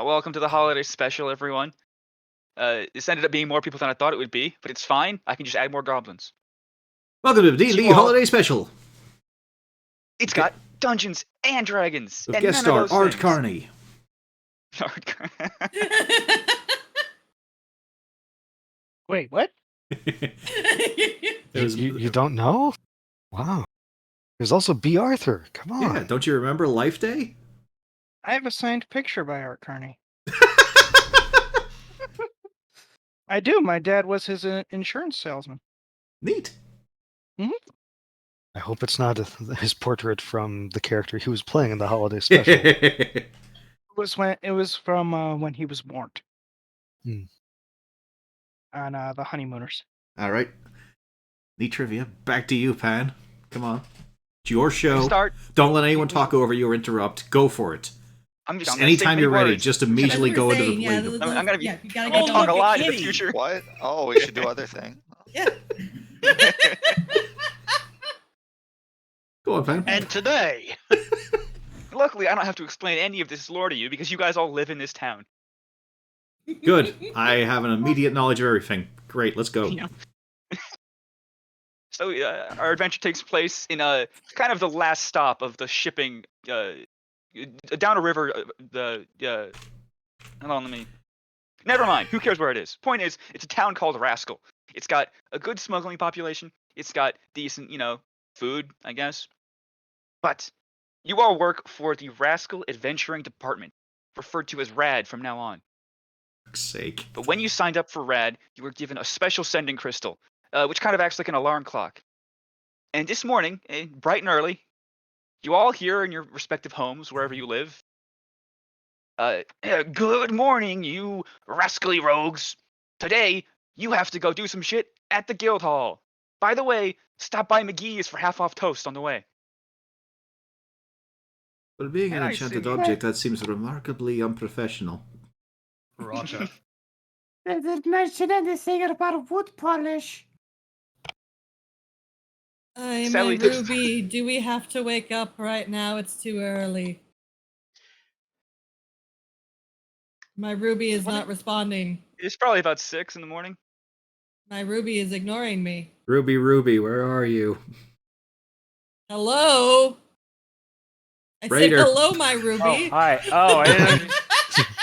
Welcome to the holiday special, everyone. This ended up being more people than I thought it would be, but it's fine. I can just add more goblins. Welcome to the D&D Holiday Special. It's got Dungeons and Dragons, With and guest none star of those Art things. Carney. Wait, what? You don't know? Wow. There's also B. Arthur. Come on. Yeah, don't you remember Life Day? I have a signed picture by Art Carney. I do. My dad was his insurance salesman. Neat. I hope it's not his portrait from the character he was playing in the holiday special. It was from when he was born. On the Honeymooners. All right. Neat trivia. Back to you, Pan. Come on. It's your show. Start. Don't let anyone talk over you or interrupt. Go for it. I'm anytime you're ready, words. just immediately go into the yeah, lead. I'm gonna be you gotta get talk a going. lot in the future. What? Oh, we should do other thing. Yeah. Go on, Pan. And today, luckily, I don't have to explain any of this lore to you because you guys all live in this town. Good. I have an immediate knowledge of everything. Great, let's go. Yeah. So our adventure takes place in kind of the last stop of the shipping down a river. Hold on, let me. Never mind. Who cares where it is? Point is, it's a town called Rascal. It's got a good smuggling population. It's got decent, food, I guess. But you all work for the Rascal Adventuring Department, referred to as RAD from now on. For fuck's sake. But when you signed up for RAD, you were given a special sending crystal, which kind of acts like an alarm clock. And this morning, bright and early, you all here in your respective homes, wherever you live. Good morning, you rascally rogues. Today, you have to go do some shit at the guild hall. By the way, stop by McGee's for half off toast on the way. But being an I enchanted see. object, that seems remarkably unprofessional. Roger. They didn't mention anything about wood polish. My Sally does- Ruby, do we have to wake up right now? It's too early. My Ruby is not responding. It's probably about 6 in the morning. My Ruby is ignoring me. Ruby, where are you? Hello? I Raider. said hello, my Ruby. Oh, hi. Oh, I didn't.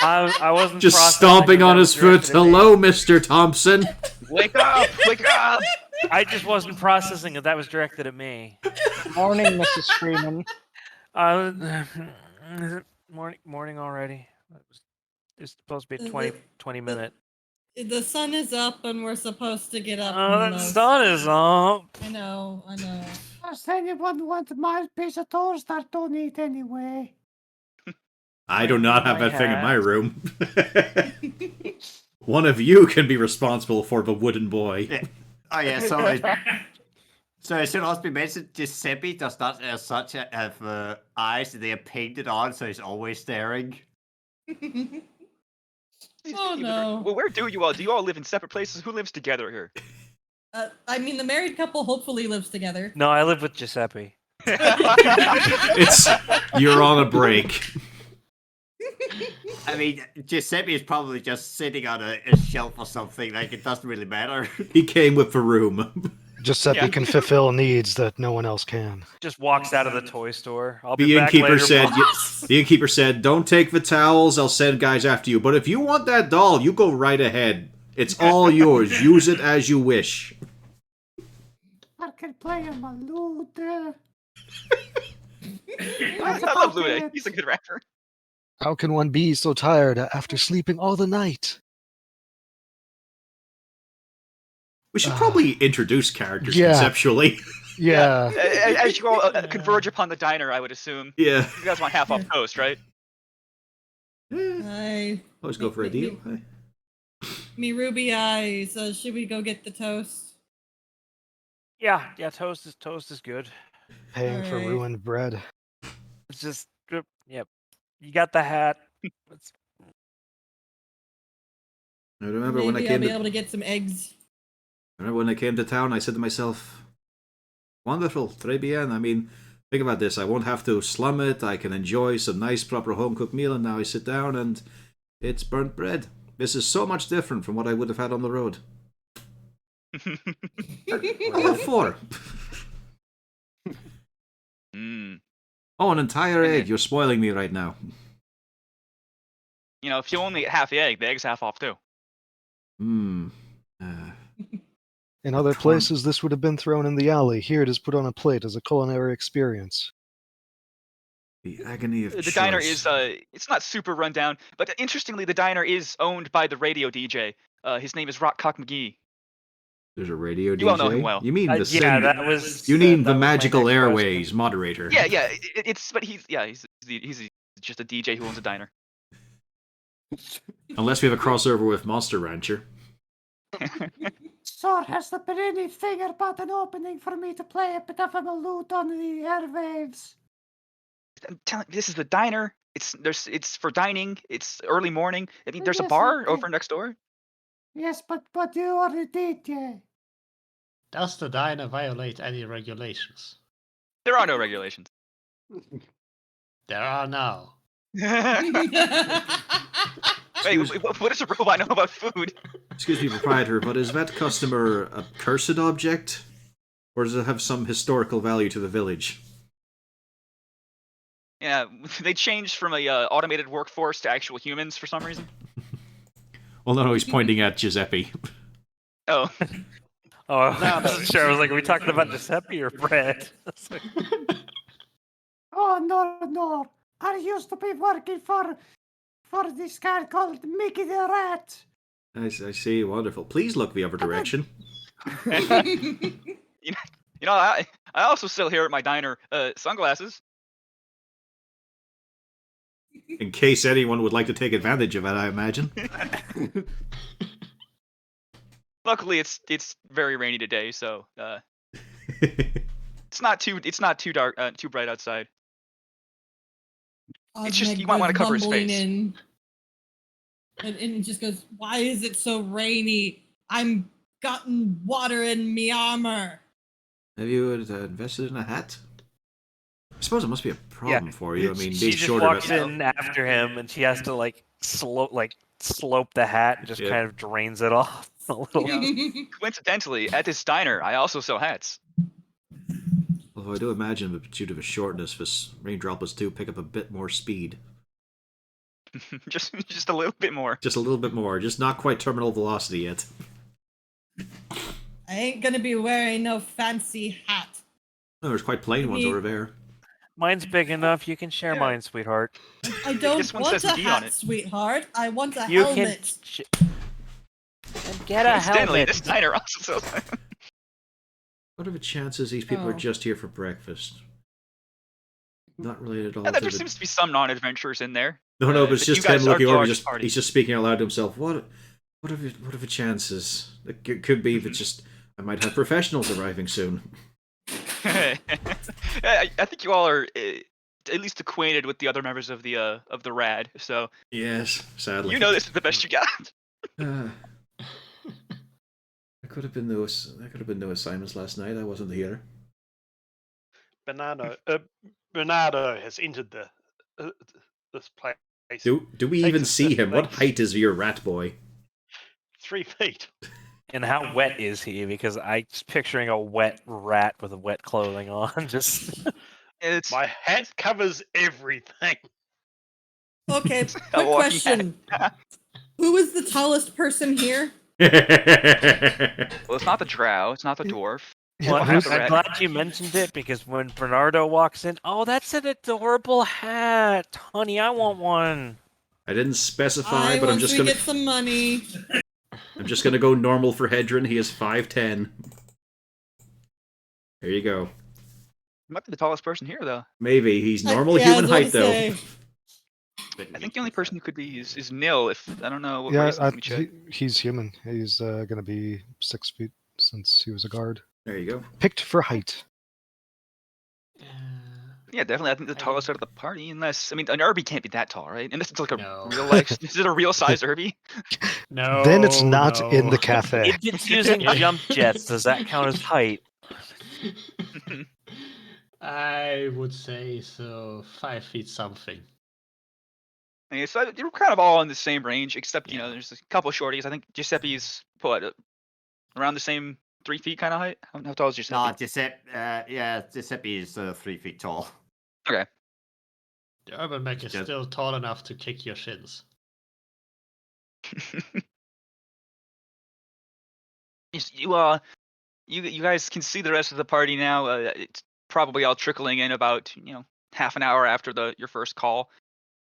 I wasn't Just processing stomping that on was his foot. directed at me. Hello, Mr. Thompson. Wake up! Wake up! I just wasn't processing that that was directed at me. Morning, Mrs. Freeman. Morning already. It's supposed to be The- 20 minute. The sun is up and we're supposed to get up. Oh, the most- sun is up. I know. Does anyone want my piece of toast? I don't eat anyway. I do not have My that thing in hat. my room. One of you can be responsible for the wooden boy. Yeah. Oh yeah, so it should also be mentioned Giuseppe does not as such have eyes, they are painted on, so he's always staring. Oh no. Well, where do you all? Do you all live in separate places? Who lives together here? I mean, the married couple hopefully lives together. No, I live with Giuseppe. It's you're on a break. I mean, Giuseppe is probably just sitting on a shelf or something, like it doesn't really matter. He came with the room. Giuseppe Yeah. can fulfill needs that no one else can. Just walks out of the toy store. I'll be The back innkeeper later. said, "The innkeeper said, don't take the towels. I'll send guys after you. But if you want that doll, you go right ahead. It's all yours. Use it as you wish." I can play on my lute. I love Luda. He's a good rapper. How can one be so tired after sleeping all the night? We should probably introduce characters Yeah. conceptually. Yeah. As you all converge upon the diner, I would assume. Yeah. You guys want half off toast, right? Hi. Always go for a deal. Me Ruby eyes. Should we go get the toast? Yeah, toast is good. Paying for Alright. ruined bread. It's just, yep. You got the hat. It's- I remember when I Maybe I'll came be to able to get some eggs. town, I said to myself, wonderful, très bien. I mean, think about this. I won't have to slum it. I can enjoy some nice, proper home-cooked meal. And now I sit down and It's burnt bread. This is so much different from what I would have had on the road. I have 4. Mm. Oh, an entire And egg. it- You're spoiling me right now. You know, if you only get half the egg's half off too. Hmm. In other Corn- places, this would have been thrown in the alley. Here it is put on a plate as a culinary experience. The agony of The choice. diner is it's not super run down, but interestingly, the diner is owned by the radio DJ. His name is Rockcock McGee. There's a radio DJ. You all know him well. You mean the Yeah, sing- that was. You mean that the was my magical next airways question. moderator? Yeah, yeah. But he's just a DJ who owns a diner. Unless we have a crossover with Monster Rancher. Sir, has there been anything about an opening for me to play a bit of a lute on the airwaves? I'm telling this is the diner. It's for dining. It's early morning. I mean, there's a Yes, bar okay. over next door. Yes, but you already did, yeah. Does the diner violate any regulations? There are no regulations. There are now. Wait, what does a robot know about food? Excuse me, proprietor, but is that customer a cursed object? Or does it have some historical value to the village? Yeah, they changed from a automated workforce to actual humans for some reason. Well, no, he's pointing at Giuseppe. Oh, Oh, I wasn't sure. I was like, are we talking about Giuseppe or Brad? Oh, no. I used to be working for this guy called Mickey the Rat. I see, wonderful. Please look the other direction. you know, I also sell here at my diner sunglasses. In case anyone would like to take advantage of it, I imagine. Luckily, it's very rainy today, so it's not too dark, too bright outside. It's just you might want to cover his bumbling face. in. And it just goes, why is it so rainy? I'm gotten water in me armor. Have you invested in a hat? I suppose it must be a problem for you. I mean, she being just shorter. walks in after him, and she has to slope the hat and just Yeah. kind of drains it off a little. Coincidentally, at this diner, I also sell hats. Although I do imagine that due to the shortness, this rain droplets do pick up a bit more speed. just a little bit more. Just a little bit more. Just not quite terminal velocity yet. I ain't gonna be wearing no fancy hat. No, there's quite plain ones Me- over there. Mine's big enough. You can share mine, sweetheart. I don't This one want says a D on hat, it. sweetheart. I want a You can helmet. get a Coincidentally, helmet. this diner also sells. What are the chances these people are Oh. just here for breakfast? Not related at all Yeah, to there the... seems to be some non-adventurers in there. No, but it's but you just him guys are looking the over. largest party. He's just speaking out loud to himself. What are the chances? It could be that just I might have professionals arriving soon. I think you all are at least acquainted with the other members of the RAD, so Yes, sadly. you know this is the best you got. I could have been no assignments last night. I wasn't here. Bernardo has entered this place. Do we Takes even us see him? What things. height is your rat boy? 3 feet. And how wet is he? Because I'm just picturing a wet rat with wet clothing on. Just It's My hat covers everything. Okay, a quick walking question. Who is the tallest person here? well, it's not the drow, it's not the dwarf. well, Well, I'm glad you mentioned it because when Bernardo walks in, oh, that's an adorable hat, honey. I want one. I didn't specify, but I'm once just we gonna get some money. I'm just gonna go normal for Hedron. He is 5'10". There you go. Might be the tallest person here, though. Maybe he's normal Yeah, I human was about height to though. say. I think the only person who could be is Nil. If I don't know what Yeah, race. Let me check. he's human. He's going to be 6 feet since he was a guard. There you go. Picked for height. Yeah, definitely. I think the tallest out of the party, unless an Irby can't be that tall, right? And this is like a No. real life. Is it a real size Irby? No. Then it's not in no. the cafe. If it's using jump jets, does that count as height? I would say so 5 feet something. Okay, so you're kind of all in the same range, except you know there's a couple shorties. I think Giuseppe's around the same 3 feet kind of height. How tall is Giuseppe? No, Giuseppe is 3 feet tall. Okay. The urban mech is Just- still tall enough to kick your shins. You guys can see the rest of the party now. It's probably all trickling in about half an hour after your first call,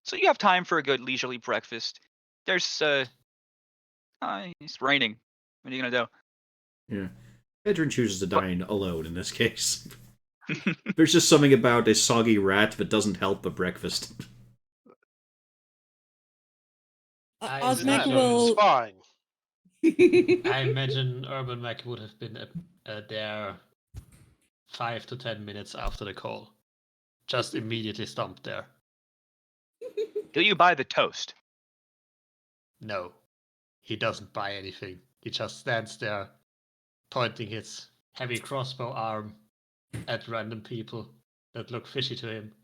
so you have time for a good leisurely breakfast. There's it's raining. What are you gonna Yeah. Edrin chooses to What? dine alone in this case. do? There's just something about a soggy rat that doesn't help the breakfast. I Osmec imagine- It's will. fine. I imagine urban mech would have been there 5 to 10 minutes after the call. Just immediately stomped there. Do you buy the toast? No, he doesn't buy anything. He just stands there, pointing his heavy crossbow arm at random people that look fishy to him.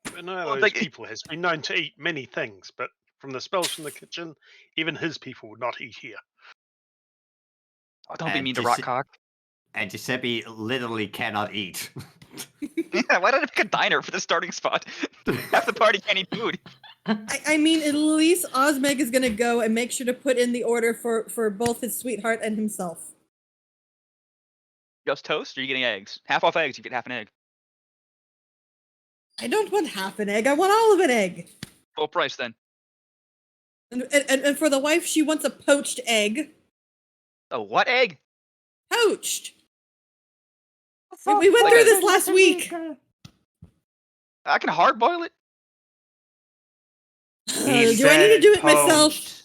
Bernardo's like- people has been known to eat many things, but from the smells from the kitchen, even his people would not eat here. Oh, don't be And mean to Giuseppe- Rockcock. And Giuseppe literally cannot eat. Yeah, why did I pick a diner for the starting spot? Half the party can't eat food. I mean, at least Osmeg is gonna go and make sure to put in the order for both his sweetheart and himself. Just toast, or are you getting eggs? Half off eggs, you get half an egg. I don't want half an egg. I want all of an egg. Full price then. And for the wife, she wants a poached egg. A what egg? Poached. I thought we went through this poaching was last week. illegal. I can hard boil it. Do I need to do it myself?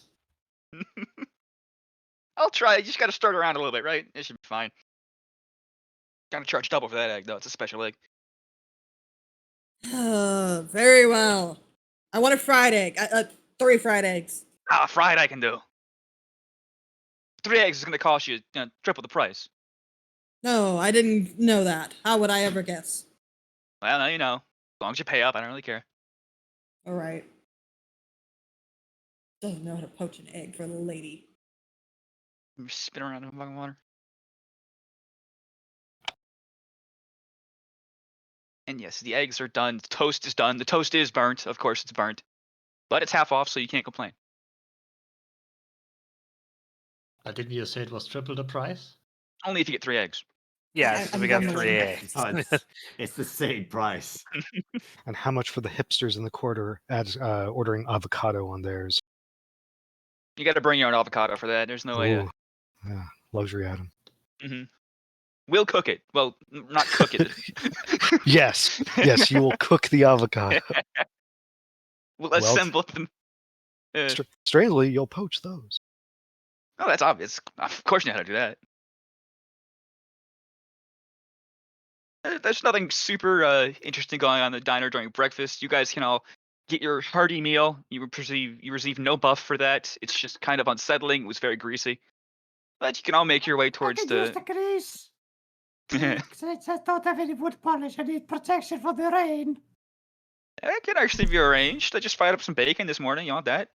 I'll try. You just got to stir it around a little bit, right? It should be fine. Gotta charge double for that egg, though. It's a special egg. Very well. I want a fried egg. 3 fried eggs. Ah, fried I can do. 3 eggs is gonna cost you, triple the price. No, I didn't know that. How would I ever guess? Well, now you know. As long as you pay up, I don't really care. All right. Doesn't know how to poach an egg for the lady. You spin around in fucking water. And yes, the eggs are done. The toast is done. The toast is burnt. Of course, it's burnt. But it's half off, so you can't complain. Didn't you say it was triple the price? Only if you get 3 eggs. Yeah, so I'm we got going 3 with- eggs. No, it's the same price. And how much for the hipsters in the quarter as ordering avocado on theirs? You got to bring your own avocado for that. There's no way. Ooh, yeah, luxury item. We'll cook it. Well, not cook it. Yes, yes, you will cook the avocado. We'll Well, assemble them. Strangely, you'll poach those. Oh, that's obvious. Of course, you know how to do that. There's nothing super interesting going on in the diner during breakfast. You guys can all get your hearty meal. You receive no buff for that. It's just kind of unsettling. It was very greasy, but you can all make your way I towards could use the grease. Since I don't have any wood polish, I need protection from the rain. That can actually be arranged. I just fried up some bacon this morning. You want that?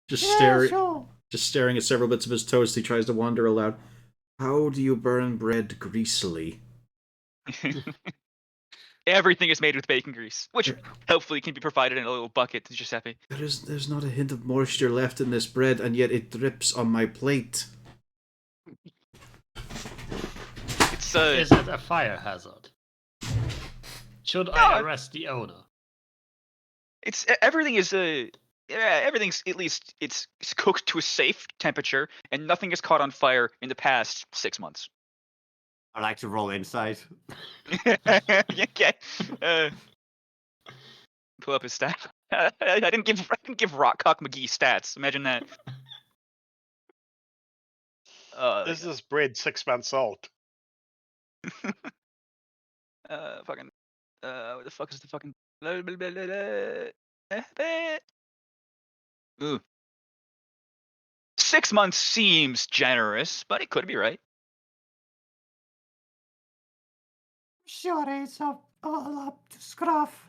Just Yeah, sure. staring at several bits of his toast, he tries to wonder aloud. How do you burn bread greasily? Everything is made with bacon grease, which hopefully can be provided in a little bucket to Giuseppe. There's not a hint of moisture left in this bread, and yet it drips on my plate. It's Is it a fire hazard? Should I arrest the owner? everything is everything's at least it's cooked to a safe temperature, and nothing has caught on fire in the past 6 months. I like to roll inside. Okay. Pull up his stat. I didn't give Rockcock McGee stats. Imagine that. Is this bread 6 months old? Fucking. What the fuck is the fucking? Ooh. 6 months seems generous, but it could be right. Sure, it's all up to scruff.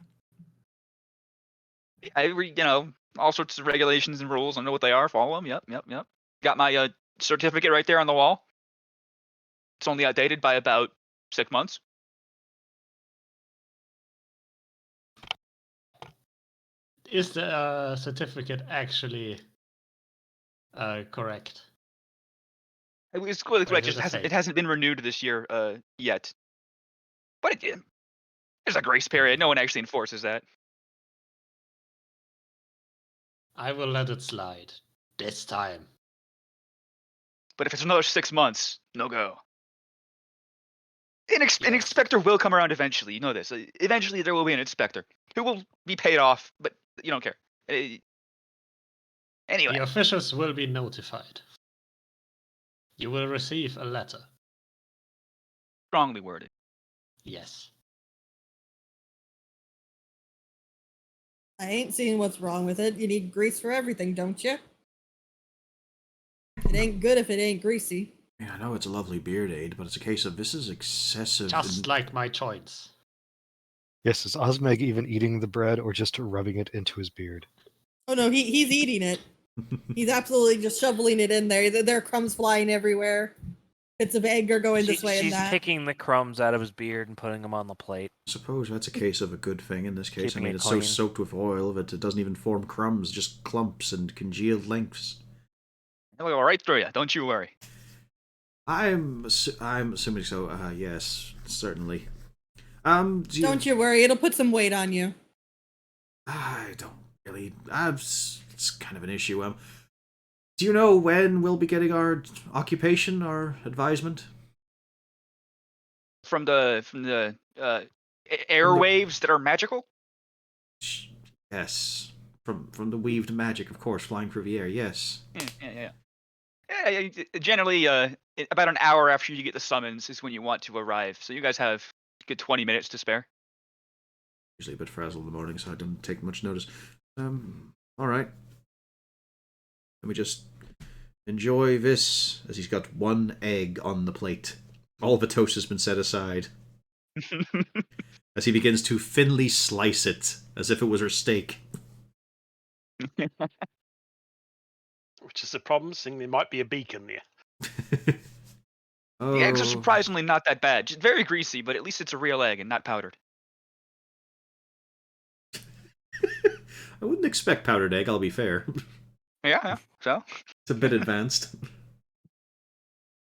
All sorts of regulations and rules. I know what they are. Follow them. Yep. Got my certificate right there on the wall. It's only outdated by about 6 months. Is the certificate actually correct? It's clearly Or is correct. it a It fake? hasn't been renewed this year yet. But there's a grace period. No one actually enforces that. I will let it slide. This time. But if it's another 6 months, no go. An Yes. inspector will come around eventually. You know this. Eventually, there will be an inspector who will be paid off, but you don't care. Anyway, The officials will be notified. You will receive a letter. strongly worded. Yes. I ain't seeing what's wrong with it. You need grease for everything, don't you? It ain't good if it ain't greasy. Yeah, I know it's a lovely beard aid, but it's a case of this is excessive. Just like my joints. Yes, is Osmeg even eating the bread or just rubbing it into his beard? Oh no, he's eating it. He's absolutely just shoveling it in there. There are crumbs flying everywhere. Bits of egg are going this way and She's that. picking the crumbs out of his beard and putting them on the plate. I suppose that's a case of a good thing in this case. Keeping I mean, it it's so clean. soaked with oil that it doesn't even form crumbs, just clumps and congealed lengths. It'll go right through you. Don't you worry. I'm assuming so. Yes, certainly. Don't you worry, it'll put some weight on you. I don't really. It's kind of an issue. Do you know when we'll be getting our occupation, our advisement? From the airwaves that are magical. Yes, from the weaved magic, of course, flying through the air. Yes. Yeah. Generally, about an hour after you get the summons is when you want to arrive. So you guys have a good 20 minutes to spare. Usually a bit frazzled in the morning, so I don't take much notice. All right. Let me just enjoy this, as he's got one egg on the plate. All the toast has been set aside. As he begins to thinly slice it, as if it was her steak. Which is the problem, seeing there might be a beacon there. The eggs are Oh. surprisingly not that bad. Just very greasy, but at least it's a real egg and not powdered. I wouldn't expect powdered egg, I'll be fair. Yeah. So It's a bit advanced.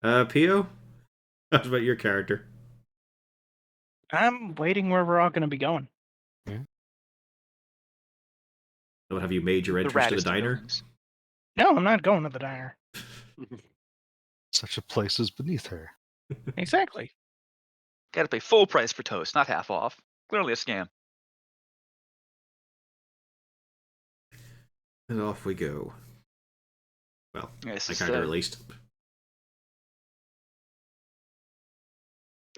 Pio? How's about your character? I'm waiting where we're all going to be going. What, have you made your the entrance to the raddest of diner? buildings. No, I'm not going to the diner. Such a place is beneath her. Exactly. Got to pay full price for toast, not half off. Clearly a scam. And off we go. Well, Yes, my it's, character at least.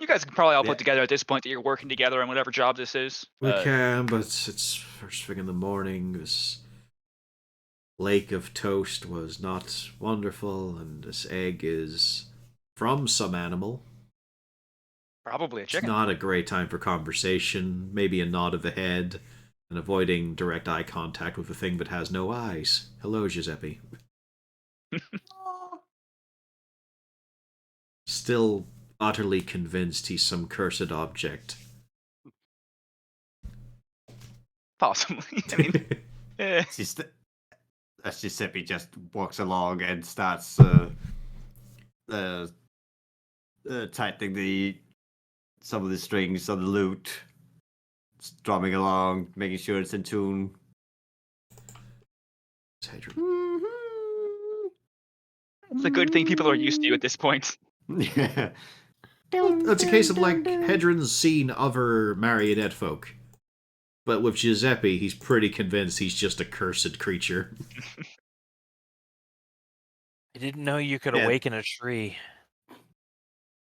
You guys can probably all Yeah. put together at this point that you're working together on whatever job this is. We can, but it's first thing in the morning. This lake of toast was not wonderful, and this egg is from some animal. Probably a It's chicken. not a great time for conversation. Maybe a nod of the head, and avoiding direct eye contact with a thing that has no eyes. Hello, Giuseppe. Still utterly convinced he's some cursed object. Possibly. I mean, It's just as Giuseppe just walks along and starts tightening some of the strings on the lute, strumming along, making sure it's in tune. it's a good thing people are used to you at this point. Yeah. It's a case of like Hedron's seen other marionette folk, but with Giuseppe, he's pretty convinced he's just a cursed creature. I didn't know you could Yeah. awaken a tree.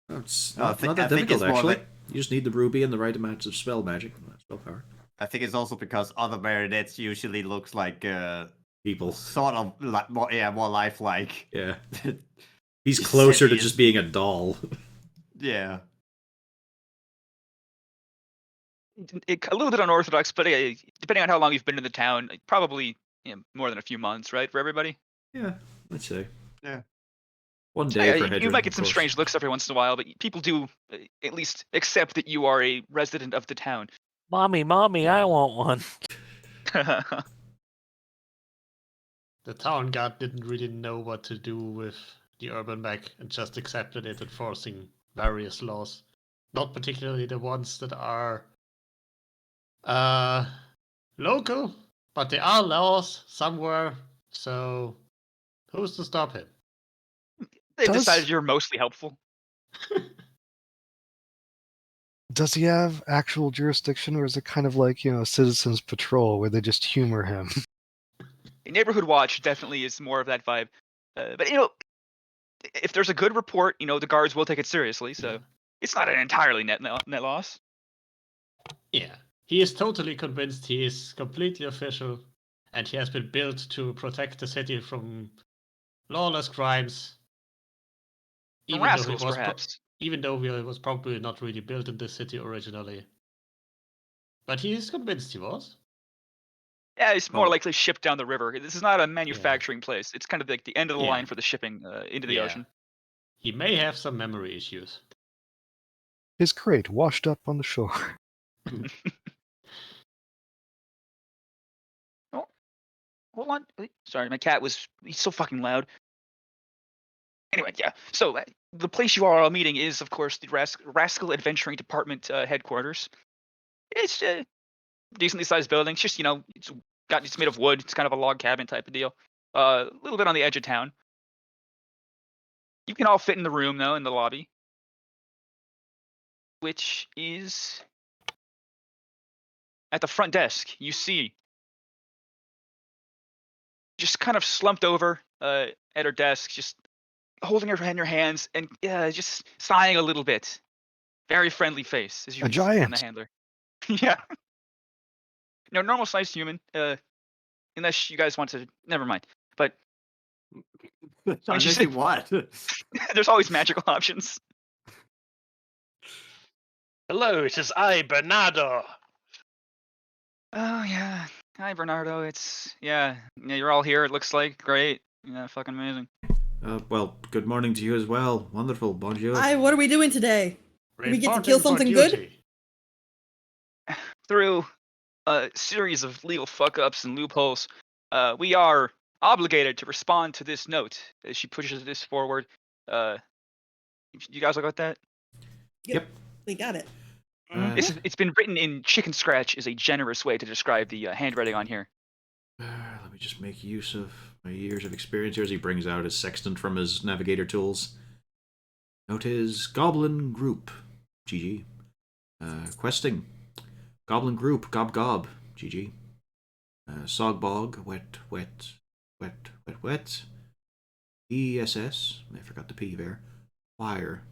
It's No, I not, think- not that I think difficult, it's more actually. that- You just need the ruby and the right amount of spell magic, spell power. I think it's also because other marionettes usually looks like People. sort of like more lifelike. Yeah. He's Giuseppe closer to is- just being a doll. Yeah. a little bit unorthodox, but depending on how long you've been in the town, probably more than a few months, right, for everybody. Yeah, let's say. Yeah. One day for Hedron, you might get of some course. strange looks every once in a while, but people do at least accept that you are a resident of the town. Mommy, I want one. The town guard didn't really know what to do with the urban mech and just accepted it, enforcing various laws. Not particularly the ones that are local, but there are laws somewhere, so who's to stop him? They've Does- decided you're mostly helpful. Does he have actual jurisdiction, or is it kind of like, Citizens Patrol, where they just humor him? A neighborhood watch definitely is more of that vibe. But if there's a good report, the guards will take it seriously. So it's not an entirely net loss. Yeah, he is totally convinced he is completely official, and he has been built to protect the city from lawless crimes. From rascals, perhaps. Even though he was probably not really built in this city originally. But he is convinced he was. Yeah, it's more Oh. likely shipped down the river. This is not a manufacturing place. It's kind of like the end of the Yeah. line for the shipping into the ocean. He may have some memory issues. His crate washed up on the shore. Oh, hold on. Sorry, my cat he's so fucking loud. Anyway, yeah. So the place you are all meeting is, of course, the Rascal Adventuring Department headquarters. It's a decently sized building. It's just, it's made of wood. It's kind of a log cabin type of deal. A little bit on the edge of town. You can all fit in the room, though, in the lobby. Which is at the front desk. You see, just kind of slumped over at her desk, just holding her head in her hands and just sighing a little bit. Very friendly face, as you A can see on giant. the handler. Yeah. No, normal sized human. Unless you guys want to, never mind. But Unless you what? there's always magical options. Hello, it is I, Bernardo. Oh yeah. Hi Bernardo. Yeah, you're all here. It looks like great. Yeah, fucking amazing. Well, good morning to you as well. Wonderful, bonjour. Hi, what are we doing today? Did we get to Reporting kill for something good? duty. Through a series of legal fuck ups and loopholes, we are obligated to respond to this note as she pushes this forward. You guys look at that? Yep. We got it. It's been written in chicken scratch is a generous way to describe the handwriting on here. Let me just make use of my years of experience here as he brings out his sextant from his navigator tools. Note is Goblin Group, GG. Questing. Goblin Group, Gob Gob, GG. Sogbog, wet. ESS, I forgot the P there. Wire.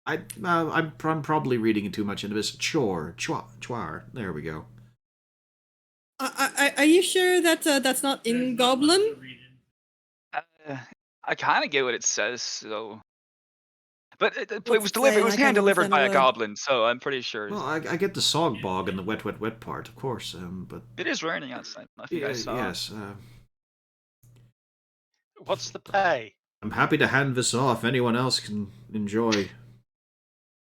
I'm probably reading too much into this. Chore. There we go. Are you sure that that's not in Goblin? I kind of get what it says, so. But it was What's it delivered. say? It was I can't hand delivered understand by a a word. goblin, so I'm pretty sure. Well, I get the Sogbog and the wet part, of course. But It is raining outside. I think I saw. yes. What's the pay? I'm happy to hand this off. Anyone else can enjoy.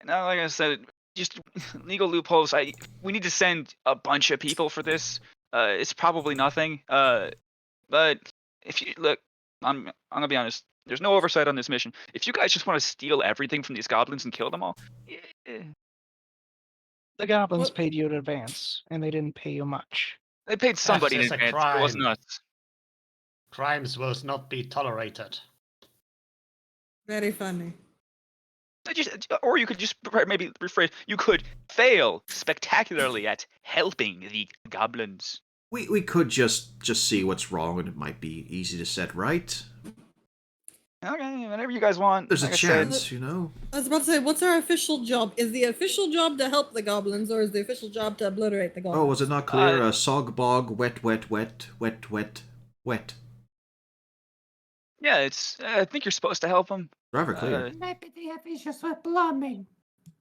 No, like I said, just legal loopholes. We need to send a bunch of people for this. It's probably nothing. But if you look, I'm gonna be honest. There's no oversight on this mission. If you guys just want to steal everything from these goblins and kill them all, The goblins What? paid you in advance, and they didn't pay you much. they paid somebody in is a advance. It wasn't crime. us. Crimes will not be tolerated. Very funny. Or you could just maybe rephrase. You could fail spectacularly at helping the goblins. We could just see what's wrong, and it might be easy to set right. Okay, whatever you guys want. There's like a I said. chance, you know. I was about to say, what's our official job? Is the official job to help the goblins, or is the official job to obliterate the goblins? Oh, was it not clear? Sogbog, wet. Yeah, I think you're supposed to help them. Rather clear. Maybe they have issues with plumbing.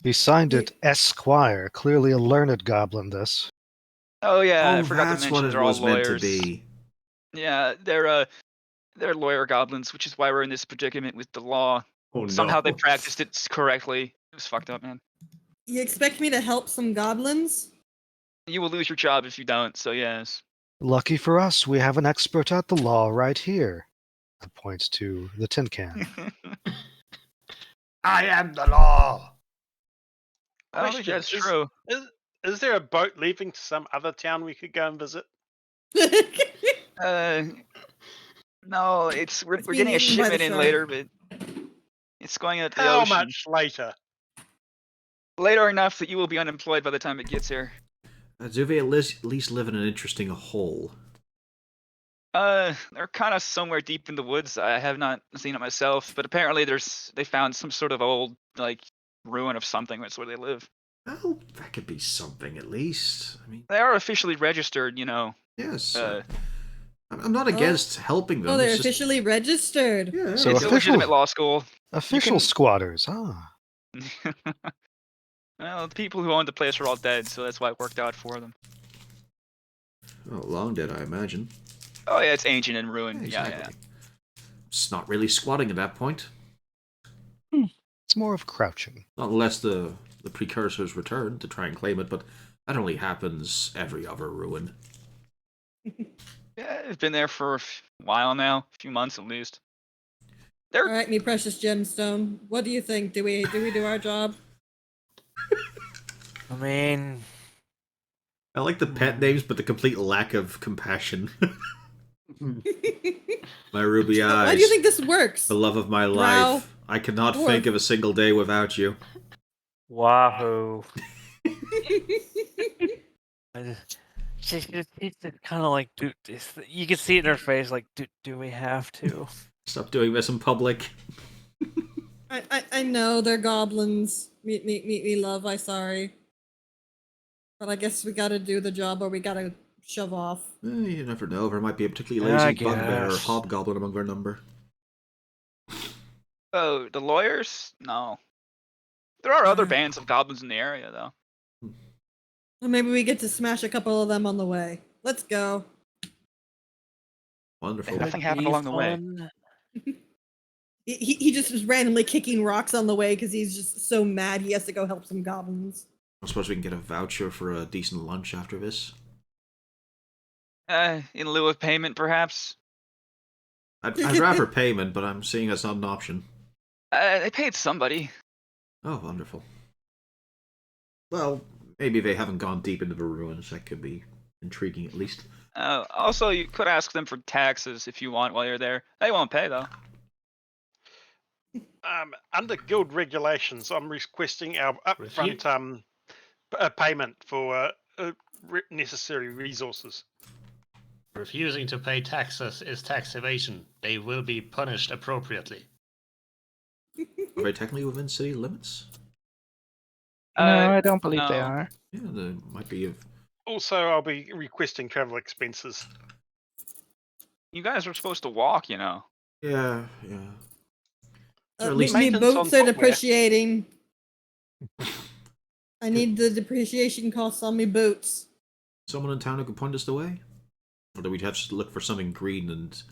He signed it Esquire. Clearly a learned goblin, this. Oh yeah, I Oh, forgot to that's mention what it they're all was meant to lawyers. be. Yeah, they're lawyer goblins, which is why we're in this predicament with the law. Oh Somehow they no. practiced it correctly. It was fucked up, man. You expect me to help some goblins? You will lose your job if you don't. So yes. Lucky for us, we have an expert at the law right here. I point to the tin can. I am the law. I don't think Question, that's true. Is there a boat leaving to some other town we could go and visit? No, it's we're being getting a eaten by the shipment in shark. later, but it's going out the How ocean. much later? Later enough that you will be unemployed by the time it gets here. Do they at least live in an interesting hole? They're kind of somewhere deep in the woods. I have not seen it myself, but apparently they found some sort of old like ruin of something. That's where they live. Well, that could be something at least. I mean, They are officially registered, you know. yes. I'm not against helping them. Oh, they're it's just, officially registered. yeah, So It's a official- legitimate law school. Official squatters, ah. Well, the people who owned the place are all dead, so that's why it worked out for them. oh, long dead, I imagine. Oh yeah, it's ancient and ruined. Yeah, Yeah, exactly. It's not really squatting at that point. It's more of crouching. Not unless the precursors return to try and claim it, but that only happens every other ruin. Yeah, it's been there for a while now, a few months at least. All right, me precious gemstone. What do you think? Do we do our job? I mean, I like the pet names, but the complete lack of compassion. My ruby eyes. Why do you think this works? The love of my life. I cannot Dwarf. think of a single day without you. wahoo. She's just kind of like, dude, you can see it in her face, like, do we have to? Stop doing this in public. I know they're goblins. Meet me, love. I sorry. But I guess we gotta do the job or we gotta shove off. You never know. There might be a particularly I lazy bugbear or guess. hobgoblin among their number. Oh, the lawyers? No. There are other bands of goblins in the area, though. Well, maybe we get to smash a couple of them on the way. Let's go. Wonderful. Nothing happened along the way. He just is randomly kicking rocks on the way because he's just so mad he has to go help some goblins. I suppose we can get a voucher for a decent lunch after this. In lieu of payment, perhaps. I'd rather payment, but I'm seeing that's not an option. They paid somebody. Oh, wonderful. Well, maybe they haven't gone deep into the ruins. That could be intriguing, at least. Also, you could ask them for taxes if you want while you're there. They won't pay, though. Under guild regulations, I'm requesting our upfront payment for necessary resources. Refusing to pay taxes is tax evasion. They will be punished appropriately. Are they technically within city limits? No, I don't believe they no. are. Yeah, there might be. Also, I'll be requesting travel expenses. You guys are supposed to walk, you know. Yeah. Or at least Me maintenance boats on are footwear. depreciating. I need the depreciation costs on me boots. someone in town who can point us the way? Or do we have to look for something green and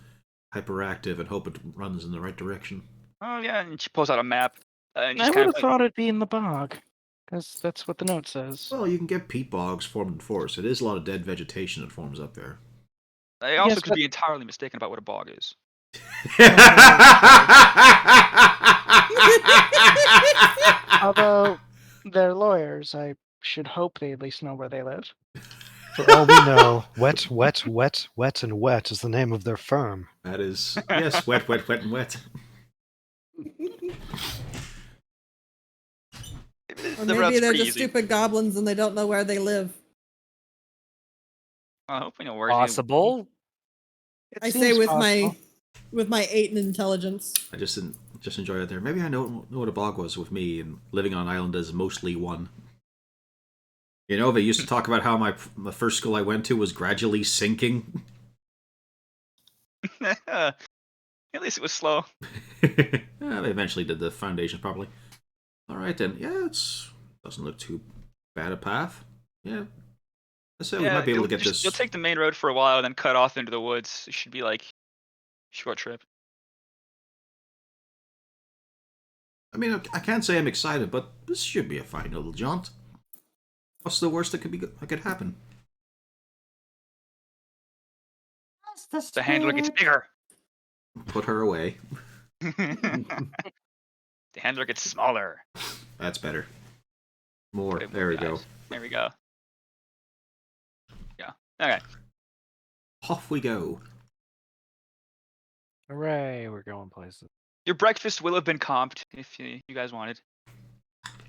hyperactive and hope it runs in the right direction? Oh yeah, and she pulls out a map. And I she's would kind have of thought it'd be in the bog, because that's what the note says. Well, you can get peat bogs formed in forests. It is a lot of dead vegetation that forms up there. I also Yes, could but- be entirely mistaken about what a bog is. Although they're lawyers, I should hope they at least know where they live. For all we know, wet, wet, wet, wet, and wet is the name of their firm. That is, yes, wet, wet, wet, and wet. Or The maybe route's they're pretty just easy. stupid goblins and they don't know where they live. I hope we know where he Possible. I seems say with possible. my 8 in intelligence. I just enjoy it there. Maybe I know what a bog was with me and living on an island as mostly one. You know, they used to talk about how the first school I went to was gradually sinking. At least it was slow. They eventually did the foundation properly. All right then. Yeah, doesn't look too bad a path. Yeah. I say we might be able to get this. You'll take the main road for a while, and then cut off into the woods. It should be like short trip. I mean, I can't say I'm excited, but this should be a fine little jaunt. What's the worst that could happen? The handler gets bigger. Put her away. The handler gets smaller. That's better. More. Put There we go. guys. There we go. Yeah. Okay. Off we go. Hooray, we're going places. Your breakfast will have been comped if you guys wanted.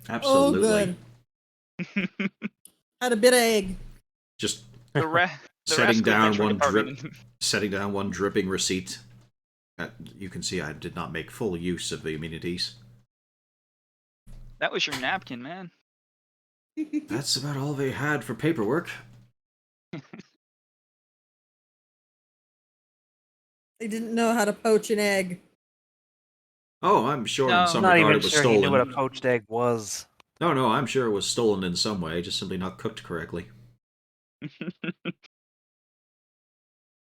Absolutely. Oh, good. Had a bit of egg. Just The setting down Adventure one Department. setting down one dripping receipt. You can see I did not make full use of the amenities. That was your napkin, man. That's about all they had for paperwork. They didn't know how to poach an egg. Oh, I'm sure No, in some Not regard even it was sure stolen. he knew what a poached egg was. No, I'm sure it was stolen in some way, just simply not cooked correctly.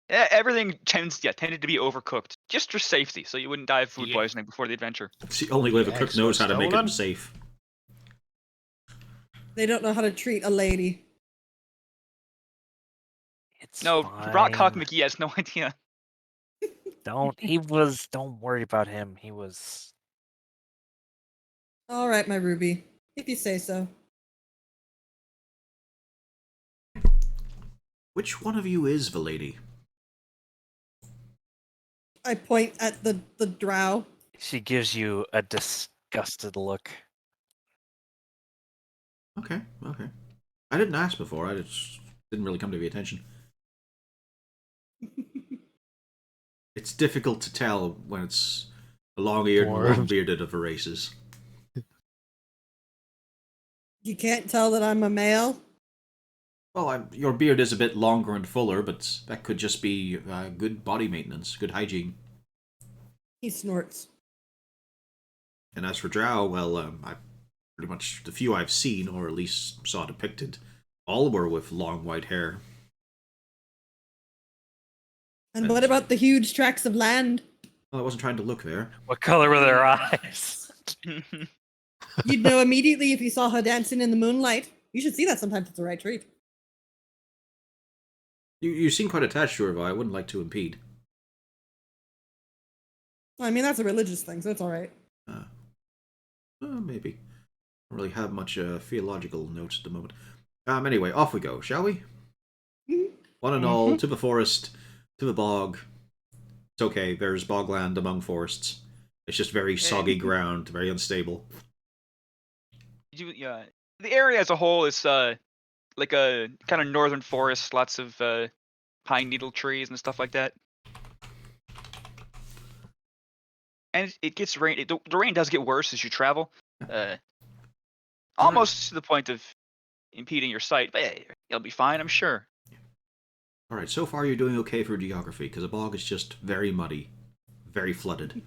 Yeah, everything tended to be overcooked, just for safety, so you wouldn't die of food Yeah. poisoning before the adventure. It's the only way the The cook eggs knows were how to make stolen? it safe. They don't know how to treat a lady. It's No, fine. Rockcock McGee has no idea. Don't worry about him. He was. All right, my Ruby. If you say so. Which one of you is the lady? I point at the drow. She gives you a disgusted look. Okay. I didn't ask before, I just didn't really come to the attention. It's difficult to tell when it's a long-eared and Or- long-bearded of the races. You can't tell that I'm a male. Well, your beard is a bit longer and fuller, but that could just be good body maintenance, good hygiene. He snorts. And as for Drow, well, I pretty much the few I've seen, or at least saw depicted, all were with long white hair. And what about the huge tracts of land? Well, I wasn't trying to look there. What color were their eyes? You'd know immediately if you saw her dancing in the moonlight. You should see that sometimes. It's the right treat. You seem quite attached to her, though. I wouldn't like to impede. I mean, that's a religious thing, so it's all right. Maybe. Don't really have much theological notes at the moment. Anyway, off we go, shall we? One and all, to the forest, to the bog. It's okay, there's bogland among forests. It's just very soggy ground, very unstable. The area as a whole is like a kind of northern forest, lots of pine needle trees and stuff like that. And it gets rain. The rain does get worse as you travel, almost to the point of impeding your sight. But hey, you'll be fine, I'm sure. Alright, so far you're doing okay for geography, because the bog is just very muddy, very flooded.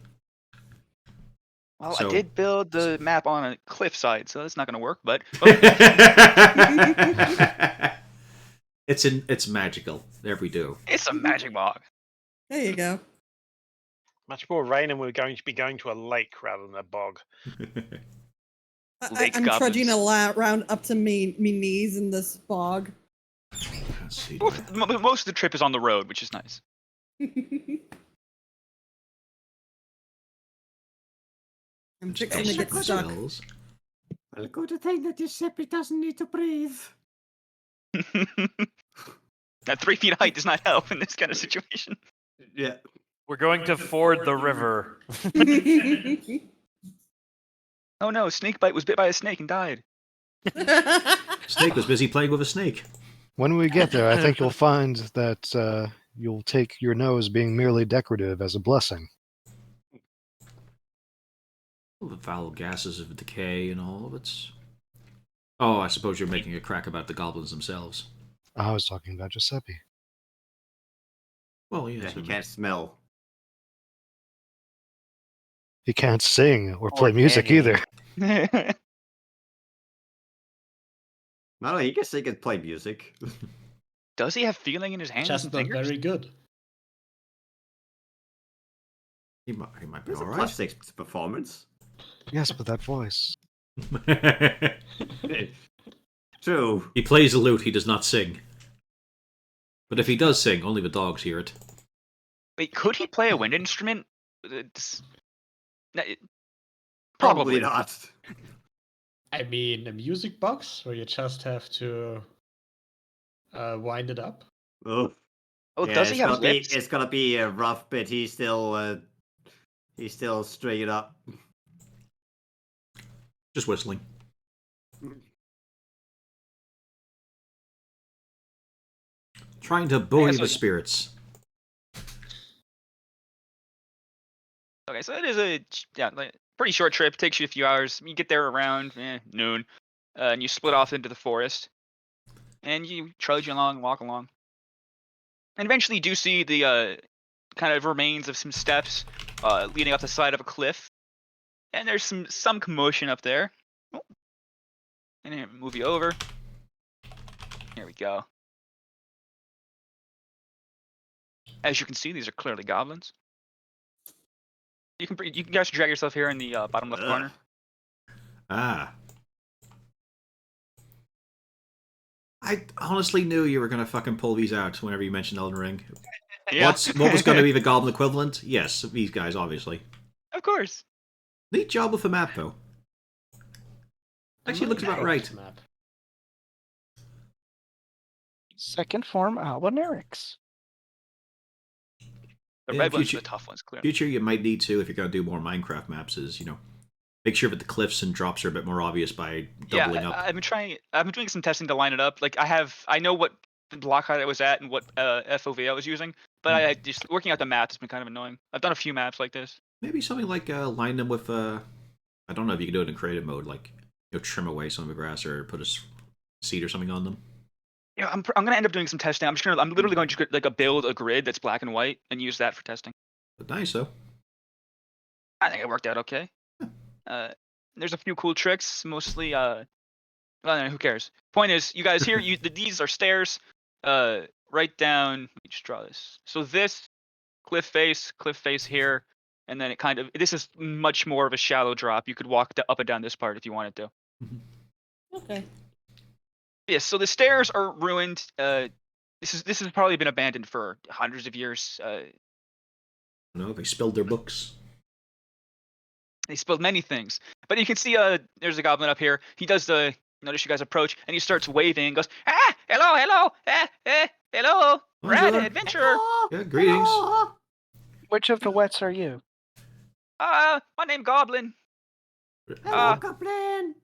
Well, So- I did build the map on a cliffside, so that's not going to work. But It's magical. There we do. it's a magic bog. There you go. Much more rain, and we're going to be going to a lake rather than a bog. Lake I'm trudging goblins. around up to me knees in this bog. Let's see. do I- Most of the trip is on the road, which is nice. I'm fixing to Spells? get stuck. Spells? Well, good thing that Giuseppe doesn't need to breathe. That 3 feet height does not help in this kind of situation. Yeah. We're going to ford the river. Oh no, Snakebite was bit by a snake and died. Snake was busy playing with a snake. When we get there, I think you'll find that you'll take your nose being merely decorative as a blessing. All the foul gases of decay and all of it. Oh, I suppose you're making a crack about the goblins themselves. I was talking about Giuseppe. Well, Yeah, yes. he can't smell. He can't sing or play Or music can he? either. No, he can sing and play music. Does he have feeling in his hands Just and not fingers? very good. He might be It's a all right. +6 performance. Yes, but that voice. True. He plays the lute, he does not sing. But if he does sing, only the dogs hear it. Wait, could he play a wind instrument? Probably. Probably not. I mean, a music box where you just have to wind it up. Oh, Oh, yeah, does he have lips? It's gonna be a rough bit. He's still stringing up. Just whistling. Trying to buoy the spirits. Okay, so it is a pretty short trip. Takes you a few hours. You get there around noon, and you split off into the forest, and you trudge along, walk along, and eventually you do see the kind of remains of some steps leading up the side of a cliff, and there's some commotion up there. Oh. And then move you over. There we go. As you can see, these are clearly goblins. You can guys drag yourself here in the bottom left corner. Ah. I honestly knew you were gonna fucking pull these out whenever you mentioned Elden Ring. Yeah. What was gonna be the goblin equivalent? Yes, these guys, obviously. Of course. Neat job with the map, though. Actually, looks about right. Map. Second form Albanerics. The In red ones future- are the tough ones, clearly. Future, you might need to, if you're gonna do more Minecraft maps, is, make sure that the cliffs and drops are a bit more obvious by doubling up. I've been doing some testing to line it up. Like I know what block height I was at and what FOV I was using, but I just working out the map has been kind of annoying. I've done a few maps like this. Maybe something like line them with I don't know if you can do it in creative mode, like trim away some of the grass or put a seed or something on them. Yeah, I'm gonna end up doing some testing. I'm literally going to like build a grid that's black and white and use that for testing. But nice though. I think it worked out okay. There's a few cool tricks, mostly well, no, who cares? Point is, you guys here, these are stairs. Right down. Let me just draw this. So this cliff face here, and then this is much more of a shallow drop. You could walk up and down this part if you wanted to. Okay. Yes, so the stairs are ruined. This has probably been abandoned for hundreds of years. No, they spilled their books. They spilled many things, but you can see there's a goblin up here. He does notice you guys approach, and he starts waving and goes, hello, hello, rat adventurer. Yeah, greetings. Which of the wets are you? My name Goblin. Hello, Goblin.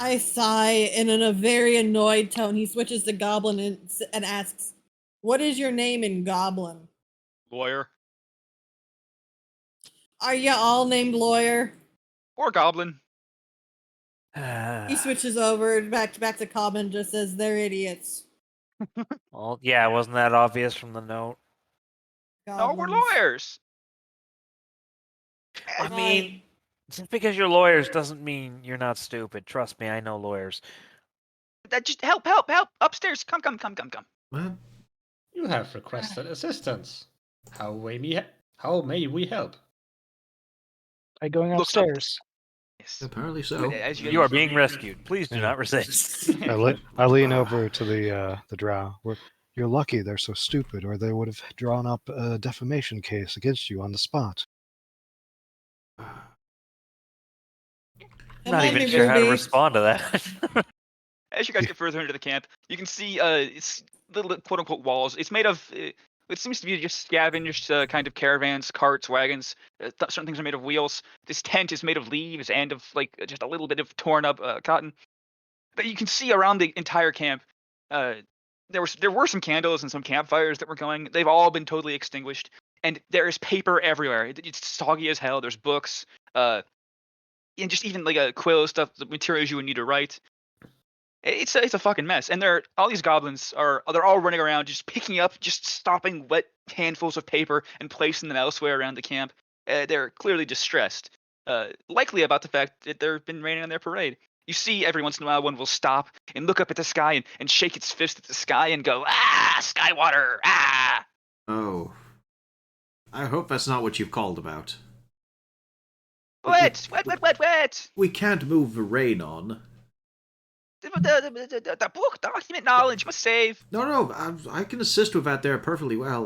I sigh, and in a very annoyed tone, he switches to Goblin and asks, "What is your name in Goblin?" Lawyer. Are you all named Lawyer? Or Goblin. He switches over back to Goblin and just says, "They're idiots." Well, yeah, wasn't that obvious from the note? No, we're Goblins. lawyers. I mean, just because you're lawyers doesn't mean you're not stupid. Trust me, I know lawyers. That just help! Upstairs, come. Well, You have requested assistance. How may we help? By going Looks up. upstairs. Yes. apparently so. As You are being rescued. Please do not resist. I lean over to the drow. You're lucky they're so stupid, or they would have drawn up a defamation case against you on the spot. I'm not even sure how to respond to that. As you guys get further into the camp, you can see it's little quote unquote walls. It's made of it seems to be just scavenged kind of caravans, carts, wagons. Certain things are made of wheels. This tent is made of leaves and of like just a little bit of torn up cotton. But you can see around the entire camp, there were some candles and some campfires that were going. They've all been totally extinguished, and there is paper everywhere. It's soggy as hell. There's books, and just even like a quill stuff, the materials you would need to write. It's a fucking mess, and all these goblins they're all running around, just picking up, just stopping wet handfuls of paper and placing them elsewhere around the camp. They're clearly distressed, likely about the fact that they've been raining on their parade. You see, every once in a while, one will stop and look up at the sky and shake its fist at the sky and go, "Ah, sky water, ah!" Oh. I hope that's not what you've called about. Wet, wet, wet, wet, wet. We can't move the rain on. The book document knowledge must save. No, I can assist with that there perfectly well.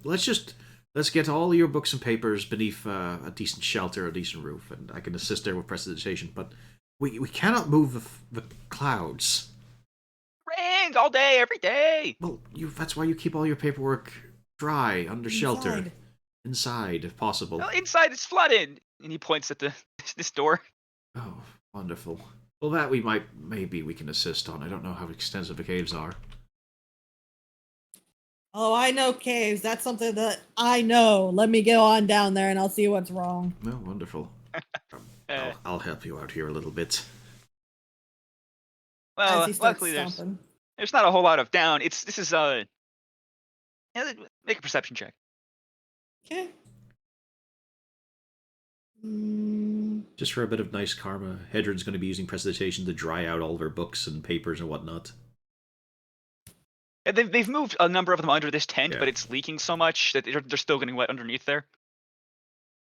Let's get all your books and papers beneath a decent shelter, a decent roof, and I can assist there with prestidigitation. But we cannot move the clouds. Rains all day, every day. Well, that's why you keep all your paperwork dry under shelter, inside if possible. Well, inside it's flooded, and he points at this door. Oh, wonderful. Well, that maybe we can assist on. I don't know how extensive the caves are. Oh, I know caves. That's something that I know. Let me go on down there and I'll see what's wrong. Well, wonderful. I'll help you out here a little bit. Well, As he starts luckily stomping. there's not a whole lot of down. This is yeah, make a perception check. Okay. Just for a bit of nice karma, Hedron's going to be using prestidigitation to dry out all of her books and papers and whatnot. And they've moved a number of them under this tent, Yeah. but it's leaking so much that they're still getting wet underneath there.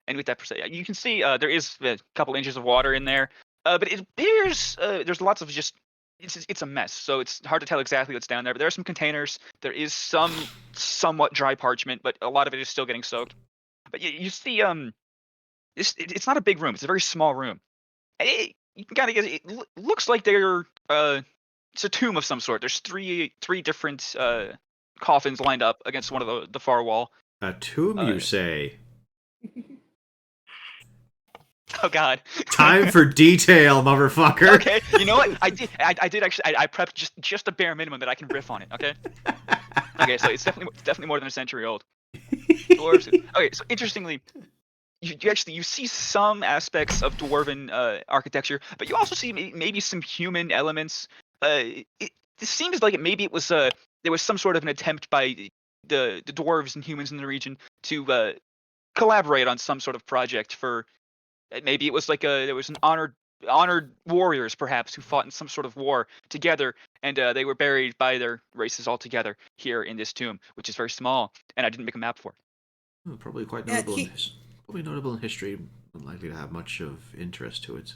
And with that, you can see there is a couple inches of water in there, but it appears there's lots of just it's a mess. So it's hard to tell exactly what's down there. But there are some containers. There is some somewhat dry parchment, but a lot of it is still getting soaked. But you see it's not a big room. It's a very small room. You can kind of get it looks like they're it's a tomb of some sort. There's three different coffins lined up against one of the far wall. A tomb, you say? Oh God! Time for detail, motherfucker. Okay, you know what? I did actually. I prepped just the bare minimum that I can riff on it. Okay. Okay, so it's definitely more than a century old. Dwarves. Okay, so interestingly, you see some aspects of dwarven architecture, but you also see maybe some human elements. It seems like maybe it was there was some sort of an attempt by the dwarves and humans in the region to collaborate on some sort of project for. Maybe it was like there was an honored warriors perhaps who fought in some sort of war together, and they were buried by their races all together here in this tomb, which is very small, and I didn't make a map for it. Probably quite notable probably notable in history, unlikely to have much of interest to it.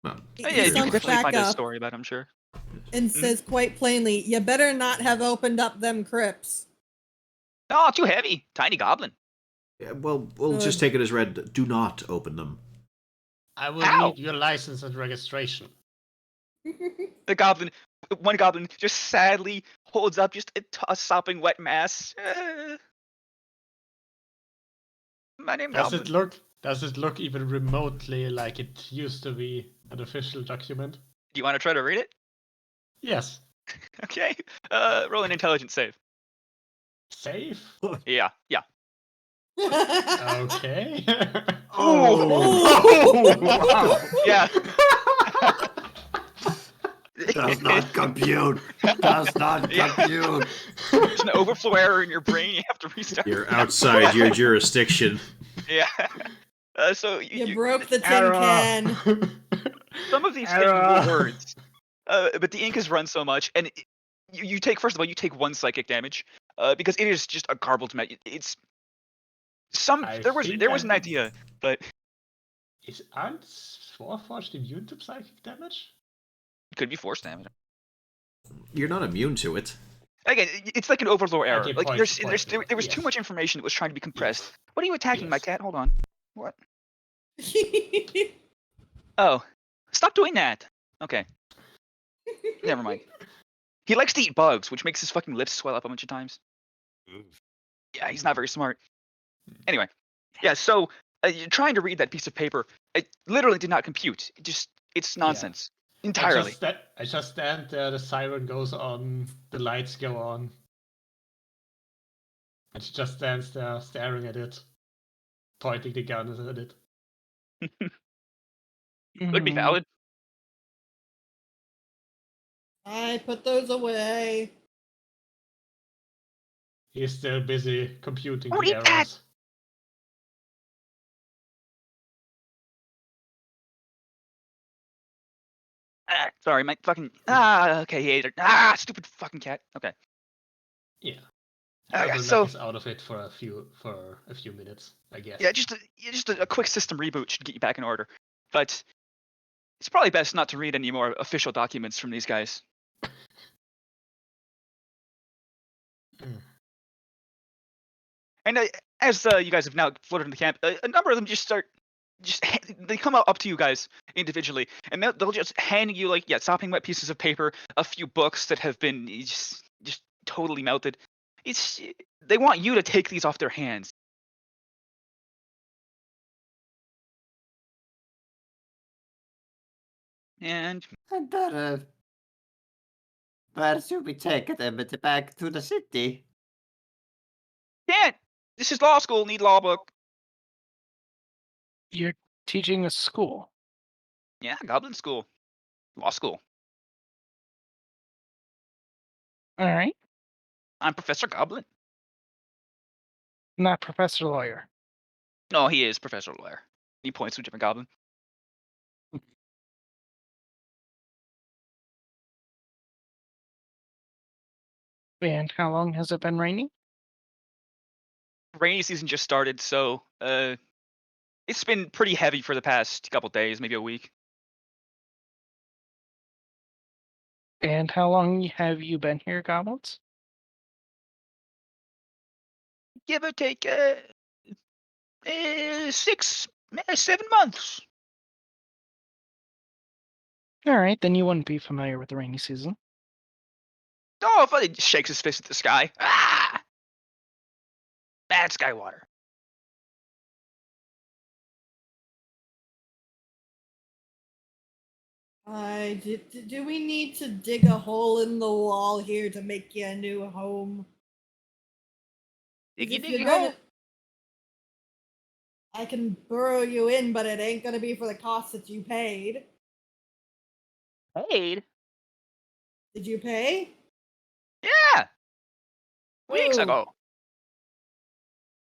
Well, Yeah, you can stumps definitely back find a up story about it, I'm sure. and says quite plainly, "You better not have opened up them crypts." Oh, too heavy. Tiny goblin. Yeah, well, we'll just take it as read. Do not open them. I will How? need your license and registration. One goblin just sadly holds up just a sopping wet mass. My name Does Goblin. Does it look even remotely like it used to be an official document? Do you want to try to read it? Yes. Okay. Roll an intelligence save. Save? Yeah. Okay. Wow. Yeah. Does not compute. Does not Yeah. compute. There's an overflow error in your brain. You have to restart. You're outside your jurisdiction. Yeah. So You broke the tin Error. can. some of these Error. things were words, but the ink has run so much, and you take first of all you take 1 psychic damage, because it is just a garbled mess. It's I there was think an idea, but Aren't Warforged immune to psychic damage? it could be force damage. You're not immune to it. Again, it's like an overflow error. Okay, Like poison, there was too yes. much information that was trying to be compressed. Yes. What are you attacking, my Yes. cat? Hold on. What? Oh, stop doing that. Okay. Never mind. He likes to eat bugs, which makes his fucking lips swell up a bunch of times. Yeah, he's not very smart. Anyway, yeah. So you're trying to read that piece of paper. It literally did not compute. It's nonsense entirely. I just stand there, the siren goes on, the lights go on. And she just stands there staring at it, pointing the gun at it. Could be valid. I put those away. He's still busy computing Don't the eat that! errors. Sorry, my fucking okay, he ate it. Stupid fucking cat. Okay. Yeah. Okay, Goblin so is out of it for a few minutes, I guess. yeah, just a quick system reboot should get you back in order. But it's probably best not to read any more official documents from these guys. And as you guys have now floated in the camp, a number of them they come up to you guys individually, and they'll just hand you like sopping wet pieces of paper, a few books that have been just totally melted. They want you to take these off their hands. And And where should we take them back to the city? can't. This is law school. Need law book. You're teaching a school. Yeah, Goblin school, law school. All right. I'm Professor Goblin. Not Professor Lawyer. No, he is Professor Lawyer. He points to a different goblin. And how long has it been raining? Rainy season just started, so it's been pretty heavy for the past couple days, maybe a week. And how long have you been here, goblins? Give or take 7 months. All right, then you wouldn't be familiar with the rainy season. Oh, he shakes his fist at the sky. Ah! Bad sky water. Do we need to dig a hole in the wall here to make you a new home? Diggy If diggy you're hole. gonna, I can burrow you in, but it ain't gonna be for the cost that you paid. Paid? Did you pay? Yeah. Weeks Who? ago.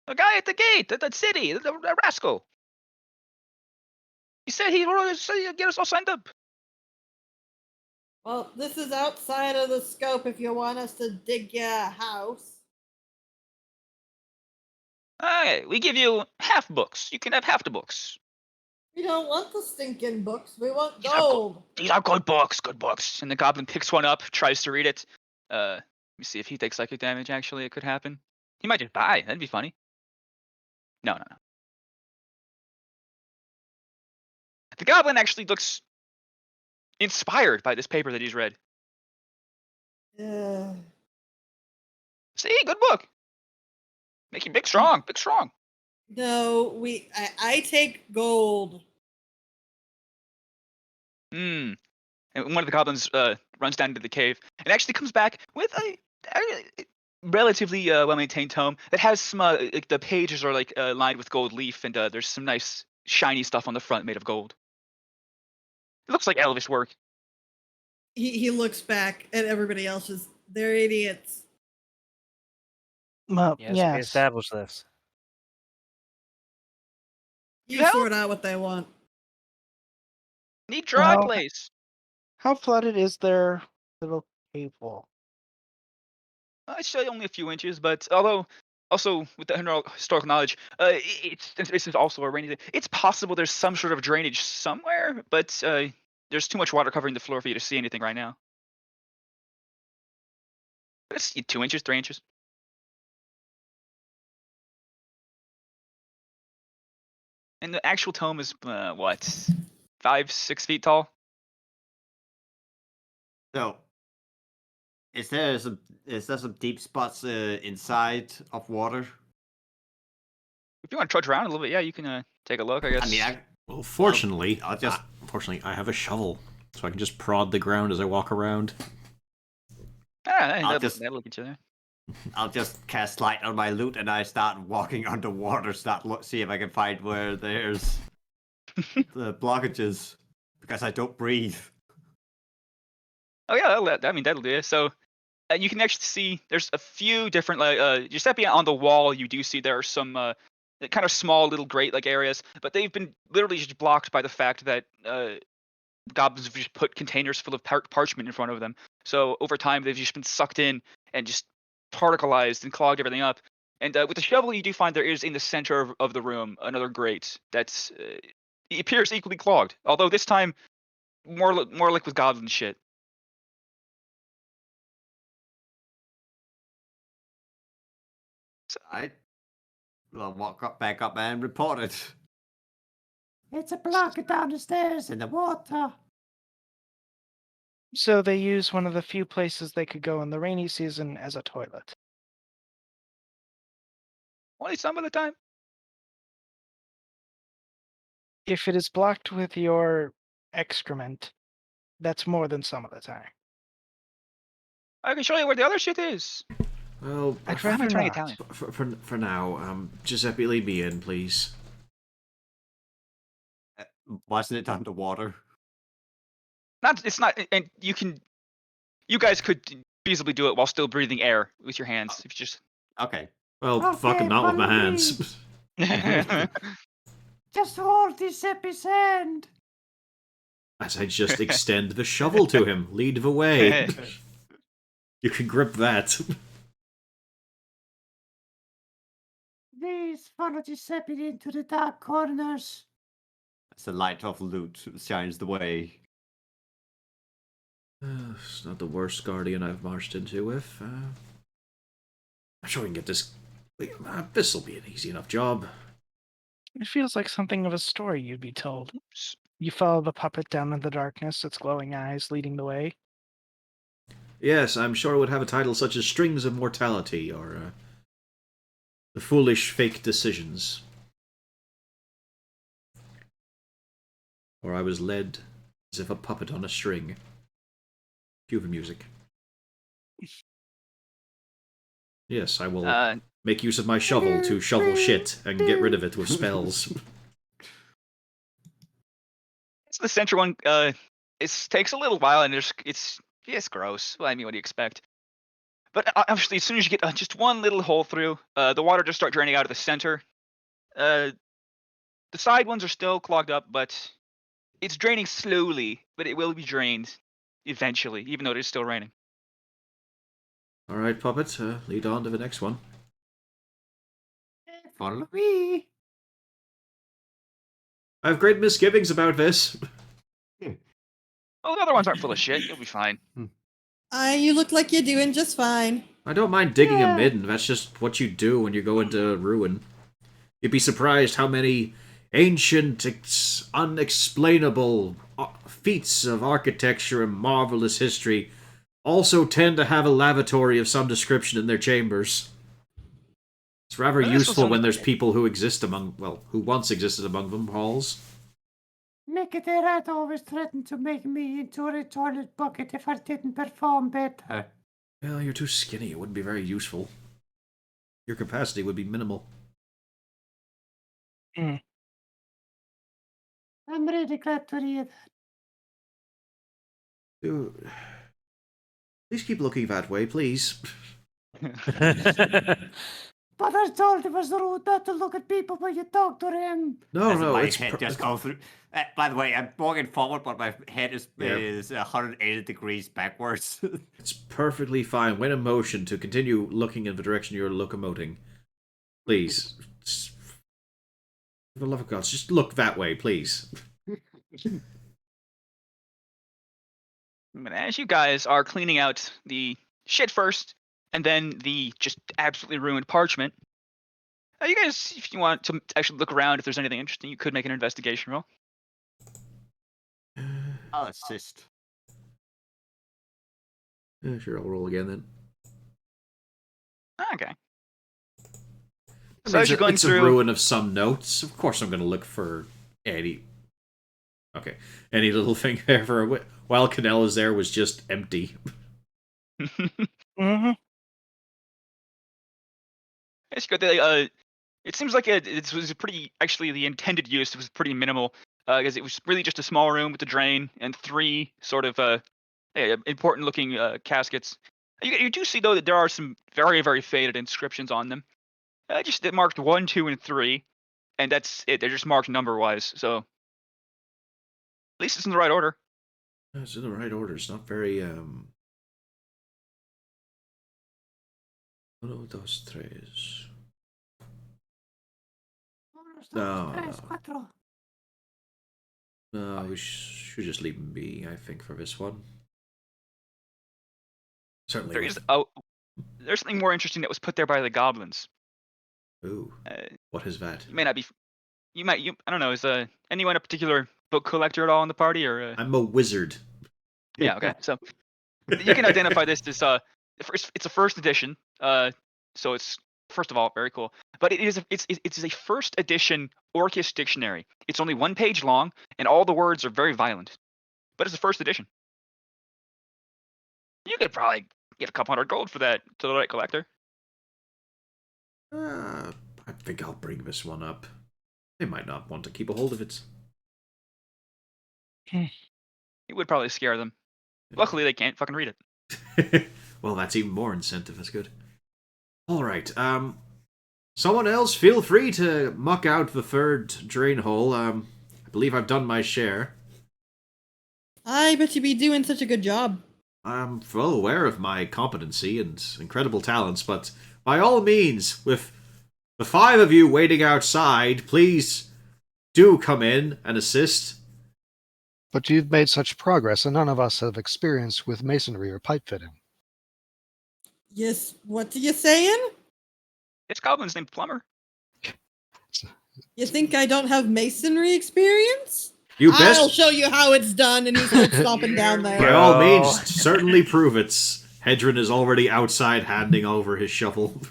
The guy at the gate, at the city, the rascal. He said he'd get us all signed up. Well, this is outside of the scope if you want us to dig you a house. Okay, we give you half books. You can have half the books. We don't want the stinking books. We want These are go- gold. These are good books, good books. And the goblin picks one up, tries to read it. Let me see if he takes psychic damage. Actually, it could happen. He might just die. That'd be funny. No. The goblin actually looks inspired by this paper that he's read. Uh, See, good book. Make you big, strong, big, strong. no, I take gold. And one of the goblins runs down into the cave and actually comes back with a relatively well-maintained tome that has some like the pages are like lined with gold leaf, and there's some nice shiny stuff on the front made of gold. It looks like elvish work. He looks back at everybody else's. They're idiots. Well, Yes, we yes. established this. You Help? sort out what they want. Need dry Well, place. How flooded is their little cave wall? I'd say only a few inches, but although also with the historical knowledge, since this is also a rainy day, it's possible there's some sort of drainage somewhere, but there's too much water covering the floor for you to see anything right now. It's 2 inches, 3 inches. And the actual tome is what, 5-6 feet tall? So, is there some deep spots inside of water? If you want to trudge around a little bit, yeah, you can take a look. I guess. I mean, Well, fortunately, I'll just- I have a shovel, so I can just prod the ground as I walk around. That'll get you there. I'll just cast light on my loot and I start walking underwater. See if I can find where there's the blockages because I don't breathe. Oh yeah, that'll do it. So you can actually see there's a few different you're stepping on the wall. You do see there are some kind of small little grate like areas, but they've been literally just blocked by the fact that goblins have just put containers full of parchment in front of them. So over time, they've just been sucked in and just particleized and clogged everything up. And with the shovel, you do find there is in the center of the room another grate that's it appears equally clogged. Although this time more like with goblin shit. I will walk back up and report it. It's a block down the stairs in the water. So they use one of the few places they could go in the rainy season as a toilet. Only some of the time. If it is blocked with your excrement, that's more than some of the time. I can show you where the other shit is. Well, I'd I'm rather turning not. Italian. for now, Giuseppe, lead me in, please. Wasn't it underwater? It's not, and you guys could feasibly do it while still breathing air with your hands. If you just. Okay. Well, Okay, fucking not with my follow hands. Just hold Giuseppe's hand. As I just extend the shovel to him. Lead the way. You can grip that. Please follow Giuseppe into the dark corners. As the light of loot shines the way. It's not the worst guardian I've marched into with. I'm sure we can get this. This'll be an easy enough job. It feels like something of a story you'd be told. You follow the puppet down in the darkness, its glowing eyes leading the way. Yes, I'm sure it would have a title such as Strings of Mortality or The Foolish Fake Decisions. Or I was led as if a puppet on a string. Cue the music. Yes, I will make use of my shovel to shovel shit and get rid of it with spells. It's the center one. It takes a little while, and it's gross. Well, I mean, what do you expect? But obviously, as soon as you get just one little hole through, the water just start draining out of the center. The side ones are still clogged up, but it's draining slowly. But it will be drained eventually, even though it is still raining. Alright, puppet, lead on to the next one. Follow me. I have great misgivings about this. Well, the other ones aren't full of shit. You'll be fine. You look like you're doing just fine. I don't mind digging a midden. That's just what you do when you go into ruin. You'd be surprised how many ancient, unexplainable feats of architecture and marvelous history also tend to have a lavatory of some description in their chambers. It's rather useful when there's people who exist among, well, who once existed among them halls. Mickey the Rat always threatened to make me into a toilet bucket if I didn't perform better. Well, you're too skinny. It wouldn't be very useful. Your capacity would be minimal. Mm. I'm really glad to hear that. Dude, please keep looking that way, please. But I told it was rude not to look at people when you talk to them. No, my it's head just goes through. By the way, I'm walking forward, but my head is 180 degrees backwards. It's perfectly fine. When in motion, to continue looking in the direction you're locomoting. Please. For the love of God, just look that way, please. As you guys are cleaning out the shit first, and then the just absolutely ruined parchment, you guys, if you want to actually look around, if there's anything interesting, you could make an investigation roll. I'll assist. Yeah, sure, I'll roll again then. Okay. I So mean, as you're going it's through, a ruin of some notes. Of course, I'm going to look for any. Okay, any little thing there for while Canel is there was just empty. Mm-hmm. it's good. It seems like it was pretty. Actually, the intended use was pretty minimal, because it was really just a small room with a drain and 3 sort of important-looking caskets. You do see though that there are some very, very faded inscriptions on them. Just marked 1, 2, and 3, and that's it. They're just marked number-wise, so at least it's in the right order. It's in the right order. It's not very Uno, dos, tres. No, no, we should just leave him be, I think, for this one. Certainly. There's something more interesting that was put there by the goblins. Ooh, what is that? You may not be. I don't know. Is anyone a particular book collector at all in the party, or? I'm a wizard. Yeah. Okay. So you can identify this as it's a first edition. So it's first of all very cool, but it's a first edition Orcish dictionary. It's only 1 page long, and all the words are very violent. But it's a first edition. You could probably get a couple hundred gold for that to the right collector. I think I'll bring this one up. They might not want to keep a hold of it. It would probably scare them. Luckily, they can't fucking read it. Well, that's even more incentive. That's good. All right. Someone else, feel free to muck out the third drain hole. I believe I've done my share. I bet you be doing such a good job. I'm well aware of my competency and incredible talents, but by all means, with the 5 of you waiting outside, please do come in and assist. But you've made such progress, and none of us have experience with masonry or pipe fitting. Yes, what are you saying? It's Goblin's named Plumber. You think I don't have masonry experience? You I'll best, show you how it's done, and he's stomping down there. by all means, certainly prove it. Hedron is already outside handing over his shovel.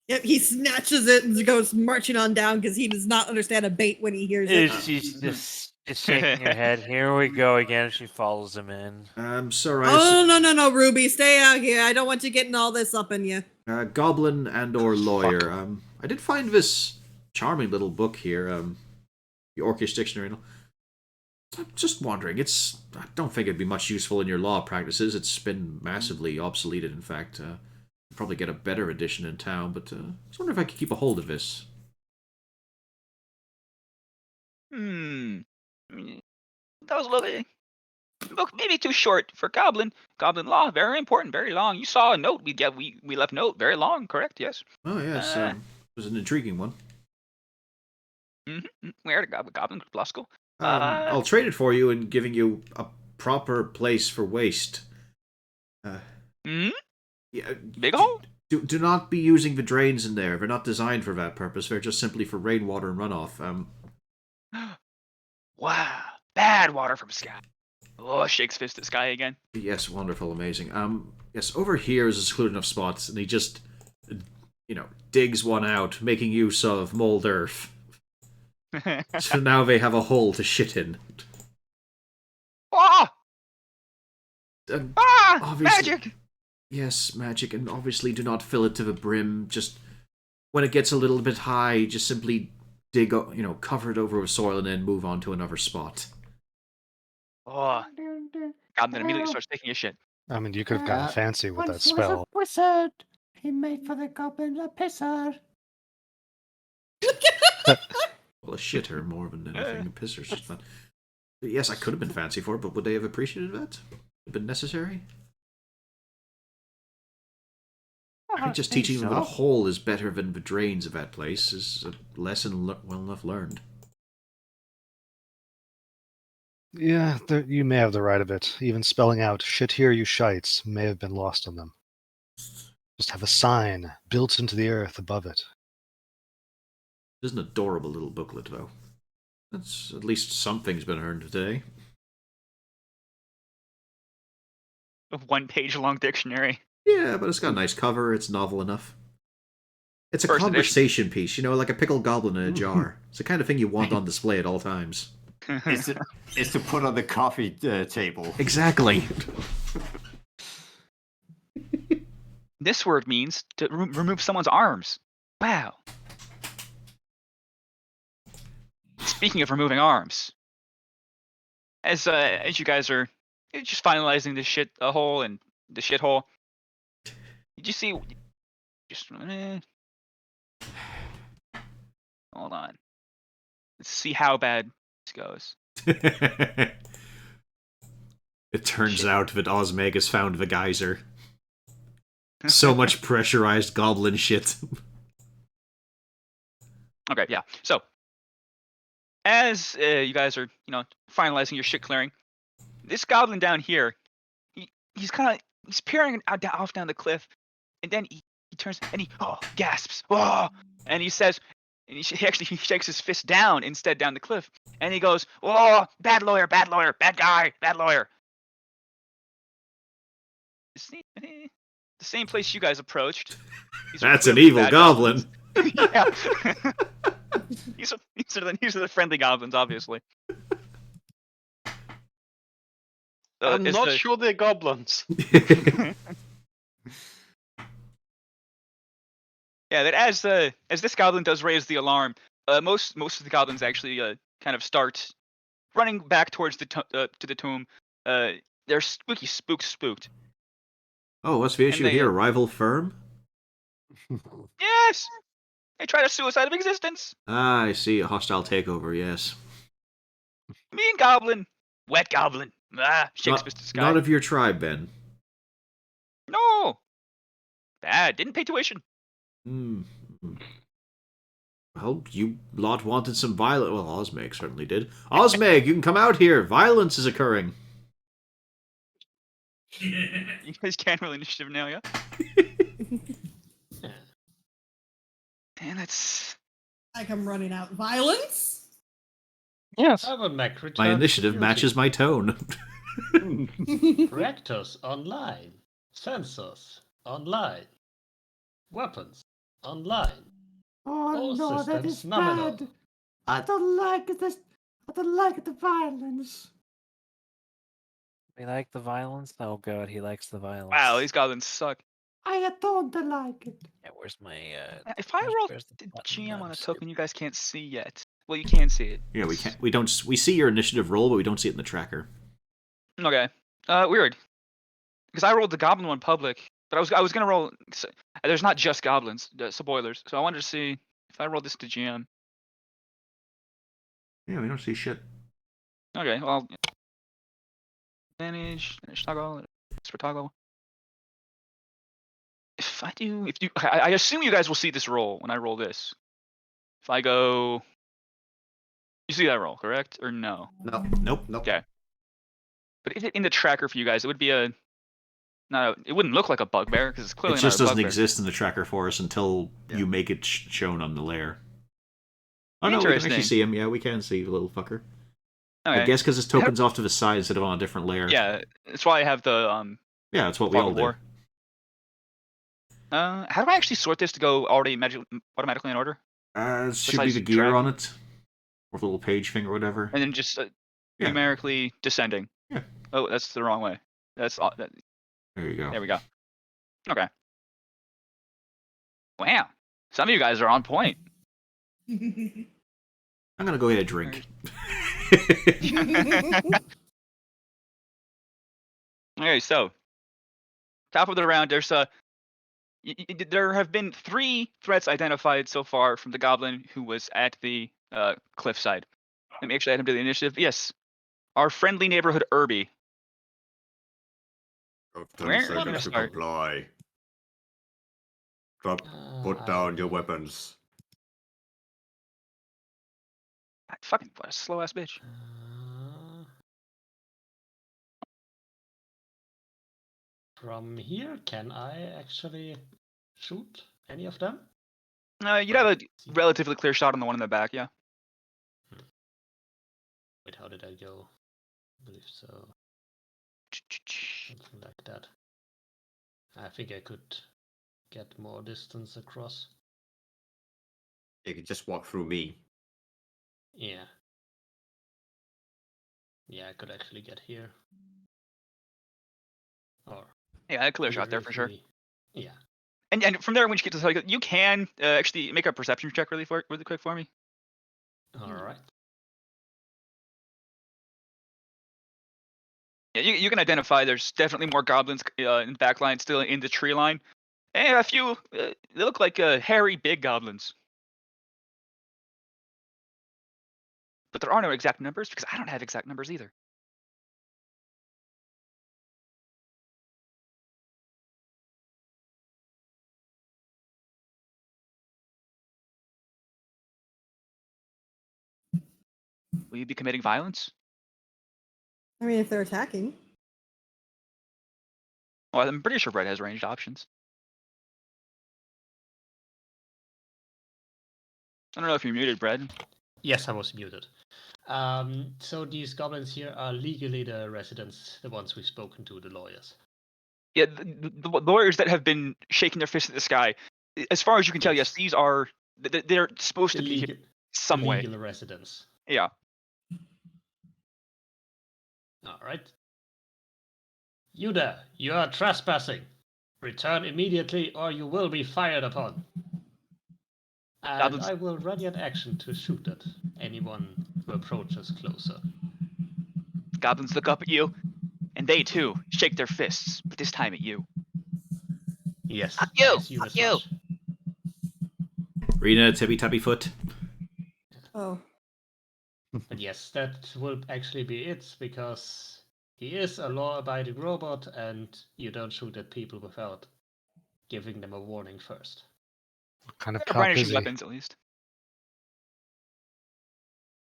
Yep, he snatches it and goes marching on down because he does not understand a bait when he hears it. She's just shaking her head. Here we go again. She follows him in. Sorry. Oh, no, Ruby, stay out here. I don't want you getting all this up in you. Goblin and or lawyer. I did find this charming little book here, the Orcish Dictionary. I'm just wondering, I don't think it'd be much useful in your law practices. It's been massively obsoleted, in fact. Probably get a better edition in town, but I was wondering if I could keep a hold of this. That was a little bit. Look, maybe too short for Goblin. Goblin law, very important, very long. You saw a note we left note, very long, correct? Yes. Oh yes, it was an intriguing one. Where to Goblin Bluskel? I'll trade it for you and giving you a proper place for waste. Yeah, big hole? Do not be using the drains in there. They're not designed for that purpose. They're just simply for rainwater and runoff. Wow, bad water from sky. Oh, shakes fist at sky again. Yes, wonderful, amazing. Yes, over here is a secluded enough spot, and he just, digs one out, making use of mold earth. So now they have a hole to shit in. Magic! Yes, magic, and obviously do not fill it to the brim. Just when it gets a little bit high, just simply dig, cover it over with soil and then move on to another spot. Oh, Goblin immediately starts taking a shit. I mean, you could have gotten fancy with that Once was spell. a wizard. He made for the goblin a pisser. Well, a shitter more than anything. A pisser's just fun. Yes, I could have been fancy for it, but would they have appreciated that? Have been necessary? I think just teaching them that a hole is better than the drains of that place is a lesson well enough learned. Yeah, you may have the right of it. Even spelling out "shit here, you shites" may have been lost on them. Just have a sign built into the earth above it. It is an adorable little booklet, though. That's at least something's been earned today. A 1 page long dictionary. Yeah, but it's got a nice cover. It's novel enough. It's a First conversation piece, like a pickled goblin in a jar. It's the kind of thing you want on display at all times. It's to put on the coffee table. Exactly. This word means to remove someone's arms. Wow. Speaking of removing arms, as you guys are just finalizing the hole and the shithole, did you see? Just hold on. Let's see how bad this goes. It turns out that Osmeg has found the geyser. So much pressurized goblin shit. Okay, yeah. So, as you guys are, finalizing your shit clearing, this goblin down here, he's peering off down the cliff, and then he turns and he gasps, and he says, and he shakes his fist down instead down the cliff, and he goes, bad lawyer, bad guy, bad lawyer. The same place you guys approached. That's an evil goblin. Yeah. These are the friendly goblins, obviously. I'm not sure they're goblins. Yeah, that as this goblin does raise the alarm, most of the goblins actually kind of start running back towards to the tomb. They're spooked. Oh, what's the issue they, here? Rival firm? Yes, they tried a suicide of existence. Ah, I see. A hostile takeover. Yes. Mean goblin, wet goblin. Shakes fist to the sky. Not of your tribe, Ben. No. Bad. Didn't pay tuition. Well, you lot wanted some violence. Well, Osmeg certainly did. Osmeg, you can come out here. Violence is occurring. You guys can't roll initiative now, yeah? Man, that's... Like I'm running out. Violence? Yes. My initiative matches my tone. Reactors online. Sensors online. Weapons online. Oh All no, that systems is nominal. bad. I don't like this. I don't like the violence. We like the violence? Oh god, he likes the violence. Wow, these goblins suck. I don't like it. Yeah, where's my If I roll where's the button? GM on a I'm token, you guys can't see yet. Well, you can see it. Yeah, we can't. We don't. We see your initiative roll, but we don't see it in the tracker. Okay. Weird. Because I rolled the goblin one public, but I was gonna roll. There's not just goblins, spoilers. So I wanted to see if I rolled this to GM. Yeah, we don't see shit. Okay, well, advantage toggle, expert toggle. I assume you guys will see this roll when I roll this. If I go, you see that roll, correct or no? No. Nope. Okay. But in the tracker for you guys, it would be it wouldn't look like a bugbear because it's clearly It just not a doesn't bugbear. exist in the tracker for us until you make it shown on the layer. Oh no, we can actually Interesting. see him. Yeah, we can see the little fucker. Okay. I guess because his token's off to the side instead of on a different layer. Yeah, that's why I have the Yeah, that's what we fog all of do. war. How do I actually sort this to go already automatically in order? It should be Besides the gear dragging? on it, or the little page thing or whatever. And then just Yeah. numerically descending. Yeah. Oh, that's the wrong way. That. There you go. There we go. Okay. Wow. Some of you guys are on point. I'm gonna go get a drink. Okay, so top of the round, there's there have been 3 threats identified so far from the goblin who was at the cliffside. Let me actually add him to the initiative. Yes, our friendly neighborhood Irby. Where- 10 seconds to Sorry. comply. Put down your weapons. God, fucking what a slow ass bitch. From here, can I actually shoot any of them? You'd have a relatively clear shot on the one in the back, yeah. Wait, how did I go? I believe so. Something like that. I think I could get more distance across. You can just walk through me. Yeah. Yeah, I could actually get here. Or Yeah, a clear shot there for sure. Yeah. And from there, when you get to the you can actually make a perception check really quick for me. All right. Yeah, you can identify there's definitely more goblins in the back line still in the tree line. And a few, they look like hairy, big goblins. But there are no exact numbers because I don't have exact numbers either. Will you be committing violence? I mean, if they're attacking. Well, I'm pretty sure Brett has ranged options. I don't know if you're muted, Brett. Yes, I was muted. So these goblins here are legally the residents, the ones we've spoken to, the lawyers. Yeah, the lawyers that have been shaking their fist at the sky. As far as you can tell, yes, these are they're supposed The to be here legal, some the way. legal residents. Yeah. All right. You there, you are trespassing. Return immediately or you will be fired upon. And Goblins. I will ready an action to shoot at anyone who approaches closer. Goblins look up at you, and they too shake their fists, but this time at you. Yes, Fuck I you! assume Fuck as you! much. Rena, tippy tappy foot. Oh. But yes, that will actually be it, because he is a law-abiding robot, and you don't shoot at people without giving them a warning first. What kind of They're cop is brandishing he? weapons at least.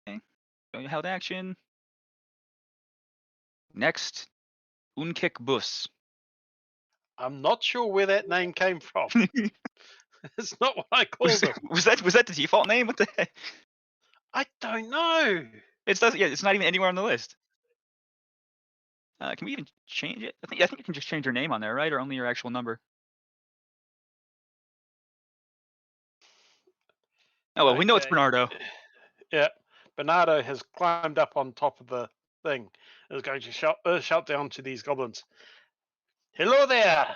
Okay. So you held action. Next, Unkik Bus. I'm not sure where that name came from. It's not what I called them. was that the default name? What the heck? I don't know. It's not even anywhere on the list. Can we even change it? I think you can just change your name on there, right? Or only your actual number. Oh well, we know it's Okay. Bernardo. Yeah, Bernardo has climbed up on top of the thing and is going to shout down to these goblins. Hello there!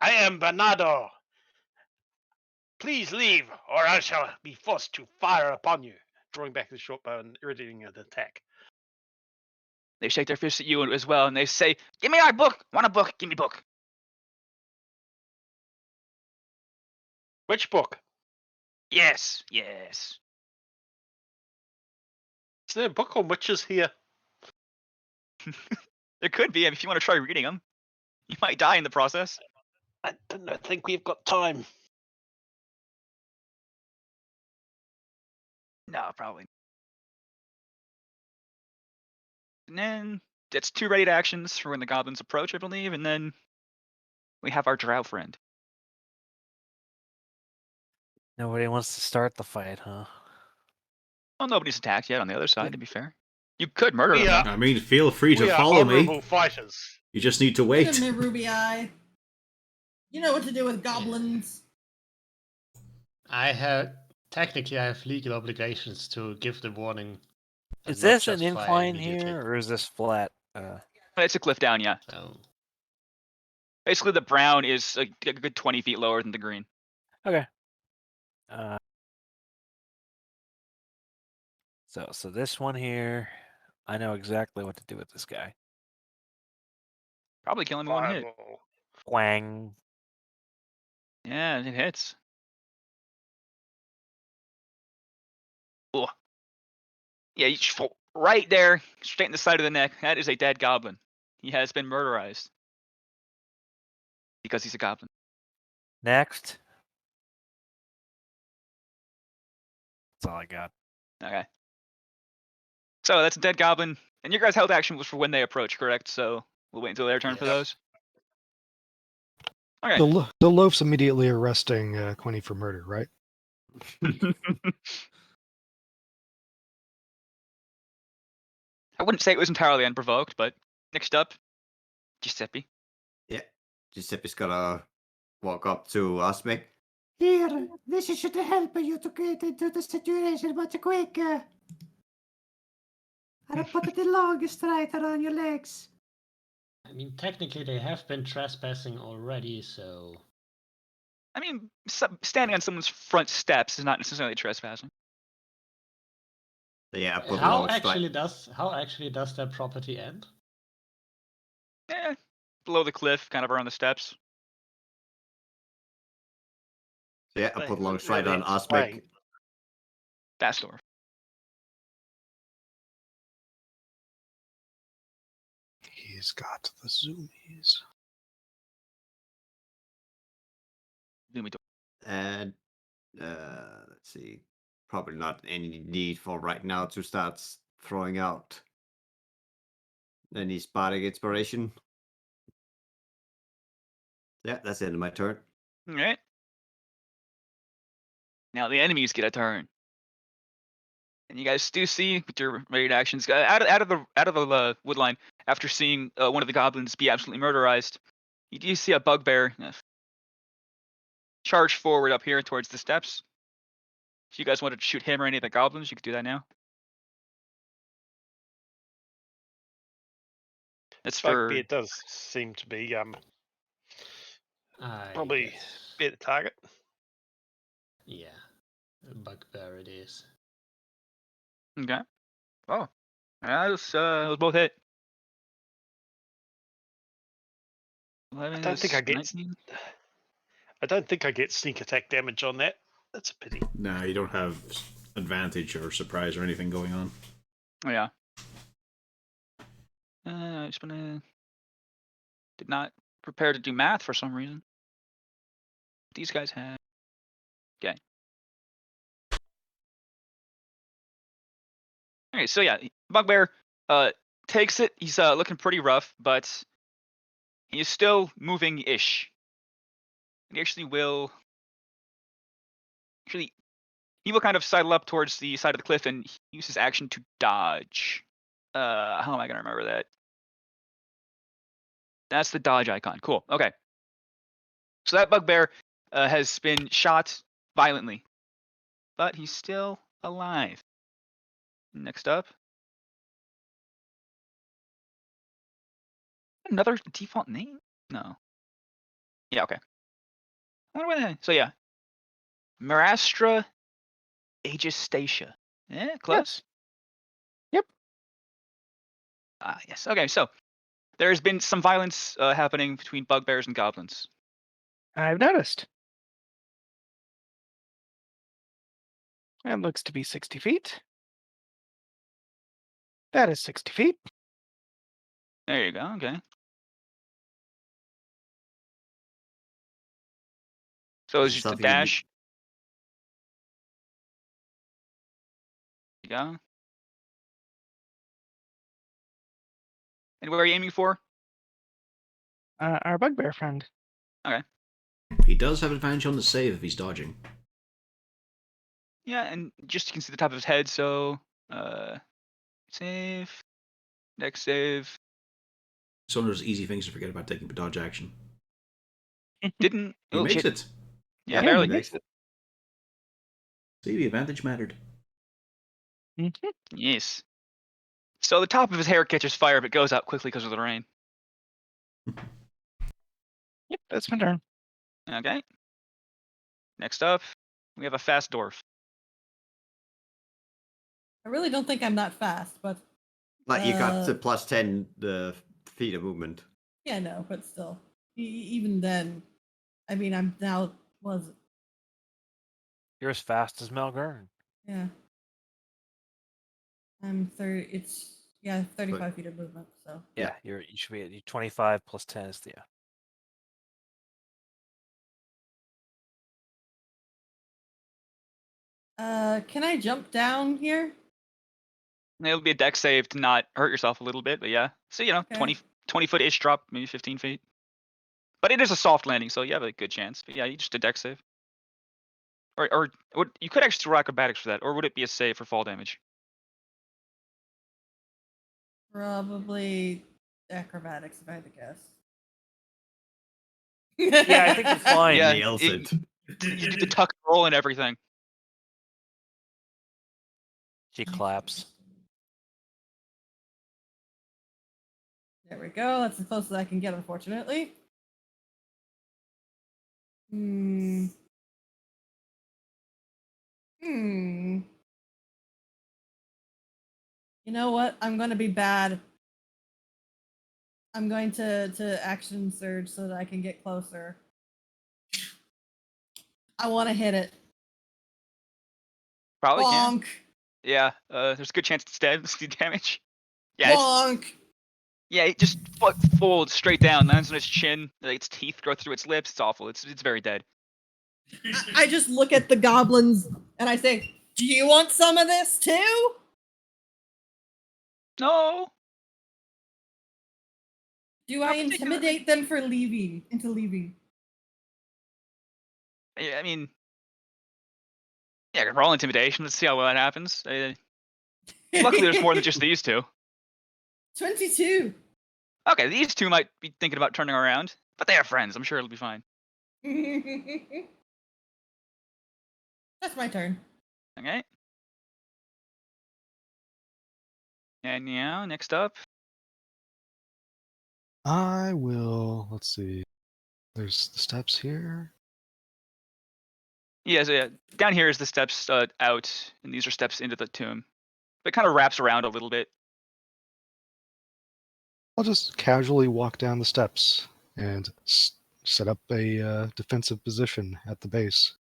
I am Bernardo. Please leave, or I shall be forced to fire upon you. Drawing back the short bow and readying an attack. They shake their fists at you as well, and they say, "Give me our book. Want a book? Give me book." Which book? Yes, yes. Is there a book on witches here? There could be. If you want to try reading them, you might die in the process. I don't think we've got time. No, probably. And then that's 2 ready actions for when the goblins approach, I believe, and then we have our drow friend. Nobody wants to start the fight, huh? Well, nobody's attacked yet on the other side, to be fair. You could murder We them. are- though. I mean, feel free to We are follow me. honorable fighters. You just need to Get wait. in there, Ruby Eye. You know what to do with goblins. I have legal obligations to give the warning. and Is not this an just fire incline immediately. here, or is this flat? It's a cliff down, yeah. So, Basically, the brown is a good 20 feet lower than the green. Okay. So this one here, I know exactly what to do with this guy. Probably kill him in one hit. Fireball. Wang. Yeah, it hits. Oh. Yeah, you just fall right there, straight in the side of the neck. That is a dead goblin. He has been murderized. Because he's a goblin. Next. That's all I got. Okay. So that's a dead goblin. And your guys' health action was for when they approach, correct? So we'll wait until their turn for those. Okay. The loaf's immediately arresting Quinny for murder, right? I wouldn't say it was entirely unprovoked, but next up, Giuseppe. Yeah. Giuseppe's gonna walk up to Osmic. Here, this should help you to get into the situation much quicker. I'll put the long strider on your legs. I mean, technically they have been trespassing already, so I mean, standing on someone's front steps is not necessarily trespassing. So yeah, I put a how long actually strider. does their property end? Below the cliff, kind of around the steps. So yeah, I put a long strider on Osmic. Explain. Bastor. He's got the zoomies. Zoomy door. And let's see. probably not any need for right now to start throwing out any spotting inspiration. Yeah, that's the end of my turn. All right. Now the enemies get a turn, and you guys do see with your raid actions out of the wood line. After seeing one of the goblins be absolutely murderized, you do see a bugbear charge forward up here towards the steps. If you guys wanted to shoot him or any of the goblins, you could do that now. That's for Bugbear does seem to be I probably get- be the target. Yeah, bugbear it is. okay. Oh, those both hit. 11 I don't think is I get. 19. I don't think I get sneak attack damage on that. That's a pity. Nah, you don't have advantage or surprise or anything going on. Oh yeah. I just wanna did not prepare to do math for some reason. These guys have. Okay. Okay, so yeah, bugbear takes it. He's looking pretty rough, but he is still moving-ish. He actually will. Actually, he will kind of sidle up towards the side of the cliff and use his action to dodge. How am I gonna remember that? That's the dodge icon. Cool. Okay. So that bugbear has been shot violently, but he's still alive. Next up, another default name? No. Yeah. Okay. So yeah, Marastra Aegistacia. Close. Yep. Yes. Okay. So there has been some violence happening between bugbears and goblins. I've noticed. It looks to be 60 feet. That is 60 feet. There you go. Okay. So Is it's it just a something you need- dash. There you go. And where are you aiming for? Our bugbear friend. Okay. He does have advantage on the save if he's dodging. Yeah, and just you can see the top of his head. So save. Next save. It's one of those easy things to forget about taking the dodge action. Didn't. He Oh makes shit. it. Yeah, Yeah, barely. he makes it. See, the advantage mattered. Yes. So the top of his hair catches fire, but goes out quickly because of the rain. Yep, that's my turn. Okay. Next up, we have a fast dwarf. I really don't think I'm that fast, but Like you got the Uh, +10 the feet of movement. yeah, no, but still, even then, I mean, I'm now was You're as fast as Malgern. yeah. I'm 30. It's 35 feet of movement. So Yeah, you should be at 25 plus 10 is the can I jump down here? It'll be a deck save to not hurt yourself a little bit, but yeah. So, Okay. 20 foot ish drop, maybe 15 feet. But it is a soft landing, so you have a good chance. But yeah, you just a deck save. Or you could actually roll acrobatics for that, or would it be a save for fall damage? Probably acrobatics, if I had to guess. Yeah, I think you're fine. Yeah, Nails it. You do the tuck and roll and everything. She claps. There we go. That's as close as I can get, unfortunately. Hmm. You know what? I'm going to be bad. I'm going to action surge so that I can get closer. I want to hit it. Probably can. Bonk. Yeah, there's a good chance it's dead. See damage. Yeah, Bonk. yeah, it just folds straight down, lands on its chin, like its teeth grow through its lips. It's awful. It's very dead. I just look at the goblins and I say, Do you want some of this too? No. Do Not I particularly. intimidate them for leaving? Into leaving? I mean, yeah, roll intimidation. Let's see how well that happens. Luckily, there's more than just these two. 22. Okay, these two might be thinking about turning around, but they are friends. I'm sure it'll be fine. That's my turn. Okay. And now, next up. I will. Let's see. There's the steps here. Yeah, so yeah, down here is the steps out, and these are steps into the tomb. It kind of wraps around a little bit. I'll just casually walk down the steps and set up a defensive position at the base.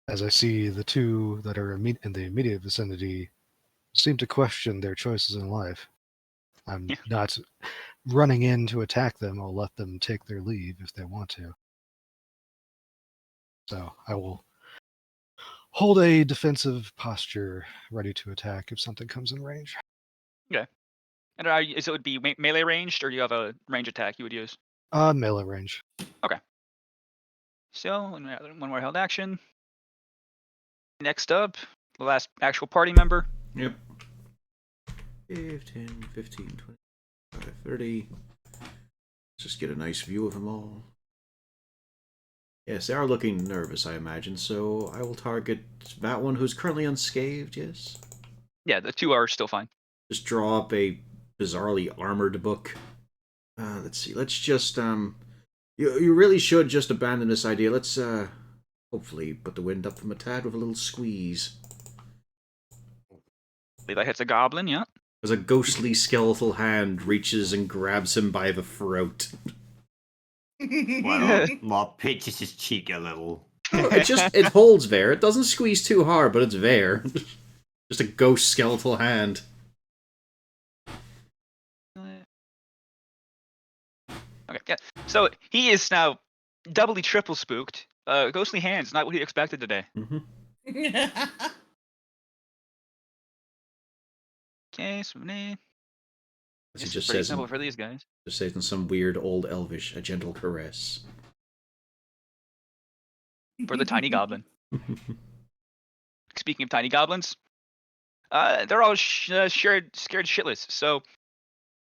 As I see the two that are in the immediate vicinity seem to question their choices in life. I'm Yeah. not running in to attack them. I'll let them take their leave if they want to. So I will hold a defensive posture, ready to attack if something comes in range. Okay. And it would be melee ranged, or do you have a range attack you would use? Melee range. Okay. So, one more held action. Next up, the last actual party member. Yep. 5, 10, 15, 25, 30. Let's just get a nice view of them all. Yes, they are looking nervous, I imagine, so I will target that one who's currently unscathed, yes? Yeah, the two are still fine. Just draw up a bizarrely armored book. Let's see, let's just, You really should just abandon this idea. Let's, hopefully put the wind up from a tad with a little squeeze. I believe that hits a goblin, yeah. As a ghostly skeletal hand reaches and grabs him by the throat. Well, pinches his cheek a little. It holds there. It doesn't squeeze too hard, but it's there. Just a ghost skeletal hand. Okay, yeah. So he is now doubly triple spooked. Ghostly hands, not what he expected today. Okay, so As he this just is pretty says, simple for these guys. just says in some weird old elvish, a gentle caress. For the tiny goblin. Speaking of tiny goblins, they're all scared shitless. So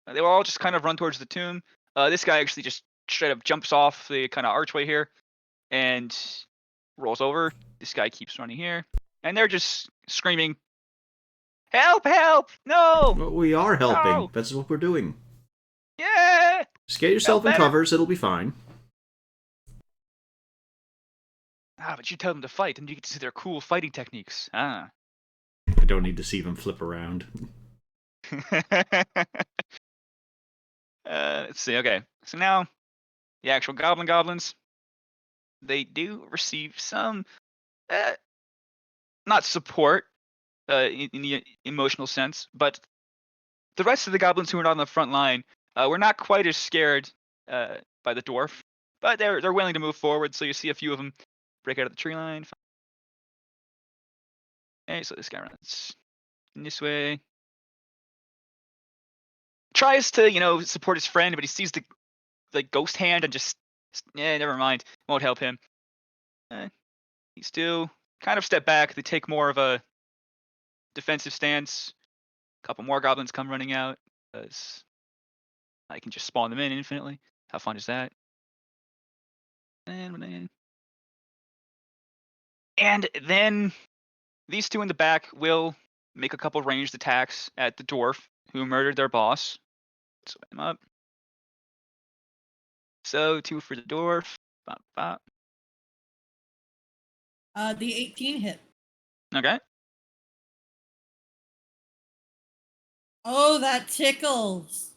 they will all just kind of run towards the tomb. This guy actually just straight up jumps off the kind of archway here and rolls over. This guy keeps running here, and they're just screaming, "Help! Help! No!" Well, we are helping. No. That's what we're doing. Yeah. Just get yourself in better. covers. It'll be fine. But you tell them to fight, and you get to see their cool fighting techniques. I don't need to see them flip around. Let's see. Okay, so now the actual goblins, they do receive some, not support, in the emotional sense, but the rest of the goblins who are not on the front line, were not quite as scared by the dwarf, but they're willing to move forward. So you see a few of them break out of the tree line. Okay, so this guy runs in this way. Tries to, support his friend, but he sees the ghost hand and just, never mind. Won't help him. He's still kind of step back. They take more of a defensive stance. A couple more goblins come running out, because I can just spawn them in infinitely. How fun is that? And then these two in the back will make a couple ranged attacks at the dwarf who murdered their boss. Swim him up. So 2 for the dwarf. Bop, bop. The 18 hit. Okay. Oh, that tickles.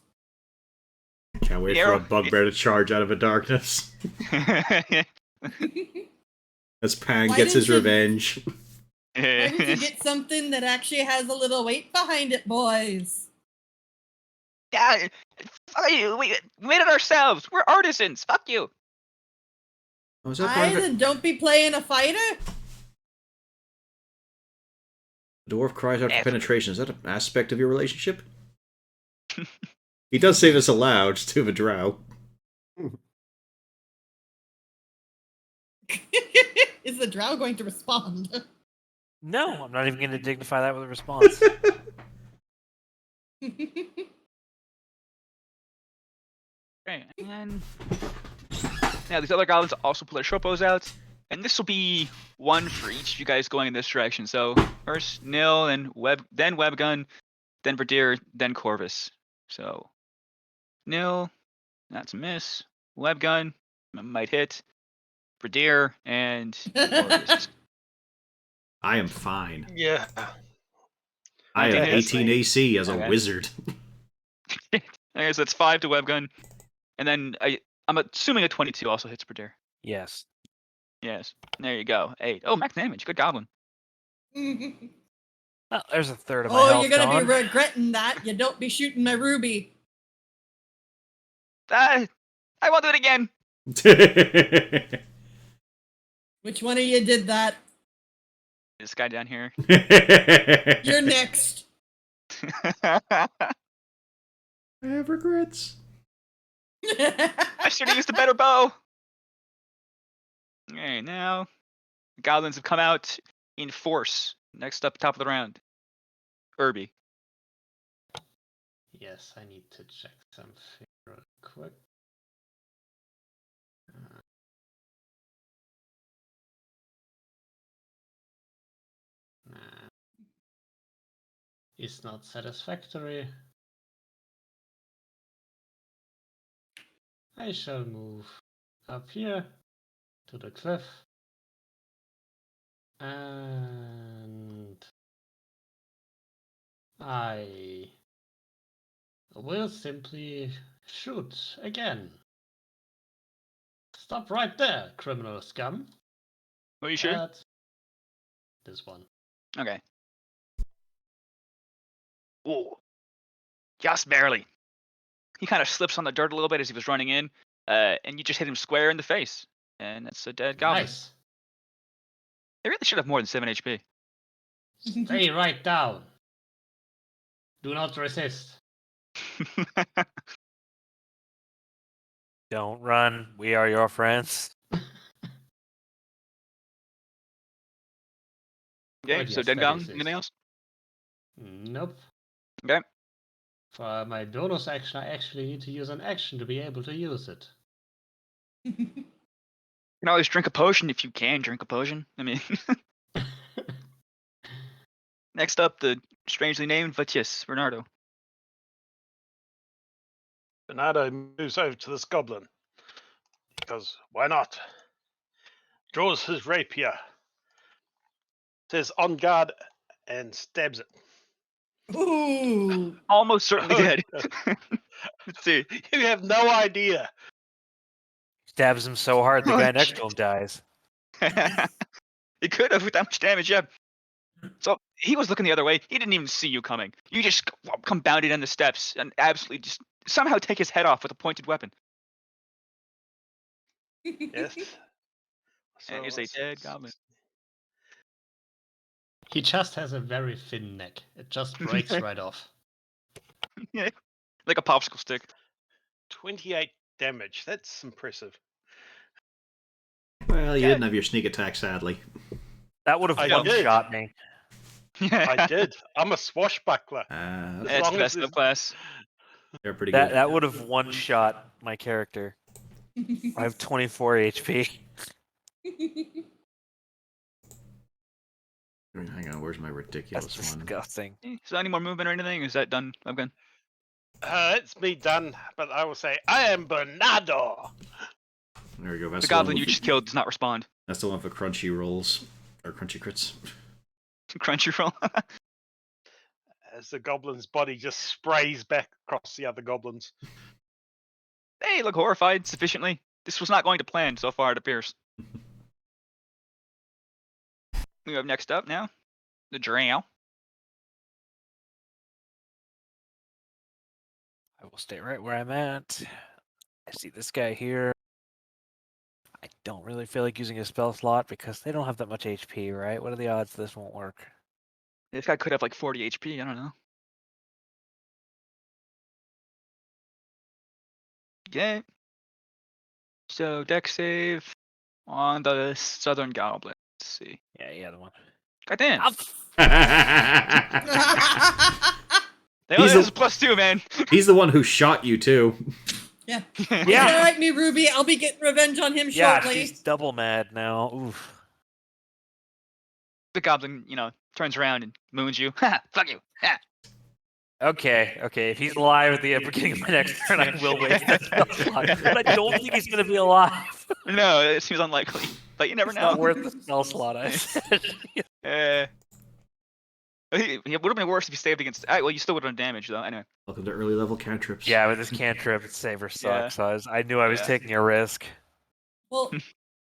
Can't wait for a bugbear to charge out of a darkness. As Pan Why gets his didn't you- Revenge. Why didn't you get something that actually has a little weight behind it, boys? Yeah, fuck you. We made it ourselves. We're artisans. Fuck you. Oh, is that part of it? Then don't be playing a fighter. The dwarf cries out for Every- penetration. Is that an aspect of your relationship? He does say this aloud to the drow. Is the drow going to respond? No, I'm not even going to dignify that with a response. Okay, and now these other goblins also pull their shortbows out, and this will be one for each of you guys going in this direction. So first Nil, and then Webgun, then Verdir, then Corvus. So Nil, that's a miss. Webgun might hit. Verdir and Corvus. I am fine. Yeah. I have 19 hits. 18 AC as a Okay. wizard. Okay, so that's 5 to Webgun, and then I'm assuming a 22 also hits Verdir. Yes. Yes. There you go. 8. Oh, max damage. Good goblin. Well, there's a third of my Oh, health you're gonna gone. be regretting that. You don't be shooting my ruby. I won't do it again. Which one of you did that? This guy down here. You're next. I have regrets. I should have used a better bow. Okay, now the goblins have come out in force. Next up, top of the round. Irby. Yes, I need to check something real quick. Nah. Is not satisfactory. I shall move up here to the cliff. And I will simply shoot again. Stop right there, criminal scum. Are you sure? At this one. Okay. Ooh. Just barely. He kind of slips on the dirt a little bit as he was running in, and you just hit him square in the face. And that's a dead goblin. Nice. They really should have more than 7 HP. Stay right down. Do not resist. Don't run. We are your friends. Okay, But so yes, dead that goblin. exists. Anything else? Nope. Okay. For my bonus action, I actually need to use an action to be able to use it. You can always drink a potion if you can drink a potion. I mean, next up, the strangely named Vatius Bernardo. Bernardo moves over to this goblin. Because why not? Draws his rapier. Says on guard and stabs it. Ooh. Almost certainly Oh, dead. yes. Let's see. You have no idea. Stabs him so hard the guy next to him dies. He could have with that much damage, yeah. So he was looking the other way. He didn't even see you coming. You just come bounding down the steps and absolutely just somehow take his head off with a pointed weapon. Yes. And he's a dead goblin. He just has a very thin neck. It just breaks right off. Yeah, like a popsicle stick. 28 damage. That's impressive. Well, you Okay. didn't have your sneak attack, sadly. That would have I one did. shot me. I did. I'm a swashbuckler. That's long the as best there's- of class. They're pretty That good. that would have one shot my character. I have 24 HP. Hang on, where's my ridiculous That's one? disgusting. So any more movement or anything? Is that done? I'm good. It's me done, but I will say, I am Bernardo. There we go. That's The the one goblin you with- just killed does not respond. That's the one for crunchy rolls. Or crunchy crits. Crunchyroll. As the goblin's body just sprays back across the other goblins. They look horrified sufficiently. This was not going to plan so far, it appears. We have next up now the drow. I will stay right where I'm at. I see this guy here. I don't really feel like using a spell slot because they don't have that much HP, right? What are the odds this won't work? This guy could have like 40 HP. I don't know. Okay. So deck save on the Southern Goblin. Let's see. Yeah, the one. Goddamn. They He's only a- has a +2, man. He's the one who shot you too. Yeah. Yeah. All right, me Ruby. I'll be getting revenge on him Yeah, shortly. she's double mad now. Oof. The Goblin, turns around and moons you. Ha! Fuck you. Ha! Okay. If he's alive at the beginning of my next turn, I will waste that spell slot. But I don't think he's gonna be alive. No, it seems unlikely. But you never It's know. not worth the spell slot, I said. It would have been worse if you saved against. Well, you still would have done damage though. Anyway. Welcome to early level cantrips. Yeah, with this cantrip, Saver Yeah. sucks. So I knew I was Yeah. taking a risk. Well,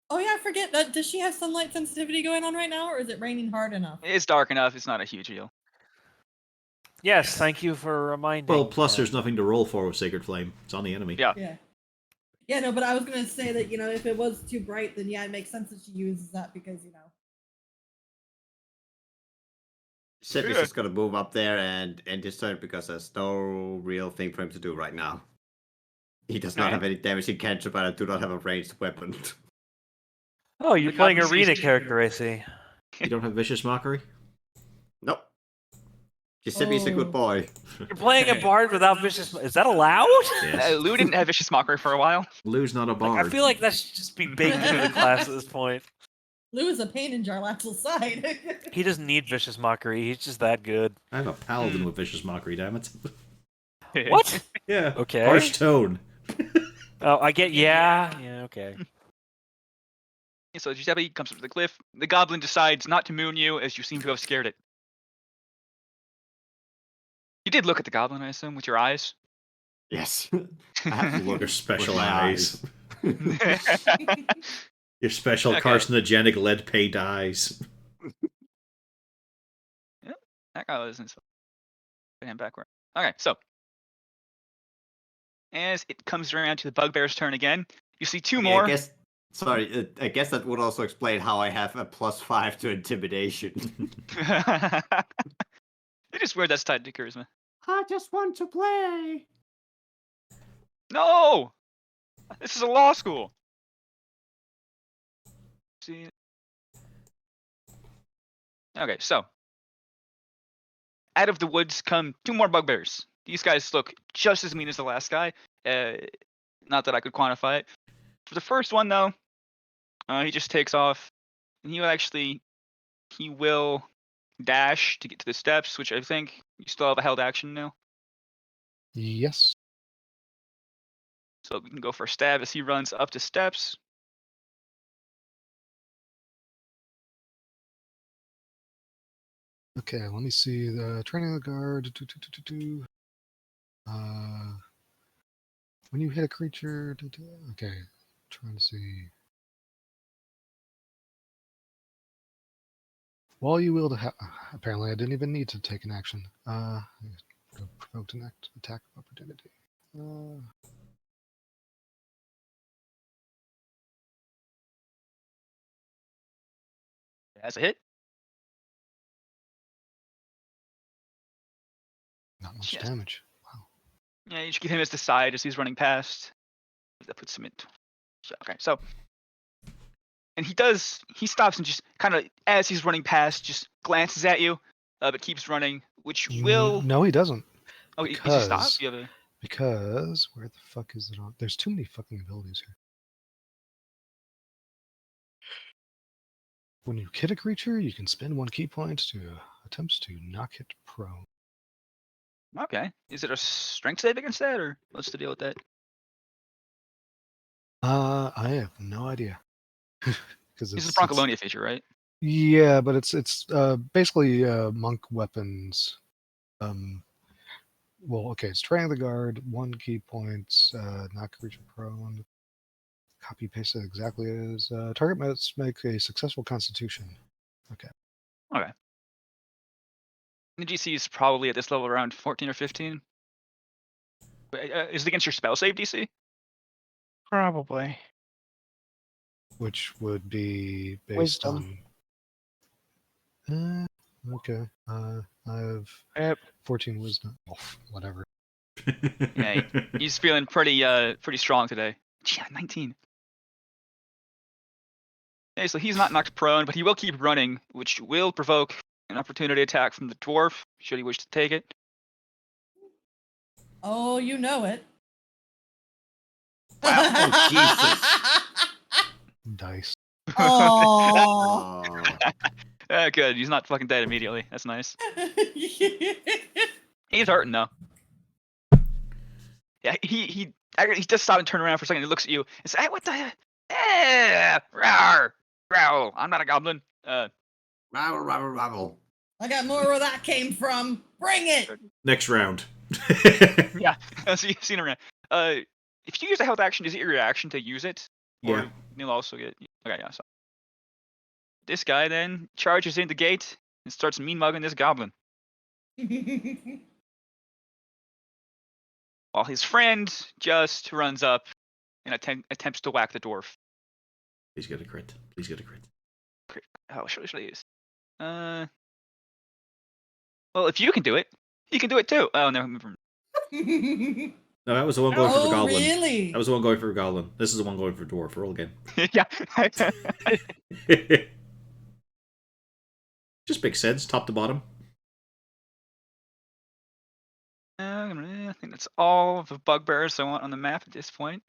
oh yeah, I forget that. Does she have sunlight sensitivity going on right now, or is it raining hard enough? It's dark enough. It's not a huge deal. Yes, thank you for reminding. Well, plus there's nothing to roll for with Sacred Flame. It's on the enemy. Yeah. Yeah. Yeah, no, but I was gonna say that if it was too bright, then yeah, it makes sense that she uses that because Sidney's just gonna move up there and end his turn because there's no real thing for him to do right now. He does not Alright. have any damage in cantrip, and I do not have a ranged weapon. Oh, you're The playing Goblin arena sees- character, I see. You don't have Vicious Mockery? Nope. Giuseppe's a good boy. You're playing a bard without vicious. Is that allowed? Yes. Lou didn't have Vicious Mockery for a while. Lou's not a bard. I feel like that should just be baked into the class at this point. Lou is a pain in Jarlaxle's side. He doesn't need vicious mockery. He's just that good. I have a paladin with Vicious Mockery, damn it. What? Yeah. Okay. Harsh tone. Oh, I get. Yeah. Okay. So Giuseppe comes up to the cliff. The Goblin decides not to moon you, as you seem to have scared it. You did look at the Goblin, I assume, with your eyes. Yes. I have to look Your special with my eyes. Your special Okay. carcinogenic lead paint eyes. That guy isn't so. Put him backward. Okay, so as it comes around to the Bugbear's turn again, you see two more. I guess that would also explain how I have a +5 to intimidation. It is weird that's tied to charisma. I just want to play. No! This is a law school. See. Okay, so out of the woods come two more bugbears. These guys look just as mean as the last guy. Not that I could quantify it. For the first one, though, he just takes off, and he will dash to get to the steps, which I think you still have a held action now. Yes. So we can go for a stab as he runs up to steps. Okay, let me see. The training of the guard. When you hit a creature. Okay, trying to see. While you wield apparently I didn't even need to take an action. Provoked an attack of opportunity. As a hit. Not much Yes. damage. Wow. Yeah, you just give him his side as he's running past. That puts him in. Okay, so. And he stops and just kind of, as he's running past, just glances at you, but keeps running, which will. No, he doesn't. Oh, he just stops? You have a. Because where the fuck is it on? There's too many fucking abilities here. When you hit a creature, you can spend 1 key point to attempt to knock it prone. Okay. Is it a strength save against that, or what's the deal with that? I have no idea. Because It's a Broncolonia feature, right? Yeah, but it's basically monk weapons. Well, okay, it's training the guard, 1 key points, knock creature prone. Copy paste it exactly as target must make a successful Constitution. Okay. Okay. The GC is probably at this level around 14 or 15. Is it against your spell save DC? Probably. Which would be based Wisdom. on. Okay. I have Yep. 14 wisdom. Oh, whatever. Yeah, he's feeling pretty strong today. Yeah, 19. Okay, so he's not knocked prone, but he will keep running, which will provoke an opportunity attack from the dwarf, should he wish to take it. Oh, you know it. Wow. Oh, Jesus. Dice. Oh. Good. He's not fucking dead immediately. That's nice. He's hurting though. Yeah, he just stopped and turned around for a second. He looks at you and says, "Hey, what the? Rawr, growl. I'm not a goblin." Rabble, rabble, rabble. I got more where that came from. Bring it. Next round. Yeah. So you've seen around. If you use a health action, is it your reaction to use it? Or Yeah. you'll also get. Okay, yeah. So this guy then charges in the gate and starts mean mugging this goblin, while his friend just runs up and attempts to whack the dwarf. Please get a crit. Please get a crit. How should I use? Well, if you can do it, he can do it too. Oh no. No, that was the one going for the Oh, goblin. really? That was the one going for a goblin. This is the one going for dwarf. Roll again. Yeah. Just makes sense, top to bottom. I think that's all of the bugbears I want on the map at this point.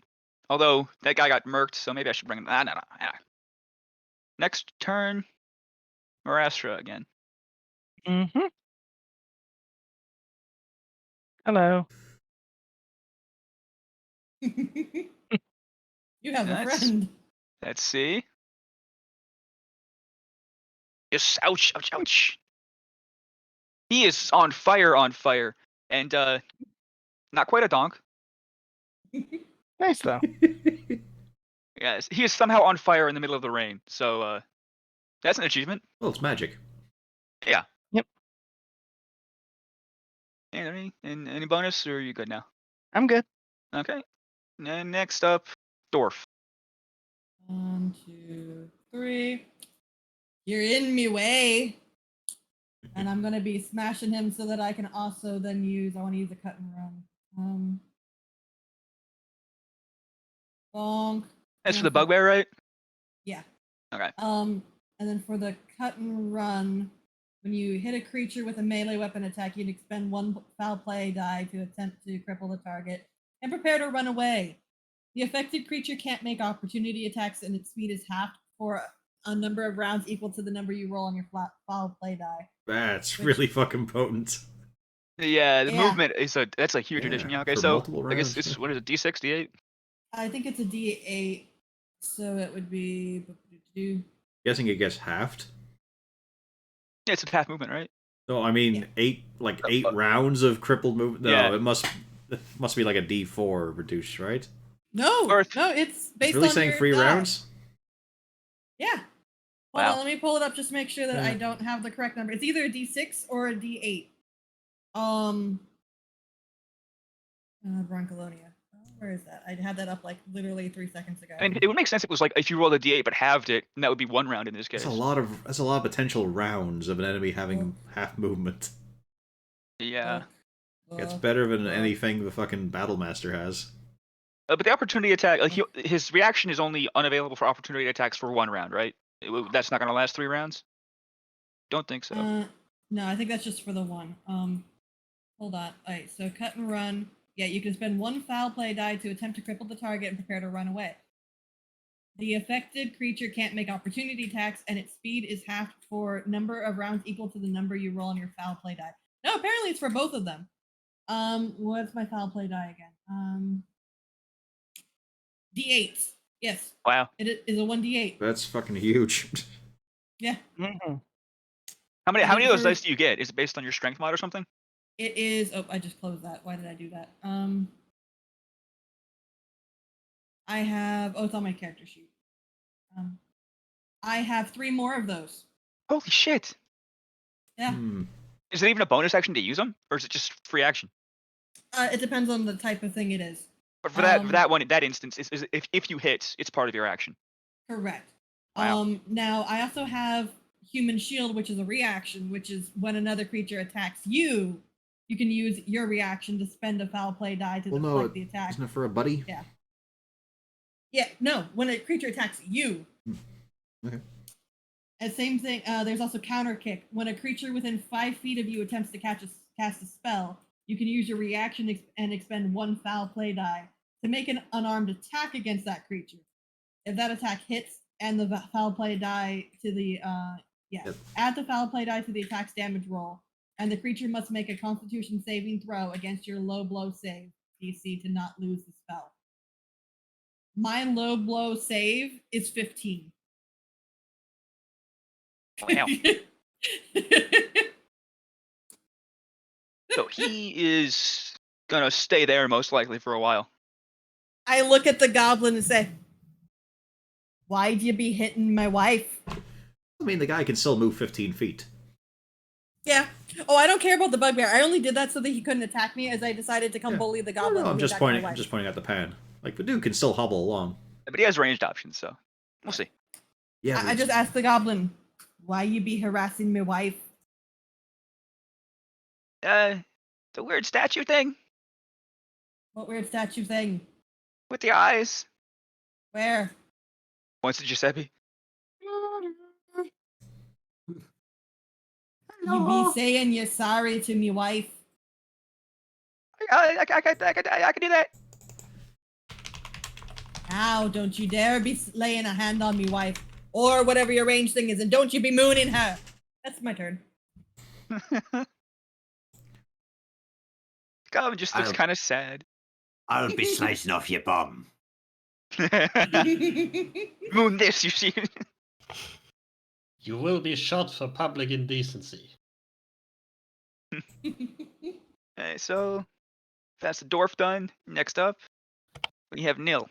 Although that guy got murked, so maybe I should bring him. No. Next turn, Marastra again. Mm-hmm. Hello. You have a Nice. friend. Let's see. Yes, ouch. He is on fire, and not quite a donk. Nice though. Yes, he is somehow on fire in the middle of the rain. So that's an achievement. Well, it's magic. Yeah. Yep. And any bonus, or are you good now? I'm good. Okay. And next up, dwarf. 1, 2, 3. You're in me way. And I'm gonna be smashing him so that I can also then use. I want to use a cut and run. Bonk. That's And for the then bugbear, right? Yeah. Okay. And then for the cut and run, when you hit a creature with a melee weapon attack, you'd expend 1 foul play die to attempt to cripple the target and prepare to run away. The affected creature can't make opportunity attacks, and its speed is halved for a number of rounds equal to the number you roll on your foul play die. That's really fucking potent. Yeah, the Yeah. movement is that's a huge addition. Yeah. Okay, for so multiple I guess rounds. it's what is it? D6, D8? I think it's a D8, so it would be. Guessing it gets halved. Yeah, it's a half movement, right? No, I mean Yeah. 8 rounds of crippled movement. No, Yeah. it must be like a D4 reduced, right? No, Or- no, it's based It's really on saying your 3 die. rounds. Yeah. Hold Wow. on, let me pull it up just to make sure that I Yeah. don't have the correct number. It's either a D6 or a D8. Broncolonia. Where is that? I had that up like literally 3 seconds ago. I mean, it would make sense if it was like if you rolled a D8 but halved it, and that would be 1 round in this case. That's a lot of potential rounds of an enemy having half movement. Yeah. It's better than anything the fucking Battlemaster has. But the opportunity attack, like his reaction is only unavailable for opportunity attacks for 1 round, right? That's not going to last 3 rounds. Don't think so. No, I think that's just for the one. Hold on. All right, so cut and run. Yeah, you can spend 1 foul play die to attempt to cripple the target and prepare to run away. The affected creature can't make opportunity attacks, and its speed is halved for number of rounds equal to the number you roll on your foul play die. No, apparently it's for both of them. What's my foul play die again? D8. Yes. Wow. It is a 1d8. That's fucking huge. Yeah. Mm-hmm. How many of those dice do you get? Is it based on your strength mod or something? It is. Oh, I just closed that. Why did I do that? I have. Oh, it's on my character sheet. I have 3 more of those. Holy shit! Yeah. Is it even a bonus action to use them, or is it just free action? It depends on the type of thing it is. But for that one, that instance, is if you hit, it's part of your action. Correct. Wow. Now I also have human shield, which is a reaction, which is when another creature attacks you, you can use your reaction to spend a foul play die to deflect the attack. Isn't it for a buddy? Yeah. Yeah, no, when a creature attacks you. Okay. And same thing, there's also counter kick. When a creature within 5 feet of you attempts to cast a spell, you can use your reaction and expend 1 foul play die to make an unarmed attack against that creature. If that attack hits and the foul play die to the add the foul play die to the attack's damage roll, and the creature must make a Constitution saving throw against your low blow save DC to not lose the spell. My low blow save is 15. Wow. So he is gonna stay there most likely for a while. I look at the goblin and say, "Why'd you be hitting my wife?" I mean, the guy can still move 15 feet. Yeah. Oh, I don't care about the bugbear. I only did that so that he couldn't attack me, as I decided to come bully the goblin. No, I'm who just attacked my pointing. wife. I'm just pointing at the pan. Like the dude can still hobble along. But he has ranged options, so we'll see. Yeah. I just asked the goblin, "Why you be harassing my wife?" The weird statue thing What weird statue thing? with the eyes. Where? Points to Giuseppe. You be saying you're sorry to me wife. I can do that. Now, don't you dare be laying a hand on me wife. Or whatever your range thing is, and don't you be mooning her. That's my turn. Goblin just looks kind of sad. I'll be slicing off your bum. Moon this, you see. You will be shot for public indecency. Okay, so that's the dwarf done. Next up, we have Nil.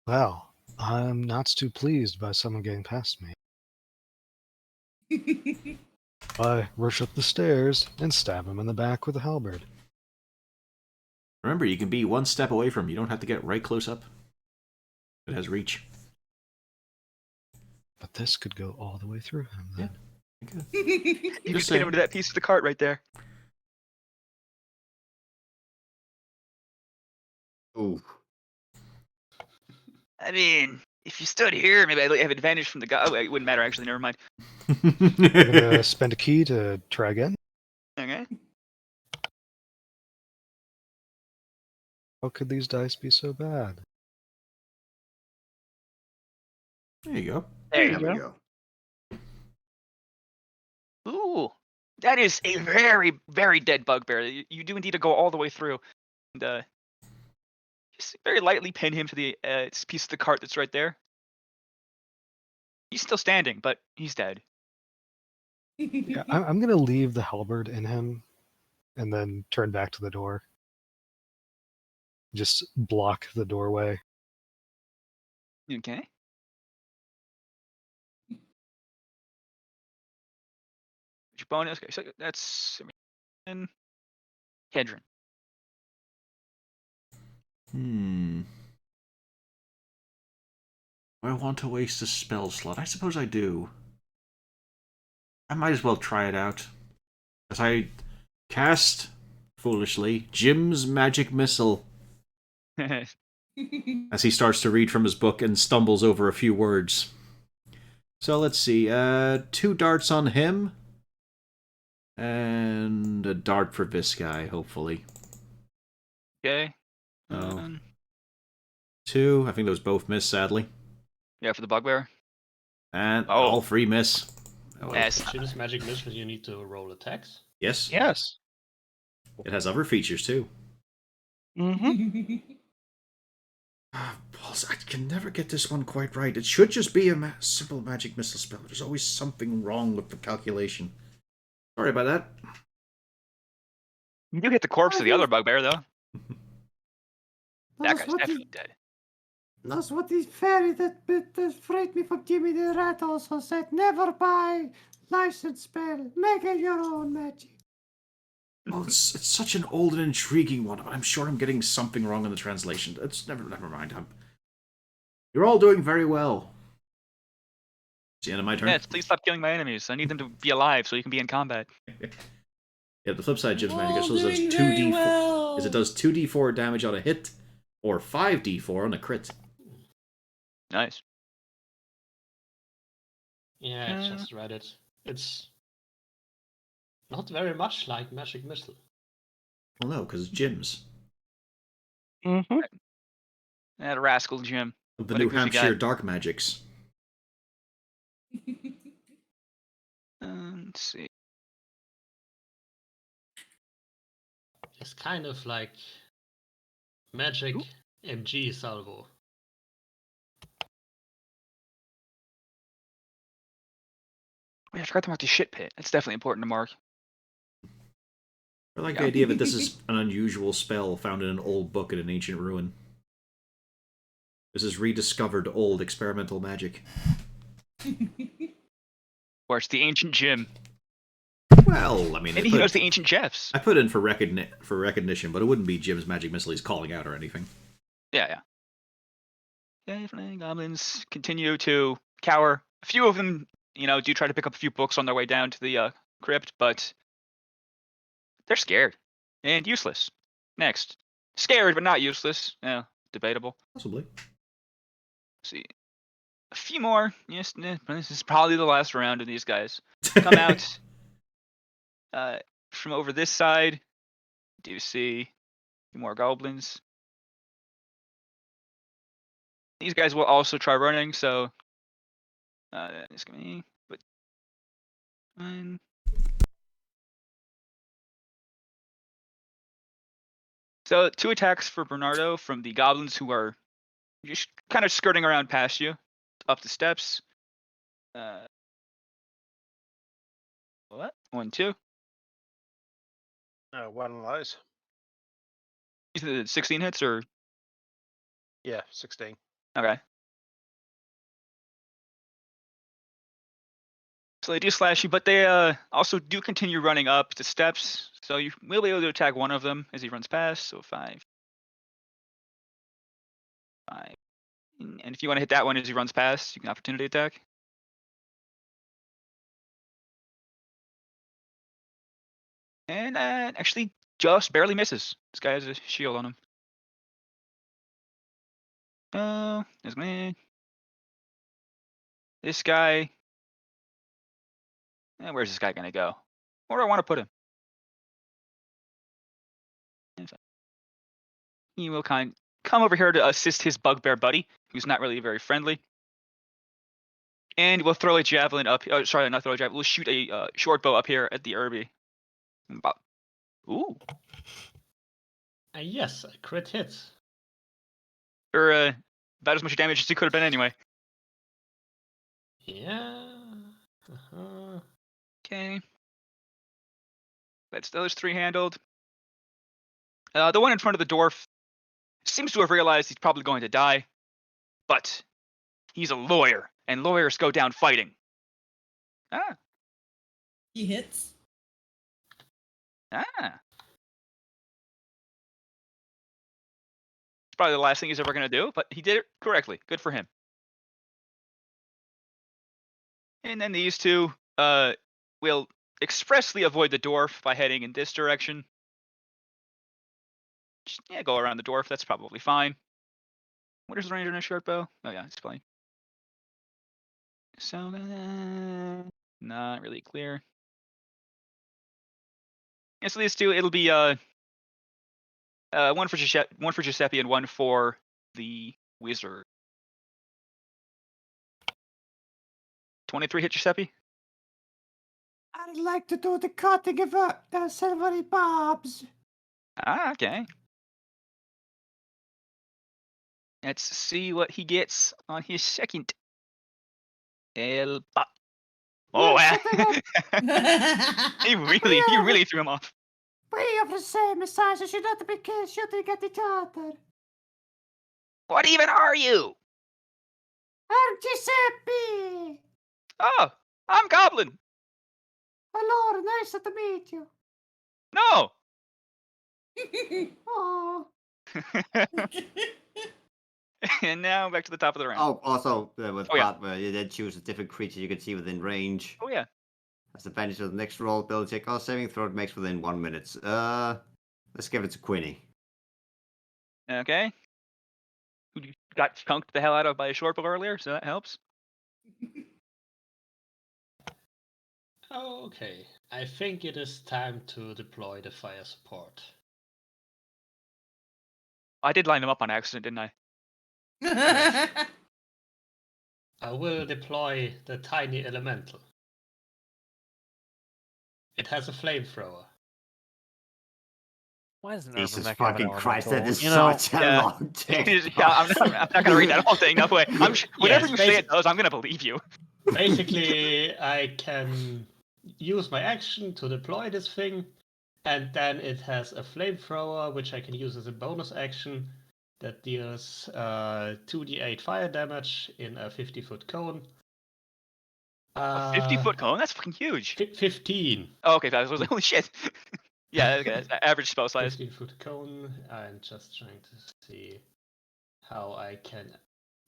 Well, I'm not too pleased by someone getting past me. I rush up the stairs and stab him in the back with a halberd. Remember, you can be one step away from him. You don't have to get right close up. It has reach. But this could go all the way through him then. You just hit him to that piece of the cart right there. Ooh. I mean, if you stood here, maybe I'd have advantage from the guy. Oh, it wouldn't matter, actually. Never mind. I'm gonna spend a key to try again. Okay. How could these dice be so bad? There you go. There you There we go. go. Ooh. That is a very, very dead bugbear. You do indeed go all the way through. And, just very lightly pin him to the piece of the cart that's right there. He's still standing, but he's dead. Yeah, I'm gonna leave the halberd in him, and then turn back to the door. Just block the doorway. Okay. Your bonus. Okay, so that's Hedron. Do I want to waste a spell slot? I suppose I do. I might as well try it out. As I cast, foolishly, Jim's magic missile. As he starts to read from his book and stumbles over a few words. So let's see. 2 darts on him. And a dart for this guy, hopefully. Okay. 2. I think those both miss, sadly. Yeah, for the bugbear. And all 3 miss. Oh, Yes. Jim's magic missile, you need to roll attacks. Yes. Yes. It has other features too. Mm-hmm. Balls, I can never get this one quite right. It should just be a simple magic missile spell. There's always something wrong with the calculation. Sorry about that. You do hit the corpse of the other bugbear, though. That That's guy's what definitely dead. That's what the fairy that freed me from Jimmy the Rat also said. Never buy licensed spell. Make it your own magic. Well, it's such an old and intriguing one. I'm sure I'm getting something wrong in the translation. It's never mind. You're all doing very well. It's the end of my turn. Yes, please stop killing my enemies. I need them to be alive so you can be in combat. Yeah, the flip side, Jim's magic All also does doing 2d4. very well. Is it does 2d4 damage on a hit, or 5d4 on a crit. Nice. Yeah, I just read it. It's not very much like Magic Missile. Well, no, because it's Jim's. Mm-hmm. That rascal Jim. The What a New goofy Hampshire guy. Dark Magics. Let's see. It's kind of like Magic Ooh. MG Salvo. Wait, I forgot about the shit pit. That's definitely important to mark. I like Yeah. the idea that this is an unusual spell found in an old book in an ancient ruin. This is rediscovered old experimental magic. Or it's the ancient Jim. Well, I mean, Maybe he knows the ancient Jeffs. I put in for recognition, but it wouldn't be Jim's magic missile he's calling out or anything. Yeah. Definitely, goblins continue to cower. A few of them, do try to pick up a few books on their way down to the crypt, but they're scared and useless. Next. Scared, but not useless. Yeah, debatable. Possibly. Let's see. A few more. Yes, this is probably the last round of these guys. Come out from over this side. Do you see a few more goblins? These guys will also try running, so it's gonna be fine. So 2 attacks for Bernardo from the goblins who are just kind of skirting around past you, up the steps. What? 1, 2. One of those. You said 16 hits or? Yeah, 16. Okay. So they do slash you, but they also do continue running up the steps. So you will be able to attack one of them as he runs past. So 5. And if you want to hit that one as he runs past, you can opportunity attack. And actually just barely misses. This guy has a shield on him. Oh, there's me. This guy. Where's this guy gonna go? Where do I want to put him? He will come over here to assist his bugbear buddy, who's not really very friendly. And we'll throw a javelin up. Oh, sorry, not throw a javelin. We'll shoot a short bow up here at the Irby. Ooh. Yes, a crit hit. Or about as much damage as it could have been anyway. Yeah. Okay. That's those 3 handled. The one in front of the dwarf seems to have realized he's probably going to die, but he's a lawyer, and lawyers go down fighting. He hits. It's probably the last thing he's ever going to do, but he did it correctly. Good for him. And then these 2 will expressly avoid the dwarf by heading in this direction. Just, go around the dwarf. That's probably fine. What is the range on a short bow? Oh yeah, it's fine. So not really clear. Yeah, so these 2, it'll be one for Giuseppe, and one for the wizard. 23 hit Giuseppe. I'd like to do the cutting of the silvery bobs. Okay. Let's see what he gets on his second. El Bop. Oh, he really threw him off. We have the same size, should not be shooting at each other. What even are you? I'm Giuseppe. Oh, I'm Goblin. Hello, nice to meet you. No. Oh. And now back to the top of the round. Oh, also with Oh, yeah. that, where you then choose a different creature you can see within range. Oh yeah. As the advantage of the next roll, ability check or saving throw it makes within 1 minute. Let's give it to Quinny. Okay. Who got chunked the hell out of by a short bow earlier, so that helps. Okay, I think it is time to deploy the fire support. I did line them up on accident, didn't I? I will deploy the tiny elemental. It has a flamethrower. Why doesn't Jesus Urban Mech have an fucking Christ, that elemental? is You know, such a yeah. long text. Yeah, I'm not gonna read that whole thing. No way. Whatever Yes, you say it does, I'm gonna believe you. Basically, I can use my action to deploy this thing, and then it has a flamethrower, which I can use as a bonus action that deals 2d8 fire damage in a 50-foot cone. A 50-foot cone? That's fucking huge. 15. Oh, okay, that was holy shit. Yeah, okay, that's average spell size. 15-foot cone. I'm just trying to see how I can,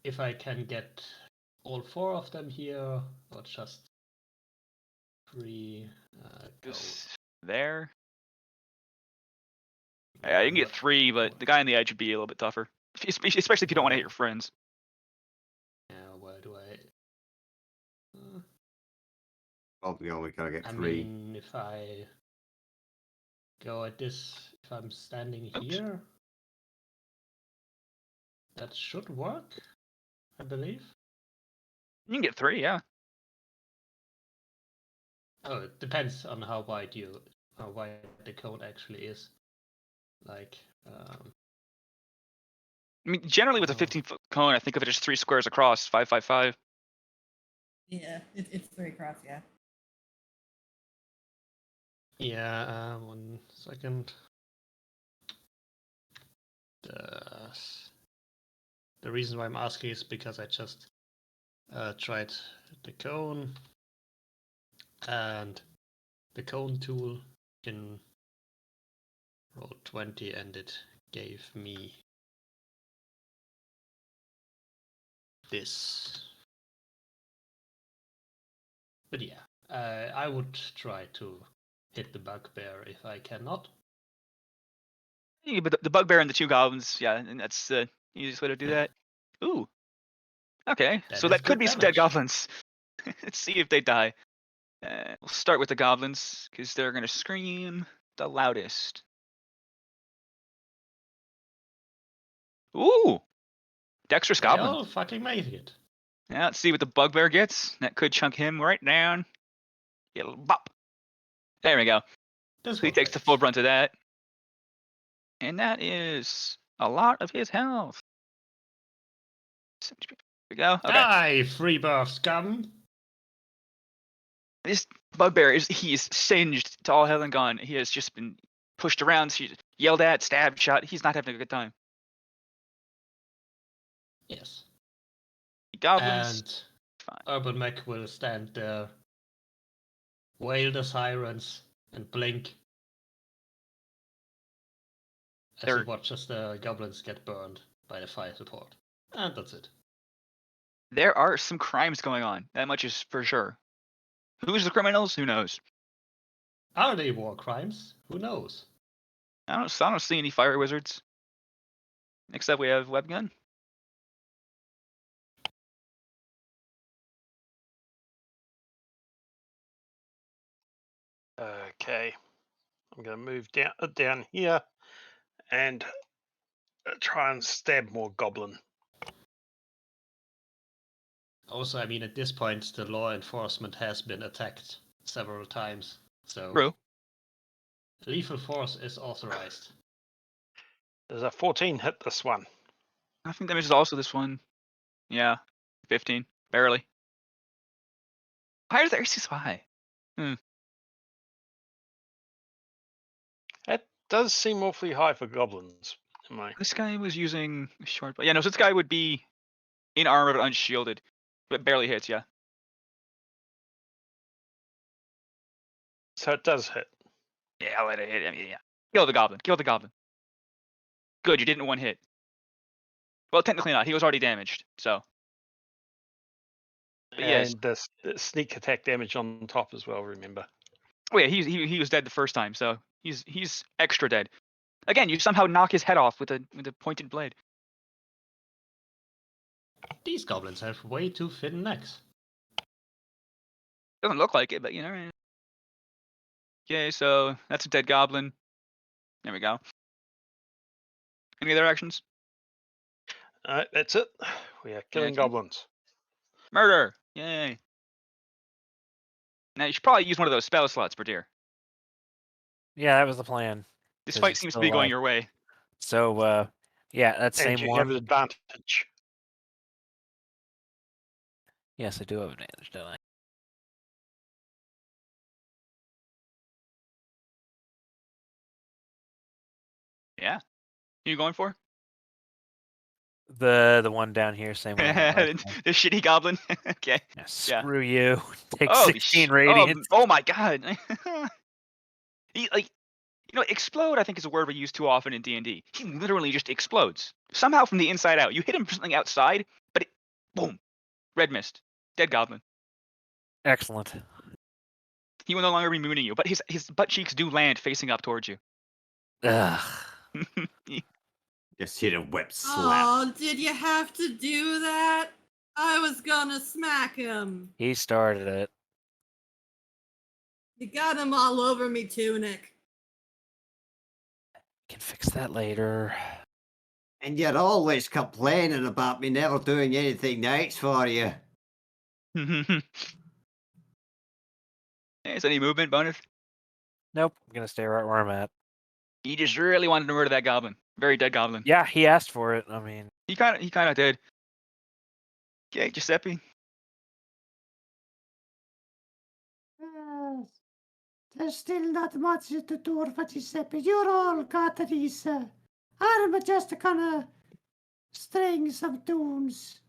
if I can get all 4 of them here, or just 3. Just there. Yeah, you can get 3, but the guy on the edge would be a little bit tougher. Especially if you don't want to hit your friends. Yeah, where do I? Oh, we gotta get I 3. mean, if I go at this, if I'm standing Oops. here, that should work, I believe. You can get 3, yeah. Oh, it depends on how wide the cone actually is. Like, I mean, generally with a 15-foot cone, I think of it as 3 squares across, 5, 5, 5. Yeah, it's 3 across, yeah. yeah, 1 second. The reason why I'm asking is because I just tried the cone, and the cone tool can roll 20, and it gave me this. But yeah, I would try to hit the bugbear if I cannot. Yeah, but the bugbear and the 2 goblins, yeah, and that's the easiest way to do that. Ooh. Okay, That so is that could good be some dead damage. goblins. Let's see if they die. We'll start with the goblins, because they're going to scream the loudest. Ooh! Dexterous They goblin. all fucking made it. Yeah, let's see what the bugbear gets. That could chunk him right down. Get a little bop. There we go. This So he one takes the fails. full brunt of that. And that is a lot of his health. There we go. Okay. Die, free birth scum! This bugbear he's singed to all hell and gone. He has just been pushed around, yelled at, stabbed, shot. He's not having a good time. Yes. The goblins. And Fine. Urban Mech will stand there, wail the sirens, and blink as he They're watches the goblins get burned by the fire support. And that's it. There are some crimes going on. That much is for sure. Who's the criminals? Who knows? Are they war crimes? Who knows? I don't see any fire wizards. Next up, we have Webgun. Okay, I'm going to move down here and try and stab more goblin. Also, I mean, at this point, the law enforcement has been attacked several times, so True. lethal force is authorized. Does a 14 hit this one? I think damage is also this one. Yeah, 15, barely. Why are the AC so high? That does seem awfully high for goblins. Am I? This guy was using a short. Yeah, no. So this guy would be in armor but unshielded, but barely hits. Yeah. So it does hit. Yeah, I'll let it hit. I mean, yeah. Kill the goblin. Kill the goblin. Good, you didn't one hit. Well, technically not. He was already damaged. So. But yes. And the sneak attack damage on top as well. Remember. Oh yeah, he was dead the first time, so he's extra dead. Again, you somehow knock his head off with a pointed blade. These goblins have way too thin necks. Doesn't look like it, but you know. Okay, so that's a dead goblin. There we go. Any other actions? Alright, that's it. We are killing Okay. goblins. Murder! Yay! Now you should probably use one of those spell slots, Bradir. Yeah, that was the plan. This 'cause fight he's seems to still be going alive. your way. So, yeah, that And same you have one. advantage. Yes, I do have advantage, don't I? Yeah. Who you going for? The one down here, same one. I had last time. The shitty goblin. Okay. Yeah, screw you. Take Holy 16 sh- radiant. Oh my god. Explode I think is a word we use too often in D&D. He literally just explodes. Somehow from the inside out. You hit him for something outside, but boom. Red mist. Dead goblin. Excellent. He will no longer be mooning you, but his butt cheeks do land facing up towards you. Ugh. Just hit a whip slap. Oh, did you have to do that? I was gonna smack him. He started it. You got him all over me, Tunic. Can fix that later. And you're always complaining about me never doing anything nice for you. Is any movement bonus? Nope, I'm gonna stay right where I'm at. He just really wanted to murder that goblin. Very dead goblin. Yeah, he asked for it. I mean, He kind of did. Okay, Giuseppe. Yes. There's still not much to do for Giuseppe. You're all got these. I'm just gonna string some tunes.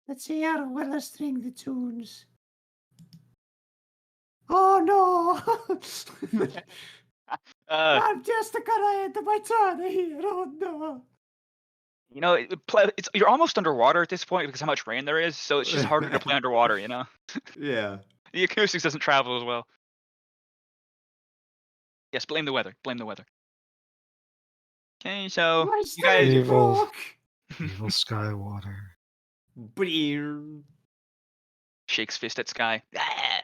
Let's see how well I string the tunes. Oh no! I'm just gonna end my turn here. Oh no! You know, you're almost underwater at this point because how much rain there is, so it's just harder to play underwater, you know? Yeah. The acoustics doesn't travel as well. Yes, blame the weather. Blame the weather. Okay, so My you guys. stage Evil. broke. Evil Skywater. Shakes fist at sky. Ah!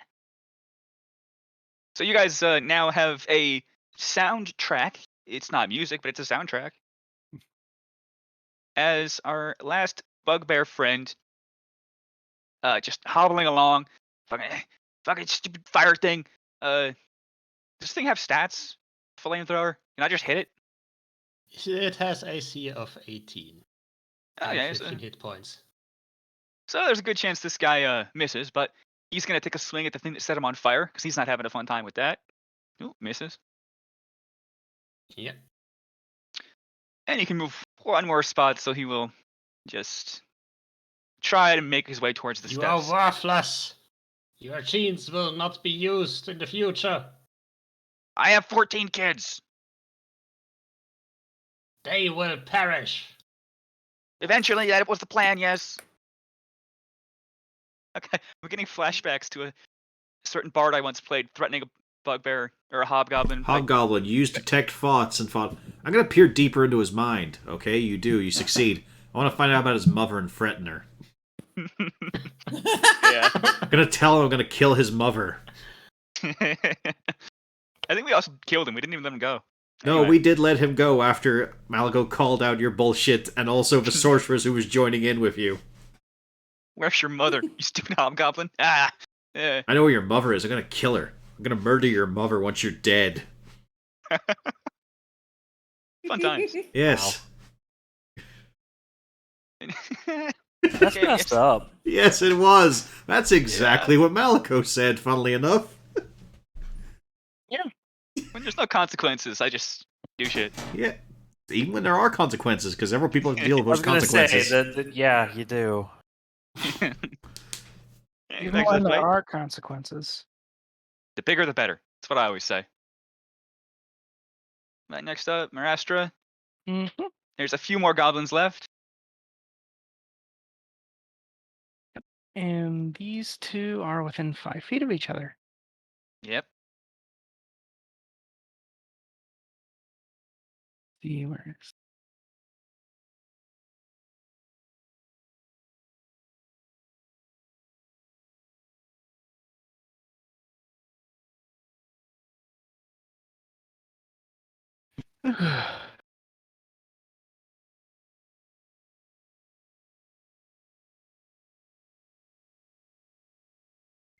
So you guys now have a soundtrack. It's not music, but it's a soundtrack. As our last bugbear friend, just hobbling along, fucking stupid fire thing. Does this thing have stats? Flamethrower? Can I just hit it? It has AC of 18. Oh and yeah. 15 hit points. So there's a good chance this guy misses, but he's gonna take a swing at the thing that set him on fire because he's not having a fun time with that. Ooh, misses. Yeah. And he can move one more spot, so he will just try to make his way towards the You are steps. worthless. Your genes will not be used in the future. I have 14 kids. They will perish. Eventually, that was the plan, yes. Okay, we're getting flashbacks to a certain bard I once played threatening a bugbear or a hobgoblin. Hobgoblin, use detect thoughts and thought, I'm going to peer deeper into his mind. Okay, you do. You succeed. I want to find out about his mother and threaten her. Yeah. I'm going to tell him I'm going to kill his mother. I think we also killed him. We didn't even let him go. No, Anyway. we did let him go after Malago called out your bullshit and also the sorceress who was joining in with you. Where's your mother, you stupid hobgoblin? Ah! Yeah. I know where your mother is. I'm going to kill her. I'm going to murder your mother once you're dead. Fun times. Yes. that's Okay, messed yes. up. Yes, it was. That's exactly what Malaco said, funnily enough. When there's no consequences, I just do shit. Yeah. Even when there are consequences, because several people have to deal with I was those gonna consequences. say that yeah, you do. Hey, Even thanks, when that's there right. are consequences. The bigger, the better. That's what I always say. Right, next up, Marastra. Mm-hmm. There's a few more goblins left. And these two are within 5 feet of each other. Yep. See where is.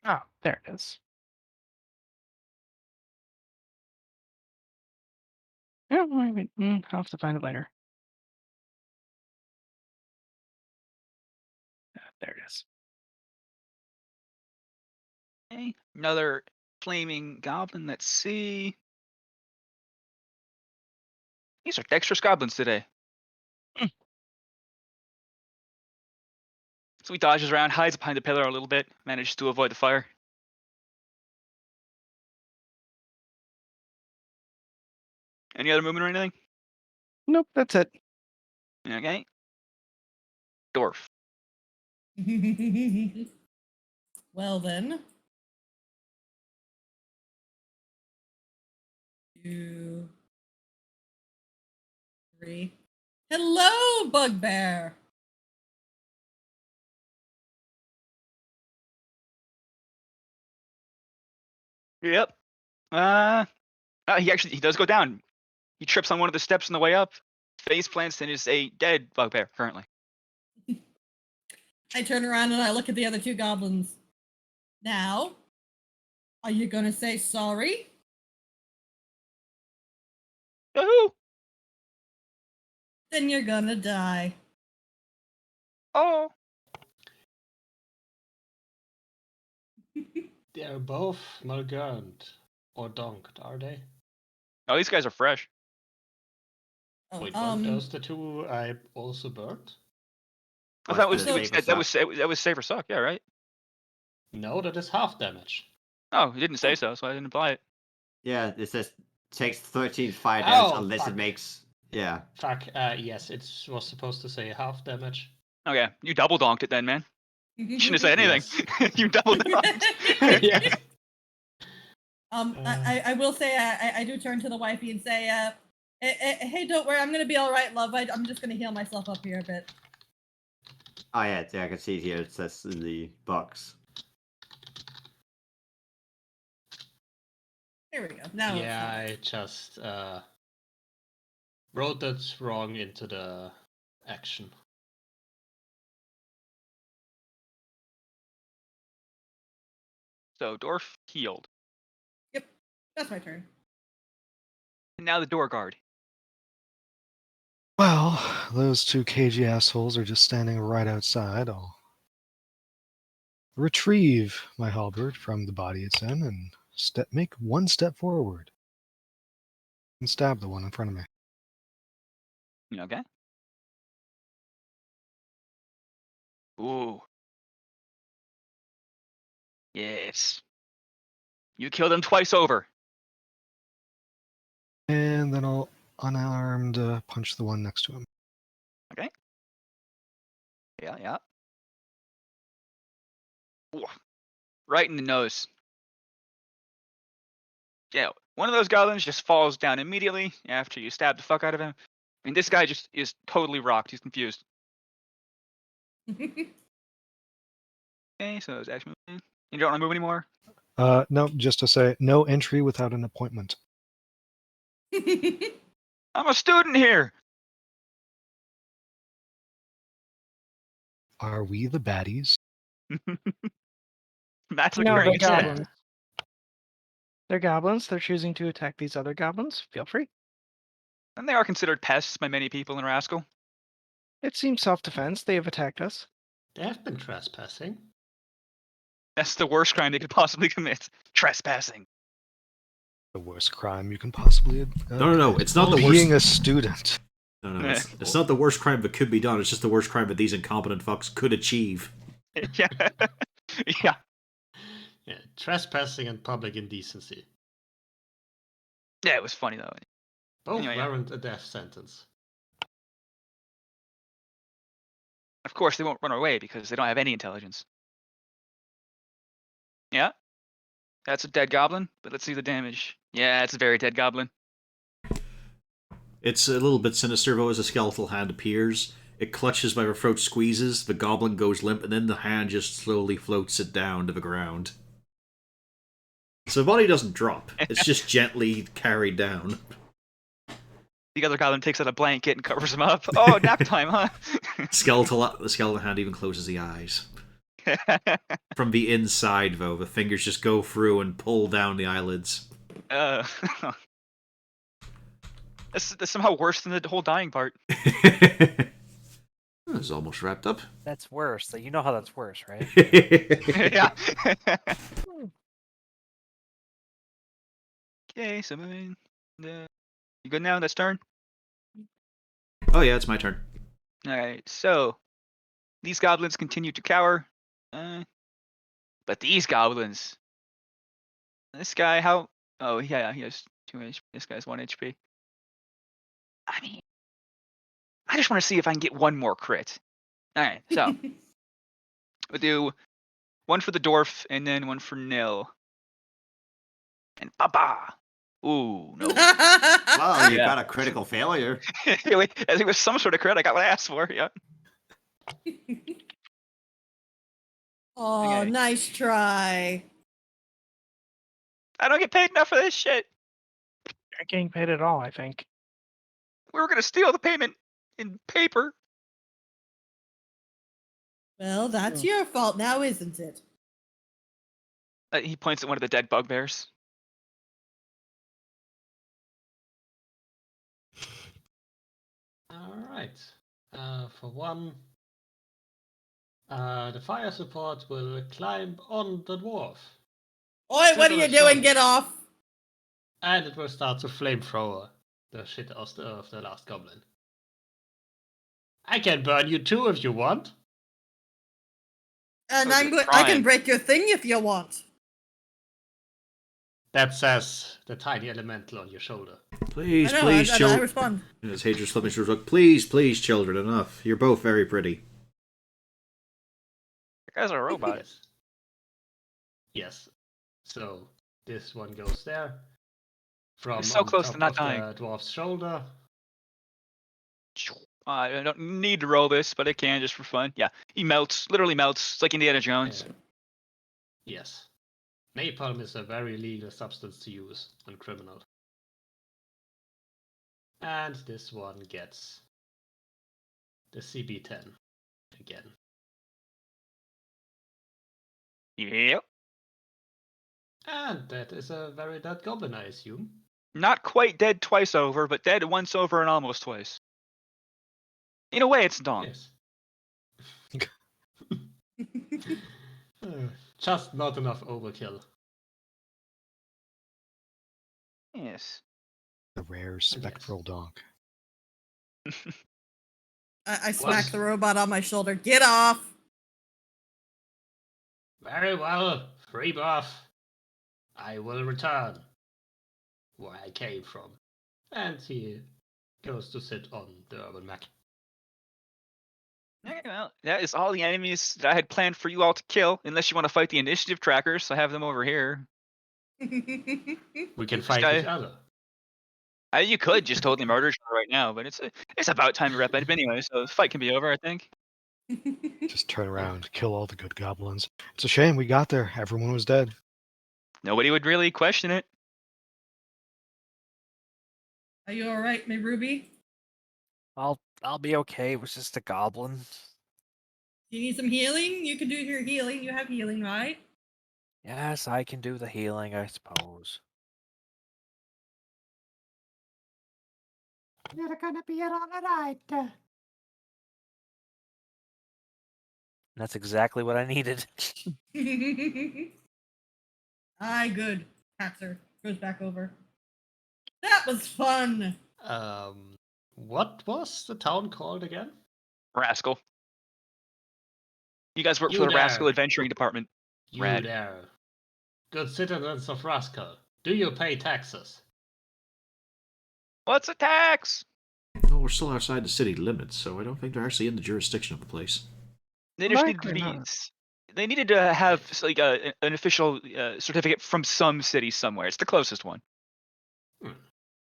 Oh, there it is. Yeah, wait. I'll have to find it later. There it is. Okay. Another flaming goblin. Let's see. These are dexterous goblins today. So he dodges around, hides behind the pillar a little bit, manages to avoid the fire. Any other movement or anything? Nope, that's it. Okay. Dwarf. Well then. 2, 3. Hello, bugbear. Yep. He does go down. He trips on one of the steps on the way up, face plants, and is a dead bugbear currently. I turn around and I look at the other 2 goblins. Now, are you gonna say sorry? Yahoo! Then you're gonna die. Oh. They're both malgurned or donked, are they? Oh, these guys are fresh. Oh, Wait, weren't those the two I also burnt? Oh, that was the that was save or suck, yeah, right? No, that is half damage. Oh, he didn't say so I didn't apply it. Yeah, it says takes 13 fire damage Oh, unless fuck. it makes. Yeah. Fuck, yes, it was supposed to say half damage. Okay, you double donked it then, man. You shouldn't have said anything. Yes. You double donked. Yes. I will say I do turn to the wifey and say, hey, don't worry, I'm gonna be all right, love. I'm just gonna heal myself up here a bit. Oh yeah, I can see it here. It says in the box. There we go. Now Yeah, I just wrote that wrong into the action. So Dwarf healed. Yep, that's my turn. And now the door guard. Well, those 2 cagey assholes are just standing right outside. I'll retrieve my halberd from the body it's in and make 1 step forward and stab the one in front of me. Okay. Ooh. Yes. You killed him twice over. And then I'll unarmed punch the one next to him. Okay. Yeah. Ooh. Right in the nose. Yeah, one of those goblins just falls down immediately after you stab the fuck out of him. I mean, this guy just is totally rocked. He's confused. Okay, so it's action movement. You don't want to move anymore? No, just to say, no entry without an appointment. I'm a student here. Are we the baddies? That's No, agreeing. they're It's goblins. They're goblins. They're choosing to attack these other goblins. Feel free. And they are considered pests by many people in Rascal. It seems self-defense. They have attacked us. They have been trespassing. That's the worst crime they could possibly commit. Trespassing. The worst crime you can possibly. No. It's not the worst. Being a student. No. It's not the worst crime that could be done. It's just the worst crime that these incompetent fucks could achieve. Yeah. Yeah. Yeah, trespassing and public indecency. Yeah, it was funny though. Both Anyway, yeah. warrant a death sentence. Of course, they won't run away because they don't have any intelligence. Yeah, that's a dead goblin, but let's see the damage. Yeah, it's a very dead goblin. It's a little bit sinister, though, as a skeletal hand appears. It clutches by the throat, squeezes, the goblin goes limp, and then the hand just slowly floats it down to the ground. So the body doesn't drop, it's just gently carried down. The other goblin takes out a blanket and covers him up. Oh, nap time, huh? The skeletal hand even closes the eyes. From the inside, though, the fingers just go through and pull down the eyelids. That's somehow worse than the whole dying part. It's almost wrapped up. That's worse. You know how that's worse, right? Yeah. Okay, so moving. You good now? That's turn? Oh yeah, it's my turn. Alright, so these goblins continue to cower. But these goblins. This guy, how? Oh, yeah, he has 2 HP. This guy's 1 HP. I mean, I just want to see if I can get one more crit. Alright, so we'll do one for the dwarf and then one for Nil. And ba-ba! Ooh, no. Well, you Yeah. got a critical failure. Wait, I think it was some sort of crit. I got what I asked for, yeah. Oh, Okay. nice try. I don't get paid enough for this shit. Not getting paid at all, I think. We were gonna steal the payment in paper. Well, that's your fault now, isn't it? He points at one of the dead bugbears. All right. For one, the fire support will climb on the dwarf, Oi, what are you doing? Get off! and it will start to flamethrower the shit of the last goblin. I can burn you too if you want. And Oh, I'm good good. I can crime. break your thing if you want. That says the tiny elemental on your shoulder. Please, I know, please, I children. respond. As Hadrian slipping through his book, please, please, children, enough. You're both very pretty. That guy's a robot. Yes. Yes. So this one goes there. From He's so on close top to not of dying. the dwarf's shoulder. I don't need to roll this, but I can just for fun. Yeah, he melts, literally melts. It's like Indiana Jones. Yes. Napalm is a very legal substance to use on criminal. And this one gets the CB10 again. Yep. And that is a very dead goblin, I assume. Not quite dead twice over, but dead once over and almost twice. In a way, it's Dawn. Yes. Just not enough overkill. Yes. The rare spectral donk. I smack the robot on my shoulder. Get off! Very well, free buff. I will return where I came from. And he goes to sit on the urban mech. Okay, well, that is all the enemies that I had planned for you all to kill, unless you want to fight the initiative trackers. So I have them over here. We can This fight guy- each other. You could just totally murder each other right now, but it's about time to wrap it up anyway, so the fight can be over, I think. Just turn around, kill all the good goblins. It's a shame we got there. Everyone was dead. Nobody would really question it. Are you all right, my Ruby? I'll be okay. It was just a goblin. Do you need some healing? You can do your healing. You have healing, right? Yes, I can do the healing, I suppose. You're gonna be all right. That's exactly what I needed. Aye, good. Pats her. Goes back over. That was fun. What was the town called again? Rascal. You guys work You for the there. Rascal Adventuring Department. You Rad. there. Good citizens of Rascal. Do you pay taxes? What's a tax? Oh, still outside the city limits, so I don't think they're actually in the jurisdiction of the place. They just needed to Likely be. not. They needed to have like an official certificate from some city somewhere. It's the closest one. They're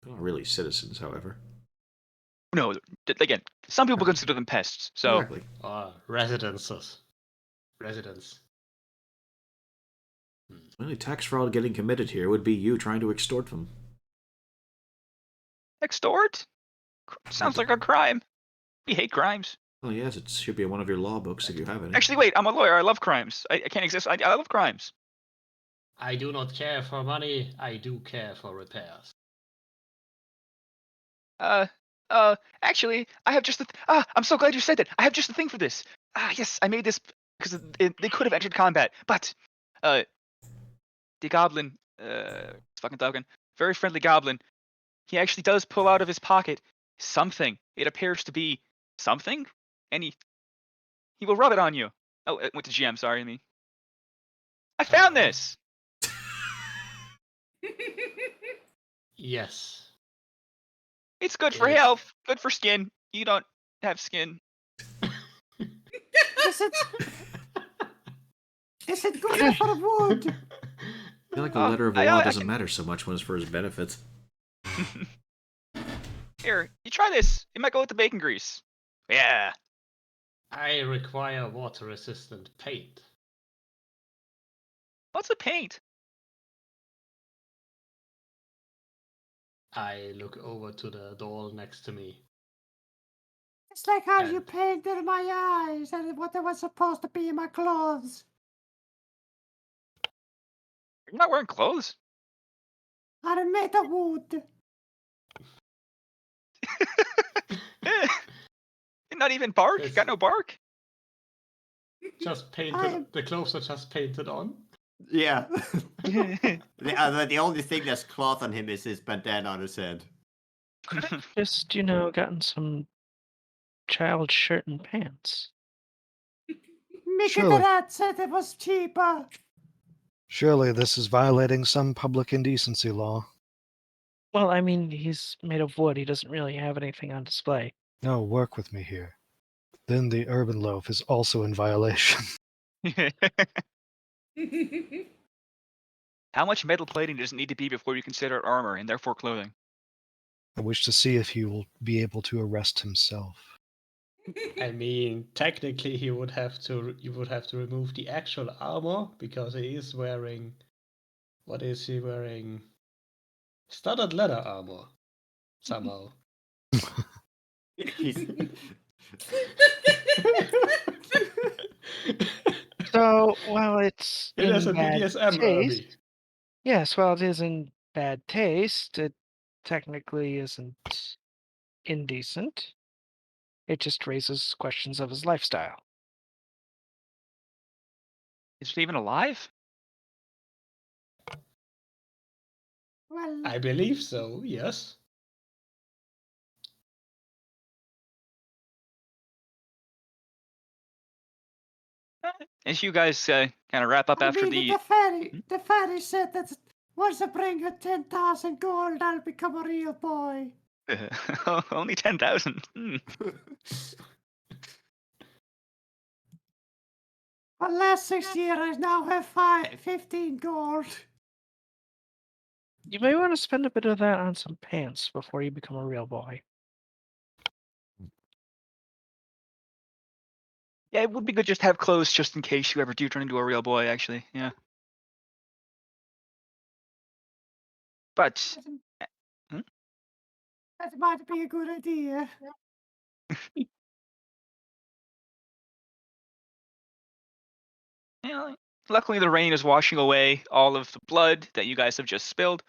not really citizens, however. No, again, some people consider them pests. So Exactly. Residences. Residents. The only tax fraud getting committed here would be you trying to extort them. extort sounds like a crime. We hate crimes. Oh yes, it should be in one of your law books if you have any. Actually, wait. I'm a lawyer. I love crimes. I can't exist. I love crimes. I do not care for money. I do care for repairs. Actually, I have just the. I'm so glad you said that. I have just the thing for this. Yes, I made this because they could have entered combat, but the goblin, fucking Thogan, very friendly goblin. He actually does pull out of his pocket something. It appears to be something, and he will rub it on you. Oh, it went to GM. Sorry, me. I found this. Yes. It's good for Yes. health, good for skin. You don't have skin. Is it good for wood? I feel like the letter of the law doesn't matter so much when it's for his benefits. Here, you try this. It might go with the bacon grease. Yeah. I require water-resistant paint. What's a paint? I look over to the doll next to me. It's like how you And- painted my eyes and what they were supposed to be in my clothes. You're not wearing clothes. I'm made of wood. Not even bark. It's- Got no bark. Just painted. I'm- The clothes are just painted on. Yeah. The only thing that's cloth on him is his bandana on his head. Just, gotten some child shirt and pants. Mickey Surely. the Rat said it was cheaper. Surely this is violating some public indecency law. Well, I mean, he's made of wood. He doesn't really have anything on display. No, work with me here. Then the urban loaf is also in violation. How much metal plating does it need to be before you consider it armor and therefore clothing? I wish to see if he will be able to arrest himself. I mean, technically, you would have to remove the actual armor because he is wearing. What is he wearing? Studded leather armor. Somehow. He's So, well, it's It is a in bad BDSM taste. army. Yes, well, it is in bad taste. It technically isn't indecent. It just raises questions of his lifestyle. Is it even alive? Well, I believe so. Yes. As you guys kind of wrap up I after mean, the. the fairy said that once I bring her 10,000 gold, I'll become a real boy. Only 10,000. For the last 6 years, I now have 15 gold. You may want to spend a bit of that on some pants before you become a real boy. Yeah, it would be good just to have clothes just in case you ever do turn into a real boy, actually. Yeah. But. That might be a good idea. Luckily, the rain is washing away all of the blood that you guys have just spilled.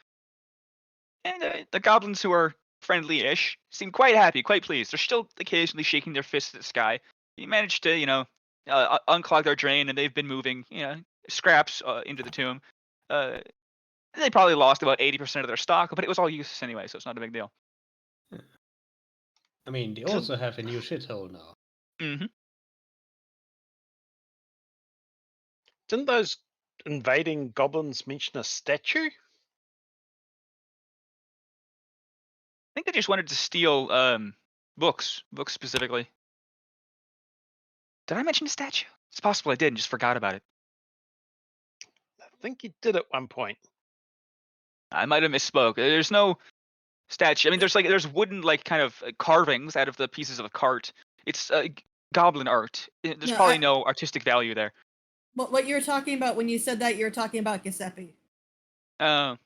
And the goblins who are friendly-ish seem quite happy, quite pleased. They're still occasionally shaking their fists at the sky. You managed to, unclog their drain, and they've been moving, scraps into the tomb. They probably lost about 80% of their stock, but it was all useless anyway, so it's not a big deal. I mean, they also have a new shithole now. Mm-hmm. Didn't those invading goblins mention a statue? I think they just wanted to steal Books specifically. Did I mention a statue? It's possible I did and just forgot about it. I think you did at one point. I might have misspoke. There's no statue. I mean, there's wooden like kind of carvings out of the pieces of a cart. It's goblin art. There's No, probably no artistic value there. What you're talking about when you said that, you're talking about Giuseppe. Oh.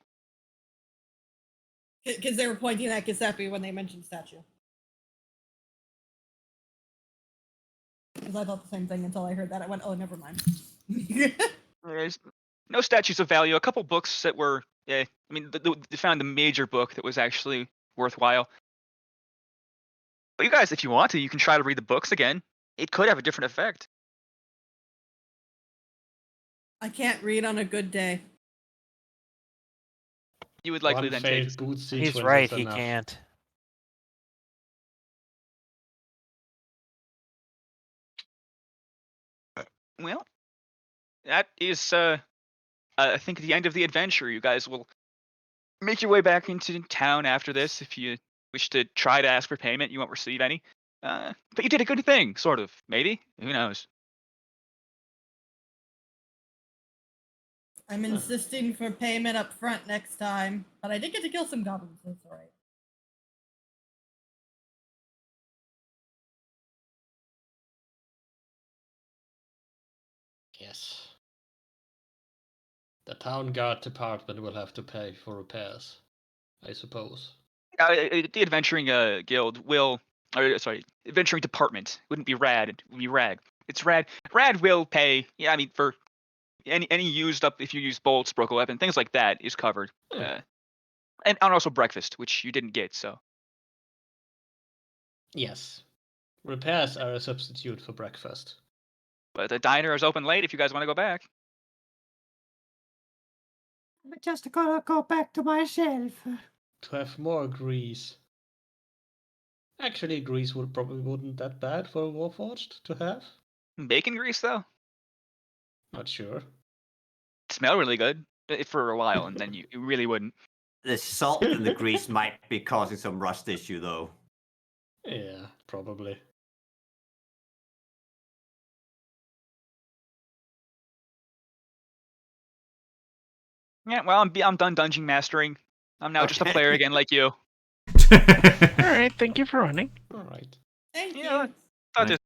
Because they were pointing at Giuseppe when they mentioned statue. Because I thought the same thing until I heard that. I went, oh, never mind. There's no statues of value. A couple books that were, I mean, they found the major book that was actually worthwhile. But you guys, if you want to, you can try to read the books again. It could have a different effect. I can't read on a good day. You would likely One then failed take. boot He's sequence right. is He enough. can't. Well, that is, I think the end of the adventure. You guys will make your way back into town after this. If you wish to try to ask for payment, you won't receive any. But you did a good thing, sort of. Maybe. Who knows? I'm insisting for payment up front next time. But I did get to kill some goblins, so it's alright. Yes. The town guard department will have to pay for repairs, I suppose. The adventuring guild will, or sorry, adventuring department wouldn't be rad. It would be rag. It's rad. Rad will pay. Yeah, I mean for any used up, if you use bolts, broke a weapon, things like that is covered. And also breakfast, which you didn't get. So Yes. Repairs are a substitute for breakfast. but the diner is open late if you guys want to go back. I'm just gonna go back to my shelf. To have more grease. Actually, grease wouldn't that bad for a warforged to have. Bacon grease though, Not sure. smell really good for a while, and then you really wouldn't. The salt in the grease might be causing some rust issue, though. Yeah, probably. Yeah, well, I'm done dungeon mastering. I'm now just a Okay. player again, like you. All right, thank you for running. All right. Thank Yeah, you. Thought this